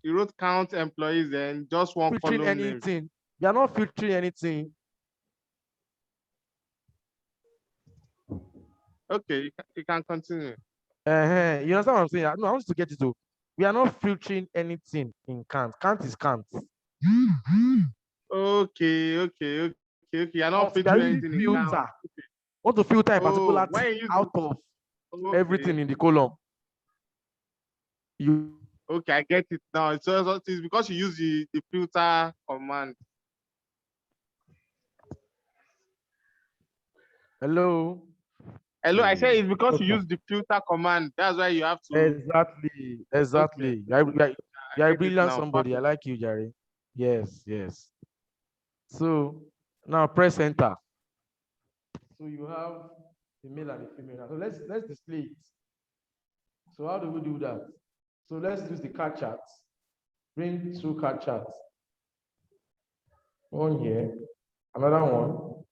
[SPEAKER 11] You wrote count employees and just one
[SPEAKER 5] filtering
[SPEAKER 11] column
[SPEAKER 5] anything.
[SPEAKER 11] name.
[SPEAKER 5] We are not filtering anything.
[SPEAKER 11] Okay, you can continue.
[SPEAKER 5] You understand what I'm saying? No, I want you to get it though. We are not filtering anything in count. Count is count.
[SPEAKER 11] Okay. You're not filtering anything in count.
[SPEAKER 5] Okay. Want to filter a particular thing out of everything in the column.
[SPEAKER 11] Okay, I get it now. It's because you use the filter command.
[SPEAKER 5] Hello,
[SPEAKER 11] I say it's because you use the filter command. That's why you have to.
[SPEAKER 5] Exactly. Okay. You're brilliant somebody. I like you, Jerry. Yes. So now press enter. So you have the male and the female. So let's display it. So how do we do that? So let's use the card chart. Bring two card charts. One here, another one.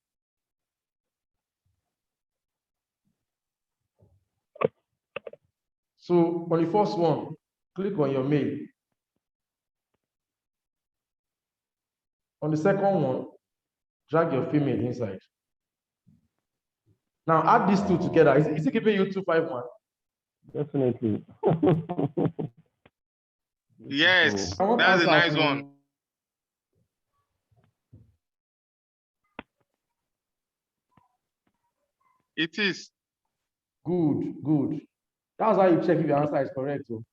[SPEAKER 5] So on the first one, click on your mail. On the second one, drag your female inside. Now add these two together. Is it giving you 251?
[SPEAKER 6] Definitely.
[SPEAKER 11] Yes,
[SPEAKER 5] I want
[SPEAKER 11] that's a
[SPEAKER 5] answers
[SPEAKER 11] nice one. It is.
[SPEAKER 5] Good, good. That's how you check if your answer is correct. Oh.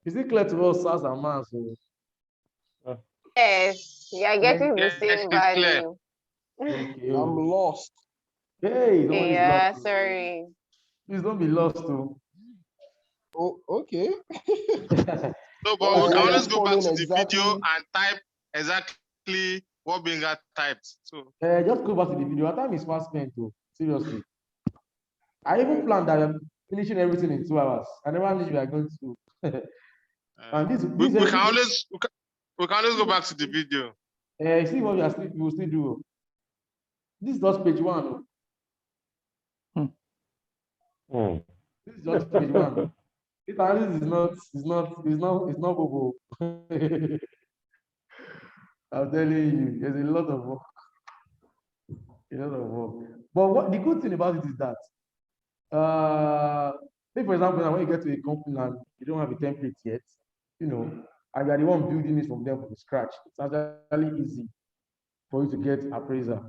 [SPEAKER 5] Is it clear to us, as a man? So,
[SPEAKER 8] Yes, you are getting the
[SPEAKER 11] Yes,
[SPEAKER 8] same
[SPEAKER 11] it's clear.
[SPEAKER 8] value.
[SPEAKER 5] okay.
[SPEAKER 10] I'm lost.
[SPEAKER 5] Hey, nobody's
[SPEAKER 8] Yeah,
[SPEAKER 5] lost.
[SPEAKER 8] sorry.
[SPEAKER 5] Please don't be lost too.
[SPEAKER 10] Oh, okay.
[SPEAKER 11] No, but
[SPEAKER 10] Well,
[SPEAKER 11] we can
[SPEAKER 10] I
[SPEAKER 11] always
[SPEAKER 10] am
[SPEAKER 11] go back to
[SPEAKER 10] following
[SPEAKER 11] the video and type exactly what Benga typed. So
[SPEAKER 5] Just go back to the video. Our time is fast spent too. Seriously. I even planned that I'm finishing everything in 2 hours. I never knew we are going to. And
[SPEAKER 11] we can always go back to the video.
[SPEAKER 5] See what we will still do. This is just page one. This is just page one. This is not Bobo. I'm telling you, there's a lot of work. A lot of work. But what the good thing about it is that say for example, now when you get to a company and you don't have a template yet, you know, and you are the one building it from them from scratch, it's actually easy for you to get appraiser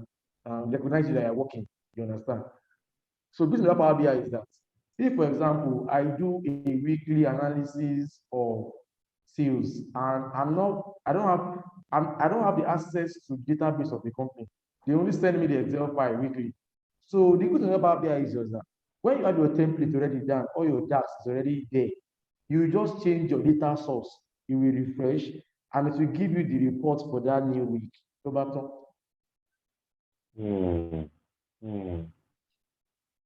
[SPEAKER 5] and recognize you that you're working. You understand? So business about Power BI is that if, for example, I do a weekly analysis of sales and I don't have the access to database of the company. They only send me the Excel file weekly. So the good thing about BI is just that when you have your template already done, all your DAX is already there, you just change your data source, you will refresh, and it will give you the report for that new week.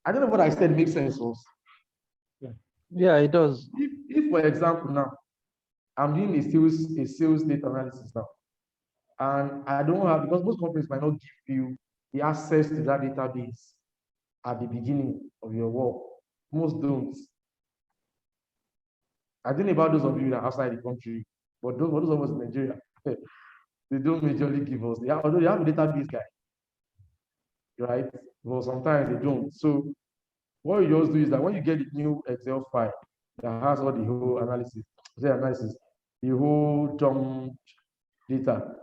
[SPEAKER 5] I don't know what I said makes sense.
[SPEAKER 12] Yeah, it does.
[SPEAKER 5] If for example now, I'm doing a sales data analysis now, and I don't have, because most companies might not give you the access to that database at the beginning of your work. Most don't. I don't know about those of you that are outside the country, but those of us in Nigeria, they don't majorly give us. Although they have a database guy, right? But sometimes they don't. So what you just do is that when you get the new Excel file that has all the whole analysis, the whole dump data,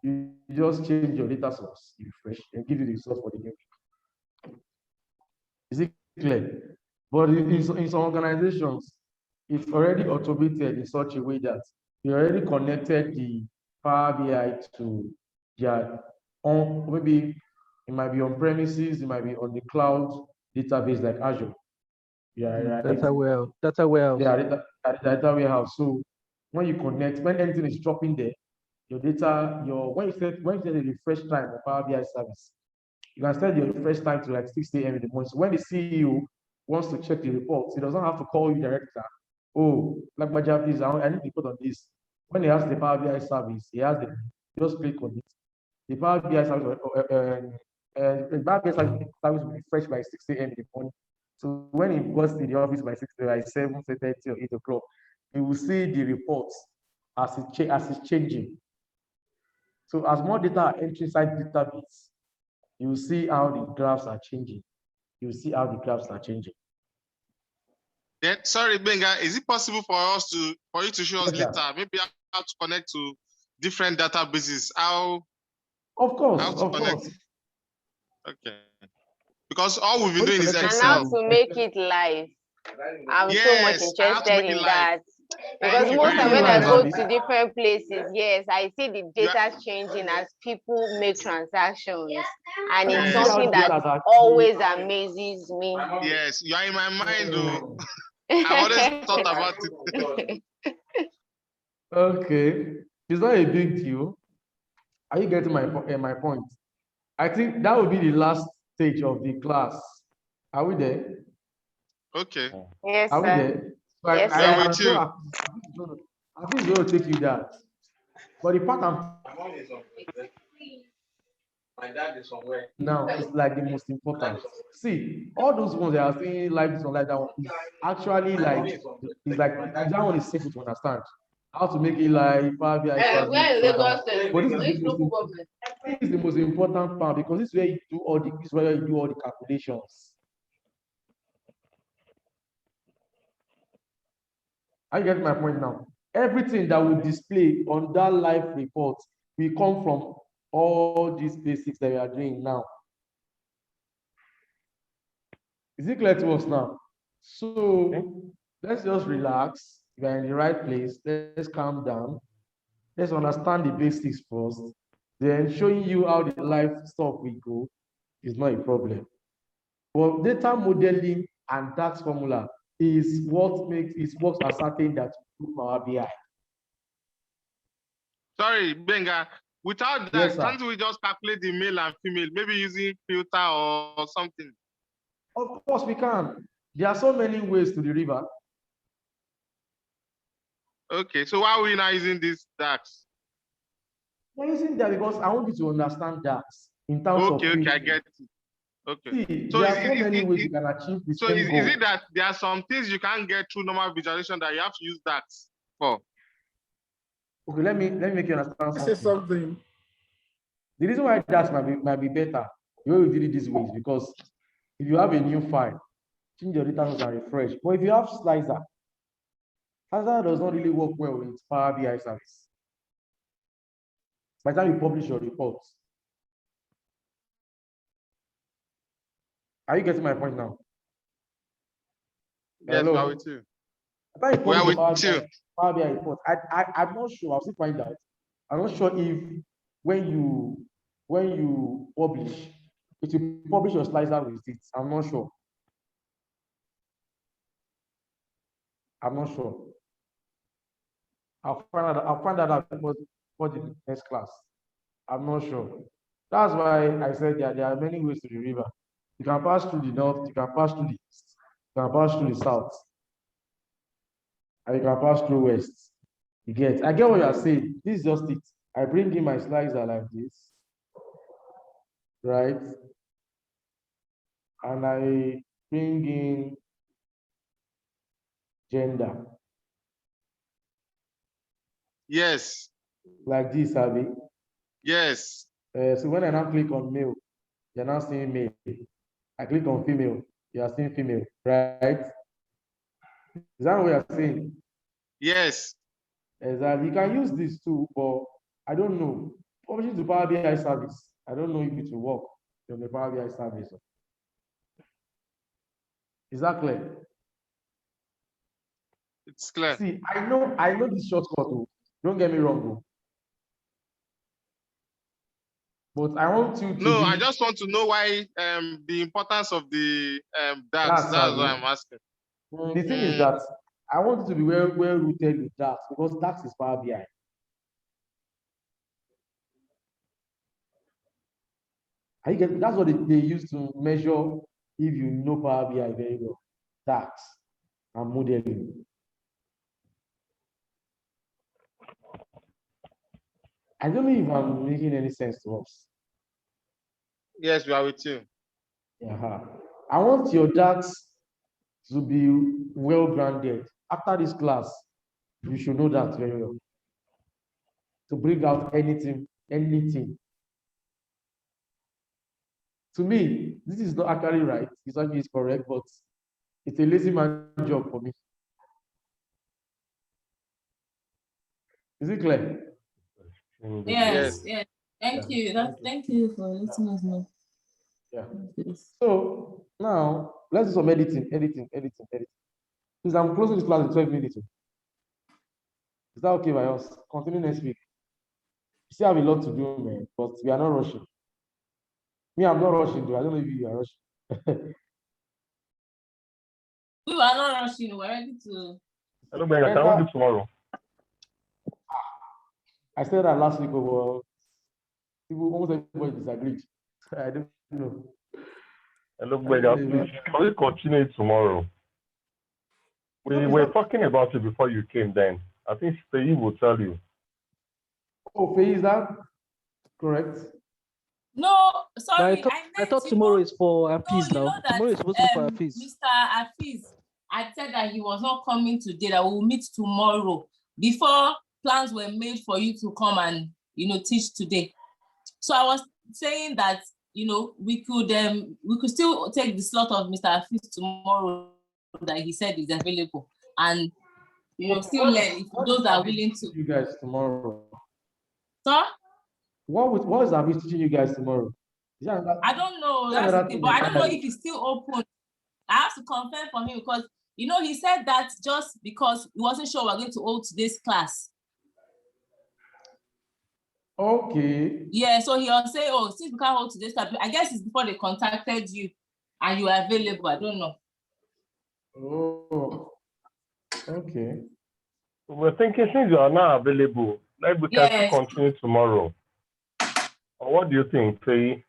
[SPEAKER 5] you just change your data source, you refresh, and give you the results for the new week. Is it clear? But in some organizations, it's already automated in such a way that you already connected the Power BI to their own, maybe it might be on premises, it might be on the cloud database like Azure. Yeah, right.
[SPEAKER 12] Data warehouse.
[SPEAKER 5] Yeah, data warehouse. So when you connect, when anything is dropping there, your data, when you set the refresh time of Power BI service, you can set your refresh time to like 6 a.m. in the morning. So when the CEO wants to check the reports, he doesn't have to call you directly. Oh, like my job is, I need to put on this. When he has the Power BI service, just click on it. The Power BI service, the Power BI service will refresh by 6 a.m. in the morning. So when he goes to the office by 7, 30 or 8 o'clock, you will see the reports as it's changing. So as more data are entering inside the database, you will see how the graphs are changing. You will see how the graphs are changing.
[SPEAKER 11] Yeah, sorry, Benga, is it possible for you to show us later, maybe how to connect to different databases?
[SPEAKER 5] Of course.
[SPEAKER 11] Okay. Because all we've been doing is Excel.
[SPEAKER 8] And how to make it live. I'm so much interested in that. Because most of when I go to different places, yes, I see the data changing as people make transactions. And it's something that always amazes me.
[SPEAKER 11] Yes, you are in my mind, though. I've always thought about it.
[SPEAKER 5] Okay. It's not a big deal. Are you getting my point? I think that will be the last stage of the class. Are we there?
[SPEAKER 11] Okay.
[SPEAKER 8] Yes,
[SPEAKER 5] Are we
[SPEAKER 8] sir.
[SPEAKER 5] there? Like,
[SPEAKER 8] Yes,
[SPEAKER 5] I
[SPEAKER 8] sir.
[SPEAKER 5] am sure I think it's going to take you that. But the part now is like the most important. See, all those ones that are saying life is not like that one is actually like it's like that one is simple to understand. How to make it like Power BI but this is the most important part because this is where you do all the this is where you do all the calculations. I get my point now. Everything that will display on that live report will come from all these basics that we are doing now. Is it clear to us now? So let's just relax. We are in the right place. Let's calm down. Let's understand the basics first. Then showing you how the life stuff will go is not a problem. But data modeling and DAX formula is what are certain that Power BI.
[SPEAKER 11] Sorry, Benga. Without that,
[SPEAKER 5] Yes,
[SPEAKER 11] can't we just calculate the male and female, maybe using filter or something?
[SPEAKER 5] Of course we can. There are so many ways to the river.
[SPEAKER 11] Okay, so why are we not using this DAX?
[SPEAKER 5] We're using that because I want you to understand that in terms of
[SPEAKER 11] Okay, I get it. Okay.
[SPEAKER 5] See,
[SPEAKER 11] So
[SPEAKER 5] there are so many ways you can achieve the
[SPEAKER 11] so
[SPEAKER 5] same goal.
[SPEAKER 11] is it that there are some things you can't get through normal visualization that you have to use DAX for?
[SPEAKER 5] Okay, let me make you understand something.
[SPEAKER 13] Say something.
[SPEAKER 5] The reason why DAX might be better, the way we did it this way is because if you have a new file, change your data source and refresh. But if you have slicer does not really work well with Power BI service. By the time you publish your reports. Are you getting my point now?
[SPEAKER 11] Yes,
[SPEAKER 5] Hello?
[SPEAKER 11] we are with you.
[SPEAKER 5] By the time
[SPEAKER 11] We are
[SPEAKER 5] you
[SPEAKER 11] with you.
[SPEAKER 5] Power BI report, I'm not sure. I'll still find out. I'm not sure if when you publish, it will publish your slicer with it. I'm not sure. I'm not sure. I'll find that out for the next class. I'm not sure. That's why I said there are many ways to the river. You can pass through the north, you can pass through the east, you can pass through the south, and you can pass through west. I get what you are saying. This is just it. I bring in my slicer like this, right? And I bring in gender.
[SPEAKER 11] Yes.
[SPEAKER 5] Like this, Abby.
[SPEAKER 11] Yes.
[SPEAKER 5] So when I now click on male, you're now seeing male. I click on female, you are seeing female, right? Is that what you are saying?
[SPEAKER 11] Yes.
[SPEAKER 5] Exactly. You can use this too, but I don't know. Publishing to Power BI service. I don't know if it will work on the Power BI service. Is that clear?
[SPEAKER 11] It's clear.
[SPEAKER 5] See, I know this shortcut. Don't get me wrong. But I want you to.
[SPEAKER 11] No, I just want to know why the importance of the DAX. That's why I'm asking.
[SPEAKER 5] The thing is that I want you to be well rooted with DAX because DAX is Power BI. That's what they use to measure if you know Power BI very well. DAX and modeling. I don't know if I'm making any sense to us.
[SPEAKER 11] Yes, we are with you.
[SPEAKER 5] Yeah. I want your DAX to be well grounded. After this class, you should know that very well. To bring out anything. To me, this is not actually right. It's actually correct, but it's a lazy man job for me. Is it clear?
[SPEAKER 4] Yes. Thank you. Thank you for letting us know.
[SPEAKER 5] Yeah. So now let's do some editing. Since I'm closing this class in 12 minutes. Is that okay by us? Continue next week. We still have a lot to do, man, but we are not rushing. Me, I'm not rushing, though. I don't know if you are rushing.
[SPEAKER 4] We are not rushing. We're ready to.
[SPEAKER 6] Hello, Ben. Can we do tomorrow?
[SPEAKER 5] I said that last week, but people almost everybody disagreed. I don't know.
[SPEAKER 6] Hello, Ben. Please, can we continue it tomorrow? We were talking about it before you came then. I think Faye will tell you.
[SPEAKER 5] Oh, Faye, is that correct?
[SPEAKER 4] No,
[SPEAKER 12] But
[SPEAKER 4] sorry,
[SPEAKER 12] I thought tomorrow is for Hafiz
[SPEAKER 4] you know
[SPEAKER 12] now.
[SPEAKER 4] that
[SPEAKER 12] Tomorrow is supposed to be for Hafiz.
[SPEAKER 4] Mr. Hafiz, I said that he was not coming today, that we'll meet tomorrow before plans were made for you to come and, teach today. So I was saying that, we could still take the slot of Mr. Hafiz tomorrow that he said is available and, still learn if those are willing to.
[SPEAKER 5] You guys tomorrow.
[SPEAKER 4] Sir?
[SPEAKER 5] What is Hafiz teaching you guys tomorrow?
[SPEAKER 4] I don't know, that's the thing, but I don't know if it's still open. I have to confirm for him because, he said that just because he wasn't sure we're going to hold today's class.
[SPEAKER 5] Okay.
[SPEAKER 4] Yeah, so he'll say, oh, since we can't hold today's class, I guess it's before they contacted you and you are available. I don't know.
[SPEAKER 5] Oh, okay.
[SPEAKER 6] We're thinking since you are not available, like we can still continue tomorrow. Or what do you think, Faye?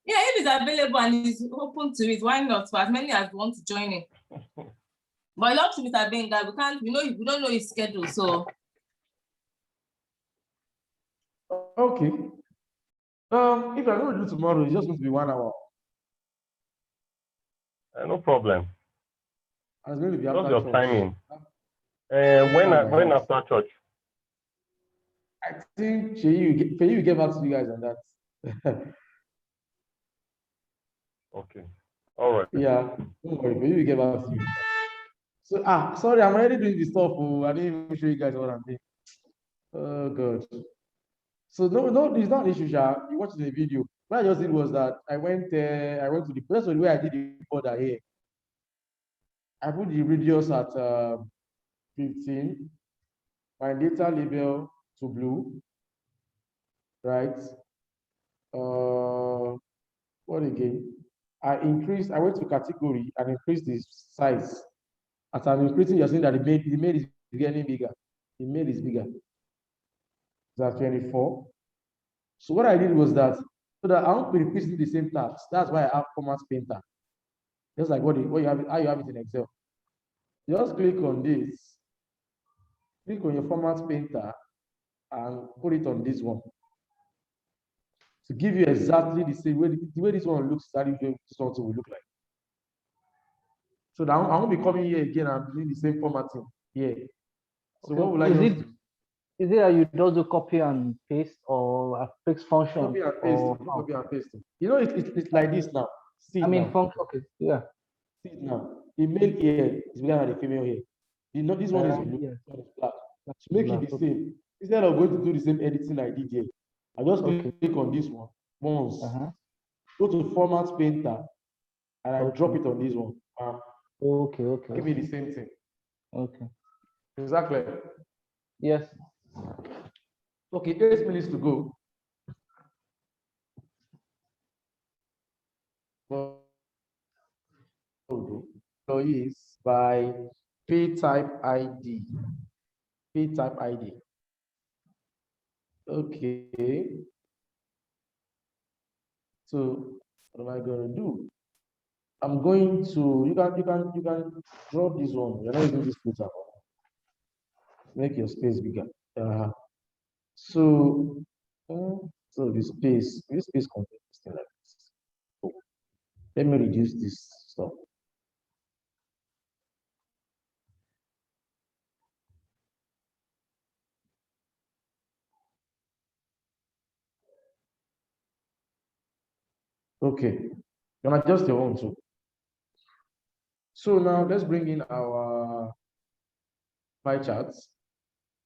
[SPEAKER 4] Yeah, if it's available and he's open to it, why not? For as many as want to join in. But it's up to Mr. Benga. We don't know his schedule, so.
[SPEAKER 5] Okay. If I'm going to do tomorrow, it's just going to be 1 hour.
[SPEAKER 6] No problem.
[SPEAKER 5] It's going to be
[SPEAKER 6] Just
[SPEAKER 5] after
[SPEAKER 6] your
[SPEAKER 5] church.
[SPEAKER 6] timing. When after church?
[SPEAKER 5] I think Faye will get back to you guys on that.
[SPEAKER 6] Okay. All right.
[SPEAKER 5] Yeah. Don't worry, Faye will get back to you. So sorry, I'm already doing the stuff. Oh, I didn't even show you guys what I'm doing. Oh god. So no, it's not an issue, Sha. You watched the video. What I just did was that I went to the first way I did the recorder here. I put the radius at 15, my data label to blue, right? What again? I went to category and increased the size. As I'm increasing, you're seeing that the mail is getting bigger. The mail is bigger. That's 24. So what I did was that, so that I won't be repeating the same tasks. That's why I have Format Painter. Just like how you have it in Excel. Just click on this, click on your Format Painter, and put it on this one. To give you exactly the same way, the way this one looks, that this one will look like. So now I won't be coming here again and doing the same formatting here. So
[SPEAKER 12] Okay.
[SPEAKER 5] what will I do?
[SPEAKER 12] Is it that you don't do copy and paste or a fixed function?
[SPEAKER 5] Copy and paste. Copy and paste. It's like this now. See
[SPEAKER 12] function. Okay. Yeah.
[SPEAKER 5] See it now. The male here is bigger than the female here. This one is blue.
[SPEAKER 12] Yeah.
[SPEAKER 5] This one is black. To make it the same, instead of going to do the same editing I did here, I just click on this one once. Go to Format Painter, and I drop it on this one.
[SPEAKER 12] Okay.
[SPEAKER 5] Give me the same thing.
[SPEAKER 12] Okay.
[SPEAKER 5] Exactly.
[SPEAKER 12] Yes.
[SPEAKER 5] Okay, 8 minutes to go. Employees by P type ID. P type ID. Okay. So what am I going to do? I'm going to you can drop this one. You're not using this filter. Make your space bigger. So the space contains like this. Oh, let me reduce this stuff. Okay, you can adjust your own too. So now let's bring in our pie charts.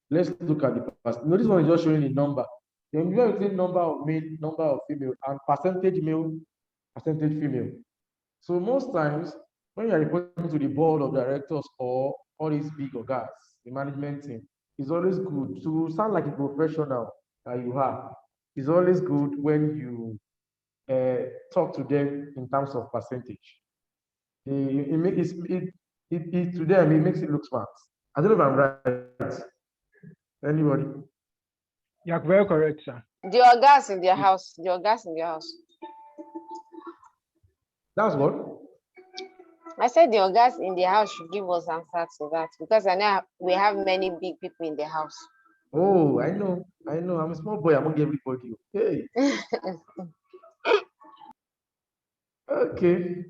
[SPEAKER 5] Let's look at the past. This one is just showing the number. Then we are using number of male, number of female, and percentage male, percentage female. So most times when you are reporting to the board of directors or all these big guys, the management team, it's always good to sound like a professional that you have. It's always good when you talk to them in terms of percentage. To them, it makes it look smart. I don't know if I'm right. Anybody?
[SPEAKER 1] You're very correct, sir.
[SPEAKER 8] Your gas in their house. Your gas in their house.
[SPEAKER 5] That's what?
[SPEAKER 8] I said the guys in the house should give us answer to that because I know we have many big people in the house.
[SPEAKER 5] Oh, I know. I'm a small boy among everybody. Hey, okay.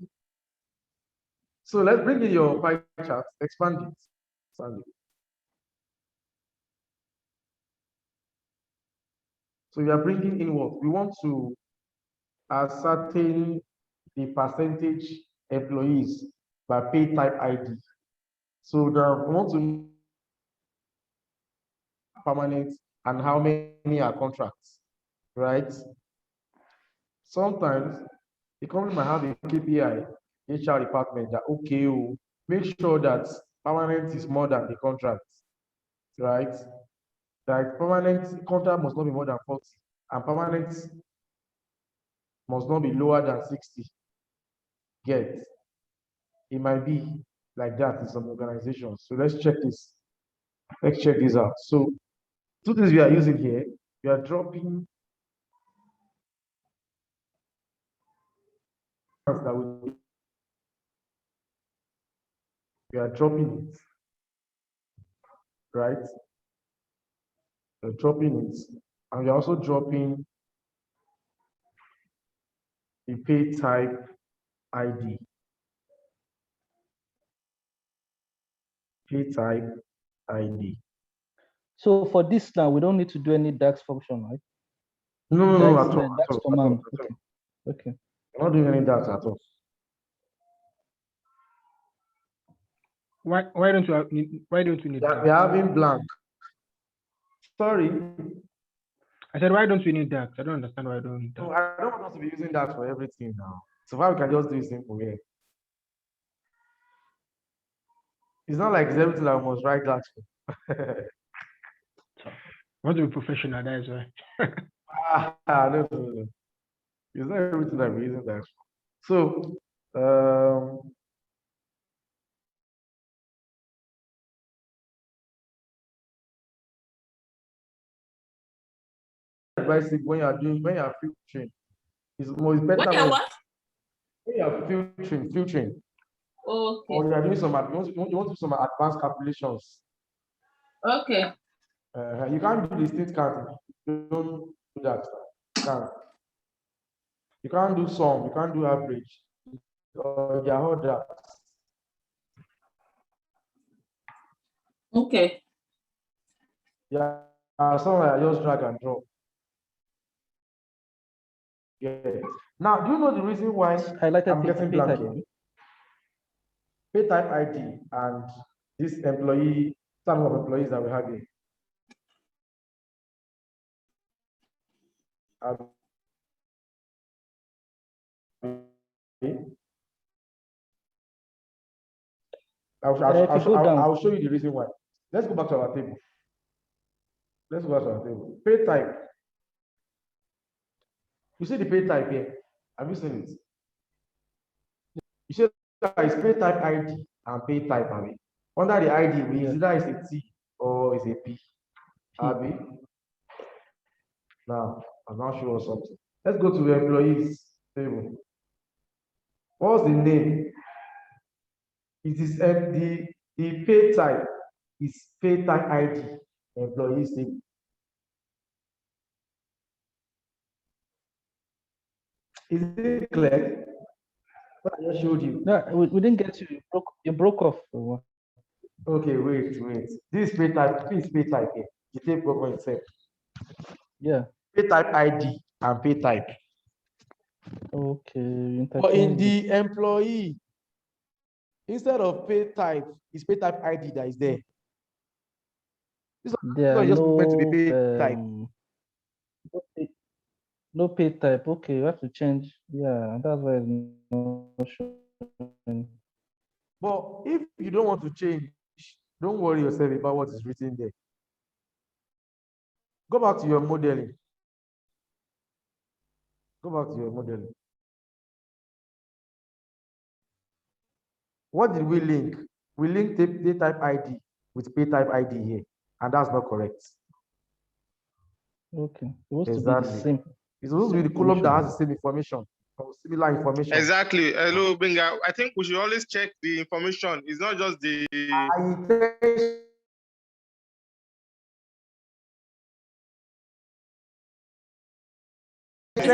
[SPEAKER 5] So let's bring in your pie chart, expand it. Expand it. So we are bringing in what? We want to ascertain the percentage employees by pay type ID. So we want to permanent and how many are contracts, right? Sometimes the company might have a KPI, HR department that okay, make sure that permanent is more than the contract, right? That permanent contract must not be more than 40 and permanent must not be lower than 60. Get it might be like that in some organizations. So let's check this. Let's check this out. So two things we are using here. We are dropping that we are dropping it, right? We're dropping it, and we're also dropping the pay type ID. Pay type ID.
[SPEAKER 12] So for this now, we don't need to do any DAX function, right?
[SPEAKER 5] No,
[SPEAKER 12] DAX,
[SPEAKER 5] at all.
[SPEAKER 12] DAX command. Okay.
[SPEAKER 5] I'm not doing any DAX at all.
[SPEAKER 1] Why don't you need that?
[SPEAKER 5] We're having blank. Sorry.
[SPEAKER 1] I said, why don't we need that? I don't understand why I don't need that.
[SPEAKER 5] No, I don't want us to be using that for everything now. So far we can just do it simple here. It's not like it's everything that we must write that for.
[SPEAKER 1] I want to be professional, that is why.
[SPEAKER 5] No. It's not everything that we're using that for. So advise it when you are filtering. It's better
[SPEAKER 4] When you're what?
[SPEAKER 5] when you are filtering.
[SPEAKER 4] Okay.
[SPEAKER 5] Or you are doing you want to do some advanced calculations.
[SPEAKER 4] Okay.
[SPEAKER 5] You can't do distinct counting. You don't do that. You can't do sum. You can't do average. Yeah, all that.
[SPEAKER 4] Okay.
[SPEAKER 5] Yeah, some I just drag and drop. Yeah. Now, do you know the reason why I'm getting blank here? Pay type ID and this employee, some of employees that we have here. I'll show you the reason why. Let's go back to our table. Pay type. You see the pay type here. Have you seen it? You see that it's pay type ID and pay type Abi. Under the ID, either it's a T or it's a P. Abi. Now, I'm not sure something. Let's go to the employees table. What's the name? It is the pay type is pay type ID, employees table. Is it clear? What I just showed you.
[SPEAKER 12] No, we didn't get you. You broke off.
[SPEAKER 5] Okay, wait. This is pay type. This is pay type here. The tape broke itself.
[SPEAKER 12] Yeah.
[SPEAKER 5] Pay type ID and pay type.
[SPEAKER 12] Okay.
[SPEAKER 5] But in the employee, instead of pay type, it's pay type ID that is there. This is just meant to be pay type.
[SPEAKER 12] No pay type. Okay, you have to change. Yeah, that's why it's not showing.
[SPEAKER 5] But if you don't want to change, don't worry yourself about what is written there. Go back to your modeling. What did we link? We linked pay type ID with pay type ID here, and that's not correct.
[SPEAKER 12] Okay, it's supposed to be the same.
[SPEAKER 5] It's supposed to be the column that has the same information. or similar information.
[SPEAKER 11] Exactly. Hello, Benga. I think we should always check the information. It's not just the.
[SPEAKER 5] I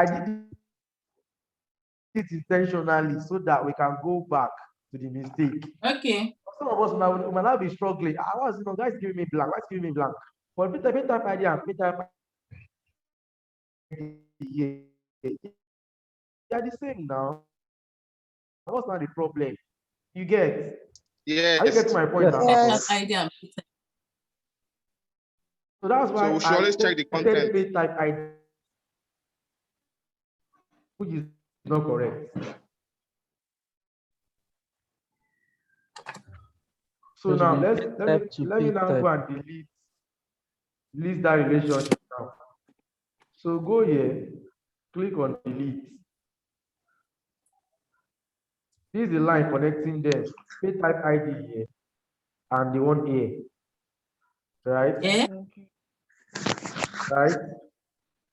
[SPEAKER 5] did it intentionally so that we can go back to the mistake.
[SPEAKER 4] Okay.
[SPEAKER 5] Some of us might not be struggling. I was, guys giving me blank. What's giving me blank? But bit idea and they're the same now. What's not the problem? You get?
[SPEAKER 11] Yes.
[SPEAKER 5] Are you getting my point now?
[SPEAKER 4] Yes. Idea.
[SPEAKER 5] So that's why
[SPEAKER 11] we should always check the content.
[SPEAKER 5] Pay type ID, which is not correct. So now let me now go and delete that relationship now. So go here, click on delete. This is the line connecting them. Pay type ID here and the one here. Right?
[SPEAKER 4] Yeah.
[SPEAKER 5] Right?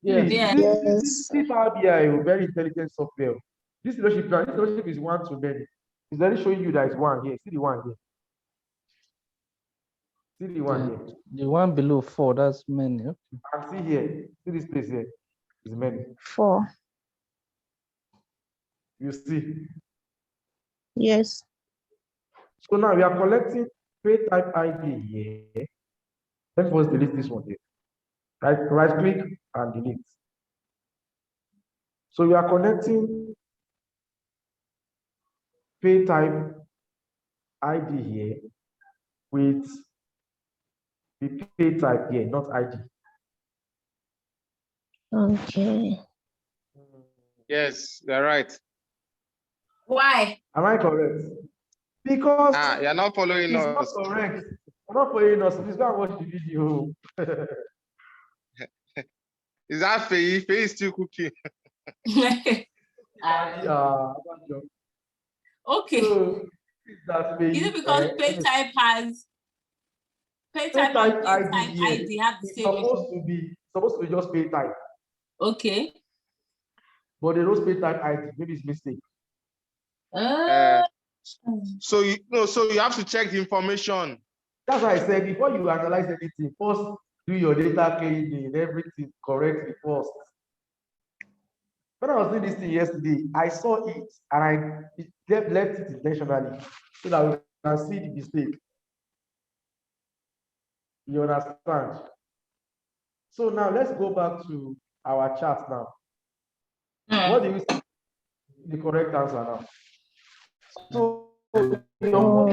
[SPEAKER 5] Yes. This PowerBi, very intelligent software. This relationship is one to many. It's already showing you that it's one here. See the one here. See the one here.
[SPEAKER 12] The one below 4, that's many. Okay.
[SPEAKER 5] And see here. See this place here. Is many.
[SPEAKER 13] 4.
[SPEAKER 5] You see?
[SPEAKER 13] Yes.
[SPEAKER 5] So now we are collecting pay type ID here. Let me first delete this one here. Right click and delete. So we are connecting pay type ID here with the pay type here, not ID.
[SPEAKER 13] Okay.
[SPEAKER 11] Yes, you're right.
[SPEAKER 4] Why?
[SPEAKER 5] Am I correct? Because
[SPEAKER 11] you're not following
[SPEAKER 5] it's
[SPEAKER 11] us.
[SPEAKER 5] not correct. You're not following us. Please go and watch the video.
[SPEAKER 11] Is that Faye? Faye is still cooking.
[SPEAKER 4] Okay.
[SPEAKER 5] So,
[SPEAKER 4] is it because pay type has pay type and pay type ID have the same?
[SPEAKER 5] Supposed to be just pay type.
[SPEAKER 4] Okay.
[SPEAKER 5] But they don't pay type ID. Maybe it's mistake.
[SPEAKER 11] So you have to check the information.
[SPEAKER 5] That's why I said before you analyze anything, first do your data cleaning, everything correctly first. When I was doing this thing yesterday, I saw it and I left it intentionally so that we can see the mistake. You understand? So now let's go back to our chart now. What do you see the correct answer now? So your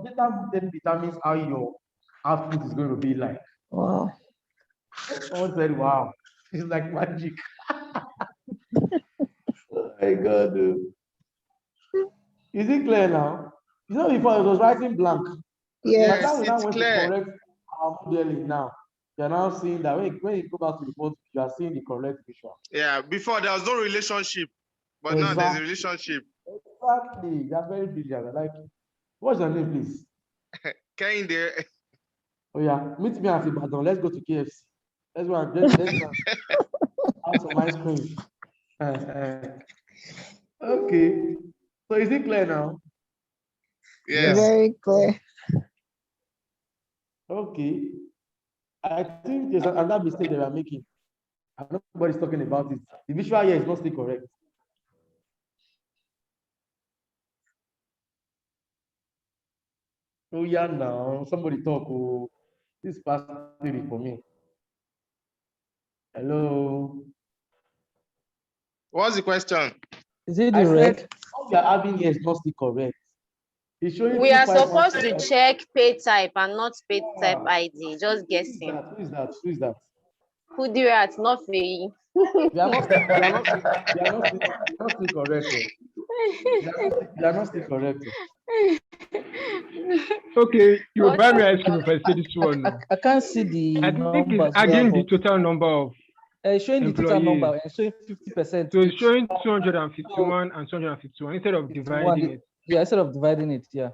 [SPEAKER 5] data then determines how your output is going to be like.
[SPEAKER 13] Wow.
[SPEAKER 5] Someone said, wow, it's like magic. Oh my God. Is it clear now? You know, before it was writing blank.
[SPEAKER 13] Yes,
[SPEAKER 5] By the time we now went
[SPEAKER 11] clear.
[SPEAKER 5] to correct our modeling now, you're now seeing that when you go back to the report, you are seeing the correct visual.
[SPEAKER 11] Yeah, before there was no relationship, but now there's a relationship.
[SPEAKER 5] Exactly. That's very brilliant. I like it. What's your name, please?
[SPEAKER 11] Kane there.
[SPEAKER 5] Oh yeah, meet me at Ibadan. Let's go to KFC. Let's go and let's have some ice cream. Okay. So is it clear now?
[SPEAKER 11] Yes.
[SPEAKER 13] Very clear.
[SPEAKER 5] Okay. I think there's another mistake they are making. Nobody's talking about it. The visual here is not still correct. Oh yeah, now somebody talk. Oh, this past theory for me. Hello.
[SPEAKER 11] What's the question?
[SPEAKER 12] Is it the red?
[SPEAKER 5] What we are having here is not still correct. It's showing
[SPEAKER 8] We are supposed to check pay type and not pay type ID. Just guessing.
[SPEAKER 5] Who is that? Who is that?
[SPEAKER 8] Who do it? Not Faye.
[SPEAKER 5] They are not still correct. They are not still correct.
[SPEAKER 1] Okay, you buy me ice cream if I say this one.
[SPEAKER 12] I can't see the
[SPEAKER 1] I think it's adding the total number of
[SPEAKER 12] showing the total number and showing 50%.
[SPEAKER 1] So it's showing 251 and 251 instead of dividing it.
[SPEAKER 12] Yeah, instead of dividing it, yeah.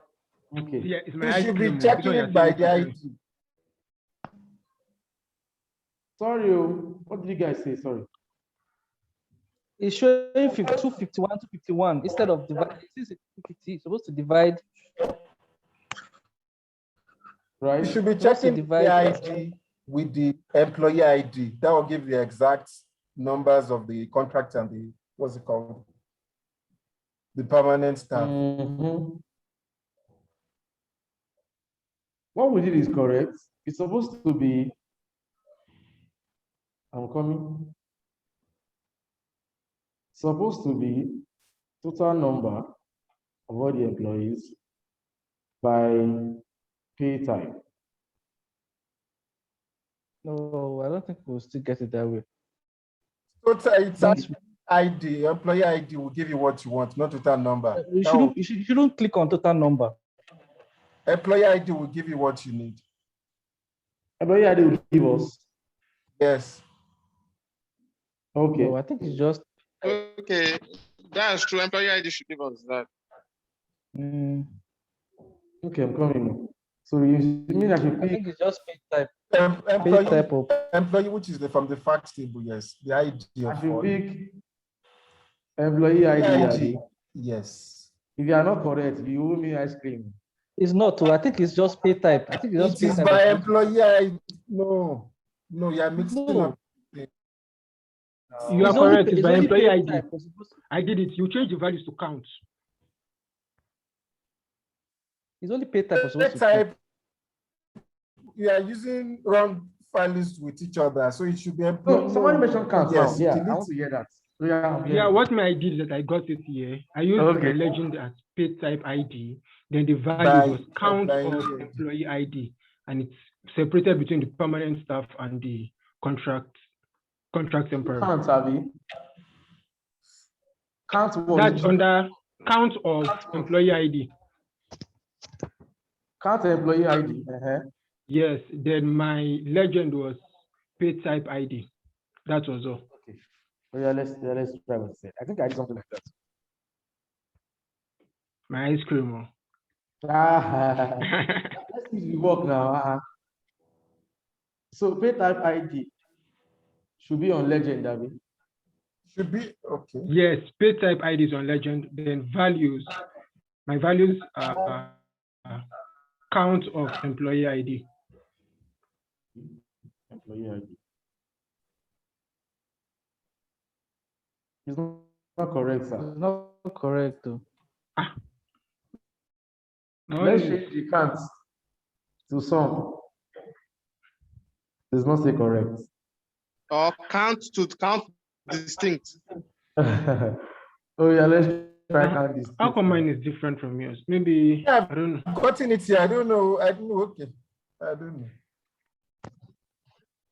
[SPEAKER 5] Okay.
[SPEAKER 1] Yeah, it's my
[SPEAKER 14] You
[SPEAKER 1] ice
[SPEAKER 14] should
[SPEAKER 1] cream.
[SPEAKER 14] be checking it by the ID.
[SPEAKER 5] Sorry, what did you guys say? Sorry.
[SPEAKER 12] It's showing 251, 251 instead of dividing. Since it's 250, it's supposed to divide.
[SPEAKER 14] Right? You should be
[SPEAKER 12] Supposed to
[SPEAKER 14] checking the
[SPEAKER 12] divide.
[SPEAKER 14] ID with the employee ID. That will give the exact numbers of the contract and the, what's it called? The permanent staff.
[SPEAKER 5] What we did is correct. It's supposed to be, I'm coming. Supposed to be total number of all the employees by pay type.
[SPEAKER 12] No, I don't think we'll still get it that way.
[SPEAKER 14] Total it's ID, employee ID will give you what you want, not total number.
[SPEAKER 12] You shouldn't click on total number.
[SPEAKER 14] Employee ID will give you what you need.
[SPEAKER 5] Employee ID will give us.
[SPEAKER 14] Yes.
[SPEAKER 5] Okay.
[SPEAKER 12] No, I think it's just.
[SPEAKER 11] Okay, that's true. Employee ID should give us that.
[SPEAKER 5] Okay, I'm coming. So you mean I should pick?
[SPEAKER 12] I think it's just pay type.
[SPEAKER 14] Employee, which is from the fact table, yes. The ID.
[SPEAKER 5] I should pick employee ID.
[SPEAKER 14] Yes.
[SPEAKER 5] If you are not correct, you owe me ice cream.
[SPEAKER 12] It's not. I think it's just pay type. I think it's just
[SPEAKER 14] It is by employee ID. No, you are mixing up.
[SPEAKER 1] You are correct. It's by employee ID. I did it. You change the values to count.
[SPEAKER 12] It's only pay type.
[SPEAKER 14] You are using wrong values with each other, so it should be employee.
[SPEAKER 5] No, somebody mentioned count.
[SPEAKER 14] Yes,
[SPEAKER 5] yeah, I want to hear that.
[SPEAKER 1] Yeah, what I did is that I got it here. I used the legend as pay type ID. Then the value was count of employee ID, and it's separated between the permanent staff and the contract employee.
[SPEAKER 5] Count, Abby. Count was
[SPEAKER 1] that's under count of employee ID.
[SPEAKER 5] Count employee ID.
[SPEAKER 1] Yes, then my legend was pay type ID. That was all.
[SPEAKER 5] Okay. Oh, yeah, let's try what it said. I think I did something like that.
[SPEAKER 1] My ice cream.
[SPEAKER 5] Let's see if we work now. So pay type ID should be on legend, Abby.
[SPEAKER 14] Should be okay.
[SPEAKER 1] Yes, pay type ID is on legend. Then values. My values are count of employee ID.
[SPEAKER 5] Employee ID. It's not correct, sir.
[SPEAKER 12] It's not correct, though.
[SPEAKER 1] No,
[SPEAKER 5] let's change the count to some. It's not say correct.
[SPEAKER 11] Or count to count distinct.
[SPEAKER 5] Oh yeah, let's try count this.
[SPEAKER 1] How come mine is different from yours? Maybe I don't know.
[SPEAKER 14] I've gotten it here. I don't know. Okay. I don't know.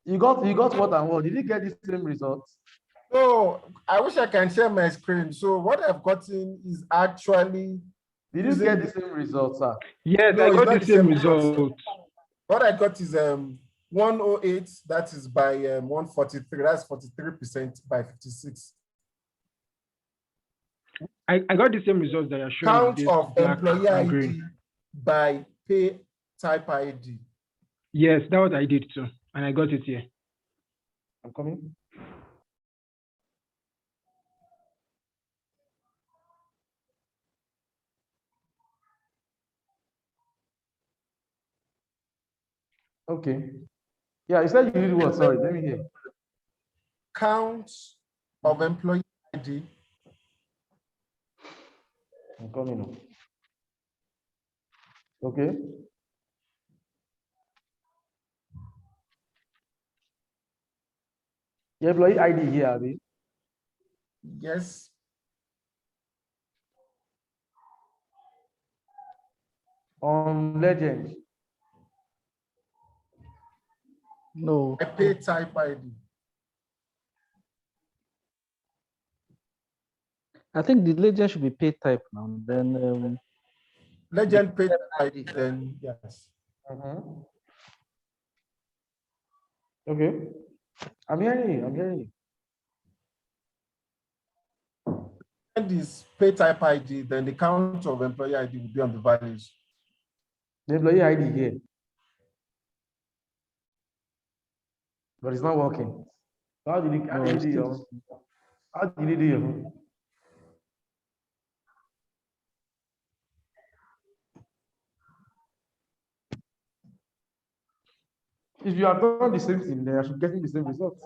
[SPEAKER 5] You got what and what? Did you get the same results?
[SPEAKER 14] No, I wish I can share my screen. So what I've gotten is actually.
[SPEAKER 5] Did you get the same results, sir?
[SPEAKER 1] Yes, no, I got the same result.
[SPEAKER 14] What I got is 108. That is by 143. That's 43% by 56.
[SPEAKER 1] I got the same results that you're showing.
[SPEAKER 14] Count of employee ID by pay type ID.
[SPEAKER 1] Yes, that's what I did too, and I got it here.
[SPEAKER 5] I'm coming. Okay. Yeah, you said you did what? Sorry, let me hear.
[SPEAKER 14] Count of employee ID.
[SPEAKER 5] I'm coming up. Okay. Your employee ID here, Abby?
[SPEAKER 14] Yes.
[SPEAKER 5] On legend.
[SPEAKER 12] No.
[SPEAKER 14] I pay type ID.
[SPEAKER 12] I think the legend should be pay type now. Then
[SPEAKER 14] legend pay ID. Then yes.
[SPEAKER 5] Okay. I'm hearing you.
[SPEAKER 14] And this pay type ID, then the count of employee ID will be on the values.
[SPEAKER 5] The employee ID here. But it's not working. How did How did you do? If you have done the same thing, then I should get the same result.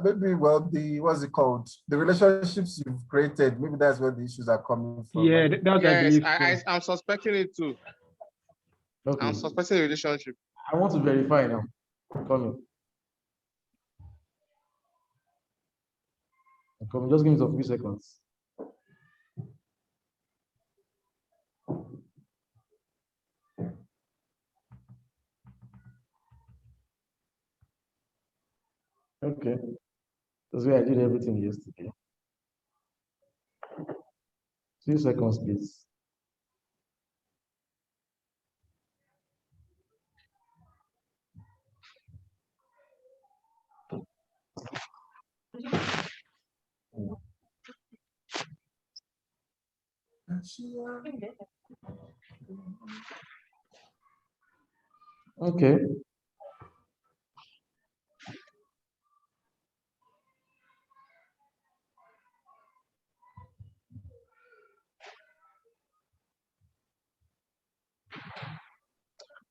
[SPEAKER 14] Maybe, well, what's it called? The relationships you've created, maybe that's where the issues are coming from.
[SPEAKER 1] Yeah,
[SPEAKER 14] Right?
[SPEAKER 1] that's I believe.
[SPEAKER 11] I'm suspecting it too.
[SPEAKER 5] Okay.
[SPEAKER 11] I'm suspecting the relationship.
[SPEAKER 5] I want to verify now. Coming. Coming. Just give me some few seconds. Okay. That's where I did everything yesterday. 2 seconds, please. Okay.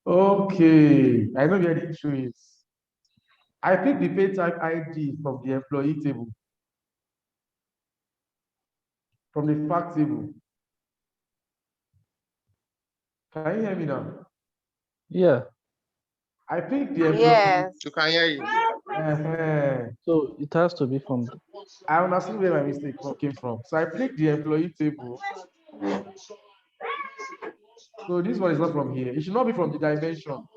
[SPEAKER 5] Okay. I know where the issue is. I picked the pay type ID from the employee table, from the fact table. Can you hear me now?
[SPEAKER 12] Yeah.
[SPEAKER 5] I picked the employee.
[SPEAKER 8] Yes.
[SPEAKER 11] You can hear you.
[SPEAKER 12] So it has to be from.
[SPEAKER 5] I understand where my mistake came from. So I picked the employee table. So this one is not from here. It should not be from the dimension.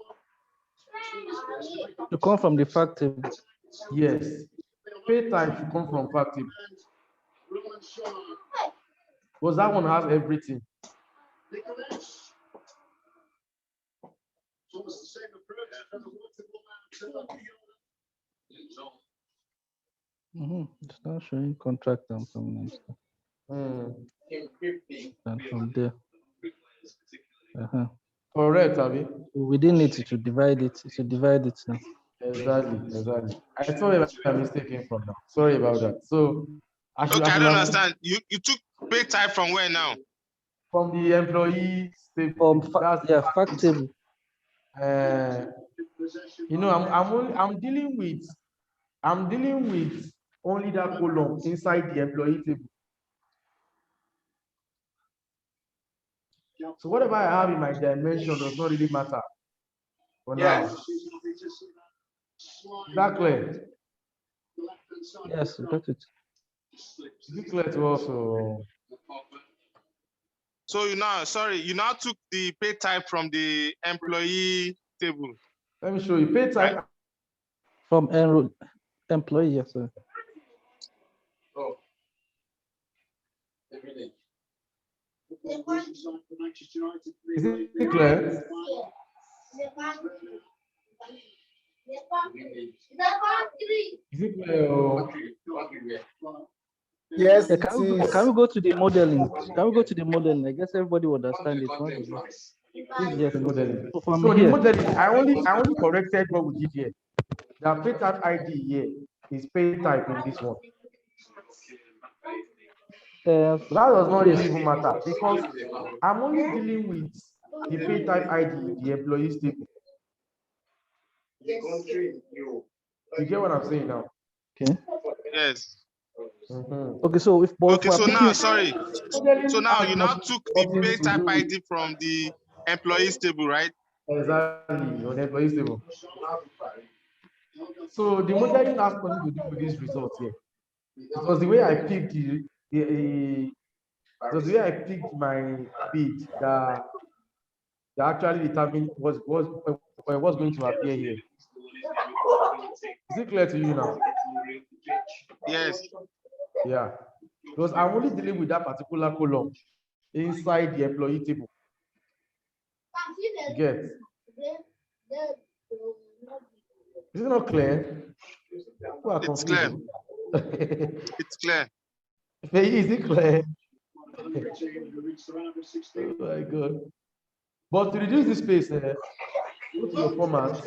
[SPEAKER 12] To come from the fact table.
[SPEAKER 5] Yes. Pay type should come from fact table. Because that one has everything.
[SPEAKER 12] It's not showing contract and permanent stuff. And from there.
[SPEAKER 5] Correct, Abi.
[SPEAKER 12] We didn't need to divide it. To divide it now.
[SPEAKER 5] Exactly. I saw where my mistake came from now. Sorry about that. So
[SPEAKER 11] I don't understand. You took pay type from where now?
[SPEAKER 5] From the employee table.
[SPEAKER 12] Fact table.
[SPEAKER 5] You know, I'm dealing with only that column inside the employee table. So whatever I have in my dimension does not really matter for now. Is that clear?
[SPEAKER 12] Yes, got it.
[SPEAKER 5] Is it clear to also?
[SPEAKER 11] So you now took the pay type from the employee table.
[SPEAKER 5] Let me show you. Pay type.
[SPEAKER 11] Right?
[SPEAKER 12] From employee, yes, sir.
[SPEAKER 5] Oh. Is it clear? Is it clear?
[SPEAKER 14] Yes,
[SPEAKER 12] can we go to the modeling? Can we go to the modeling? I guess everybody will understand it.
[SPEAKER 5] Yes, modeling.
[SPEAKER 12] So
[SPEAKER 5] the modeling, I only corrected what we did here. The pay type ID here is pay type in this one. That does not really even matter because I'm only dealing with the pay type ID, the employees table. You get what I'm saying now?
[SPEAKER 12] Okay.
[SPEAKER 11] Yes.
[SPEAKER 12] Okay, so if
[SPEAKER 11] so now, sorry. So now you now took the pay type ID from the employees table, right?
[SPEAKER 5] Exactly, on the employees table. So the modeling has nothing to do with this result here. It was the way I picked it was the way I picked my bid that actually determined what's going to appear here. Is it clear to you now?
[SPEAKER 11] Yes.
[SPEAKER 5] Yeah. Because I'm only dealing with that particular column inside the employee table. You get? Is it not clear?
[SPEAKER 11] It's clear. It's clear.
[SPEAKER 5] Is it clear? Oh my God. But to reduce the space, go to your format,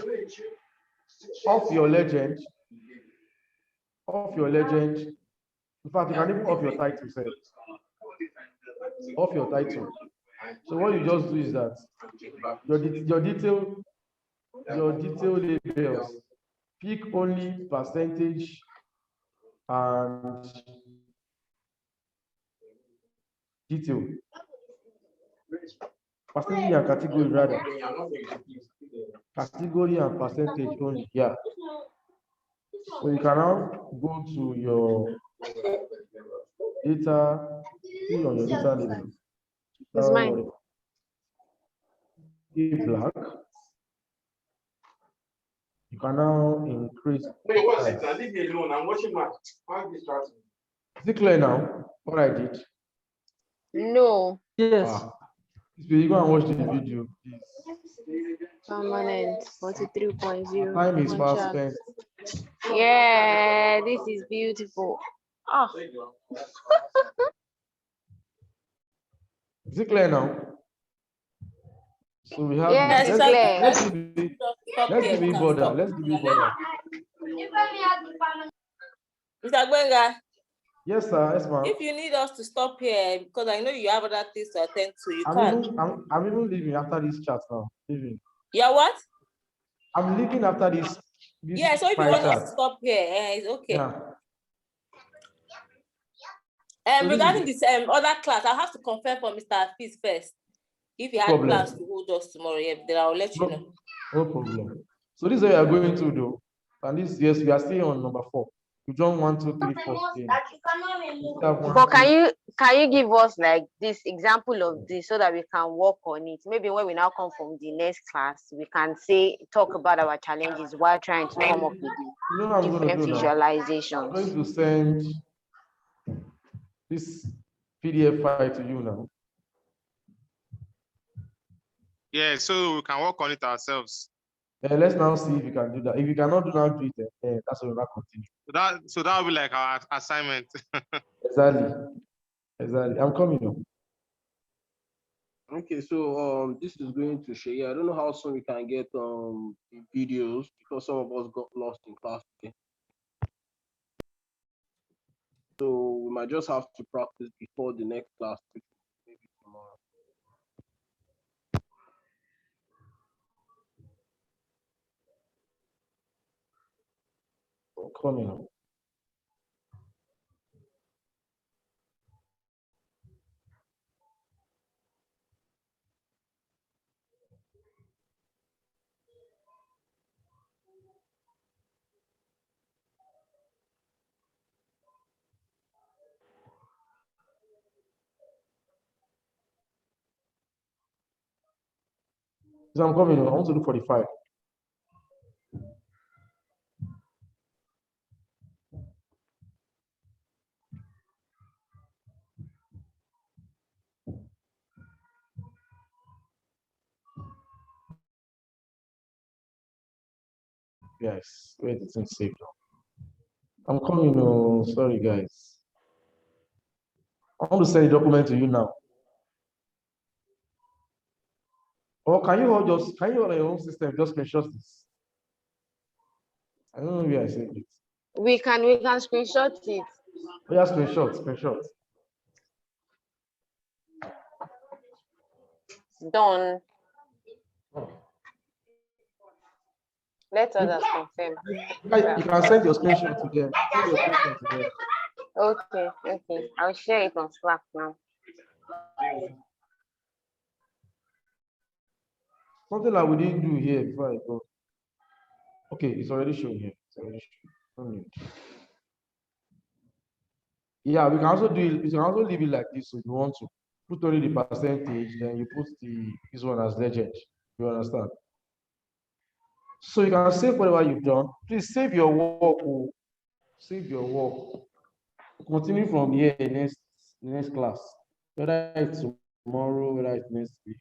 [SPEAKER 5] off your legend, In fact, you can even off your title, sir. Off your title. So what you just do is that your detail labels, pick only percentage and detail. Percentage and category rather. Category and percentage only, yeah. So you can now go to your data, see on your data label.
[SPEAKER 8] It's mine.
[SPEAKER 5] Black. You can now increase. Wait, what's it? Leave me alone. I'm watching match. Is it clear now? What I did?
[SPEAKER 8] No.
[SPEAKER 2] Yes.
[SPEAKER 5] You go and watch the video, please.
[SPEAKER 8] Permanent 43.0.
[SPEAKER 5] Time is fast spent.
[SPEAKER 8] Yeah, this is beautiful. Oh.
[SPEAKER 5] Is it clear now? So we have.
[SPEAKER 8] Yes, it's clear.
[SPEAKER 5] Let's give it border. Let's give it border.
[SPEAKER 4] Mr. Gwenga.
[SPEAKER 5] Yes, sir. Yes, ma'am.
[SPEAKER 4] If you need us to stop here, because I know you have other things to attend to, you can.
[SPEAKER 5] I'm even leaving after this chat now. Leaving.
[SPEAKER 4] Yeah, what?
[SPEAKER 5] I'm leaving after this.
[SPEAKER 4] Yeah, so if you want us to stop here, it's okay.
[SPEAKER 5] Yeah.
[SPEAKER 4] Regarding this other class, I'll have to confirm for Mr. Hafiz first. If he had plans to hold us tomorrow, yeah, then I'll let you know.
[SPEAKER 5] No problem. So this is what we are going to do. And this, yes, we are still on number 4. You join 1, 2, 3, 4.
[SPEAKER 8] But can you give us like this example of this so that we can work on it? Maybe when we now come from the next class, we can talk about our challenges while trying to come up with the different visualizations.
[SPEAKER 5] I'm going to send this PDF file to you now.
[SPEAKER 11] Yeah, so we can work on it ourselves.
[SPEAKER 5] Let's now see if you can do that. If you cannot do that, do it. That's what we'll not continue.
[SPEAKER 11] So that will be like our assignment.
[SPEAKER 5] Exactly. I'm coming now.
[SPEAKER 10] Okay, so this is going to share. I don't know how soon we can get the videos because some of us got lost in class today. So we might just have to practice before the next class, maybe tomorrow.
[SPEAKER 5] Coming up. So I'm coming. I want to do 45. Yes, wait, it's in saved. I'm coming. Oh, sorry, guys. I want to send a document to you now. Or can you all on your own system just screenshot this? I don't know where I saved it.
[SPEAKER 8] We can screenshot it.
[SPEAKER 5] Oh, yeah, screenshot.
[SPEAKER 8] Done. Let others confirm.
[SPEAKER 5] You can send your screenshot to them.
[SPEAKER 8] Okay. I'll share it on Slack now.
[SPEAKER 5] Something that we didn't do here before I go. Okay, it's already showing here. Yeah, we can also do it. We can also leave it like this if you want to. Put only the percentage, then you put this one as legend. You understand? So you can save whatever you've done. Please save your work. Save your work. Continue from here next class. Whether it's tomorrow, whether it's next week.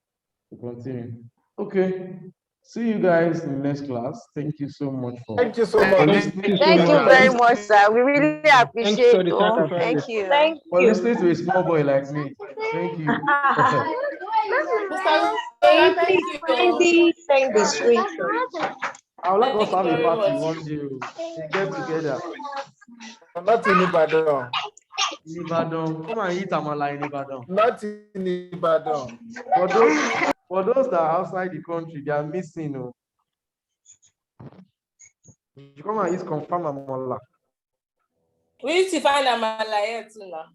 [SPEAKER 5] Continue. Okay. See you guys in the next class. Thank you so much for.
[SPEAKER 14] Thank you so much.
[SPEAKER 8] Thank you very much, sir. We really appreciate it. Thank you.
[SPEAKER 5] For listening to a small boy like me. Thank you.
[SPEAKER 13] Send the screenshot.
[SPEAKER 5] I would like us to have a party one day. We get together.
[SPEAKER 14] Not in Ibadan.
[SPEAKER 5] Ibadan. Come and eat amala in Ibadan.
[SPEAKER 14] Not in Ibadan.
[SPEAKER 5] For those that are outside the country, they are missing. You come and eat confirm amala.
[SPEAKER 4] We need to find amala here too now.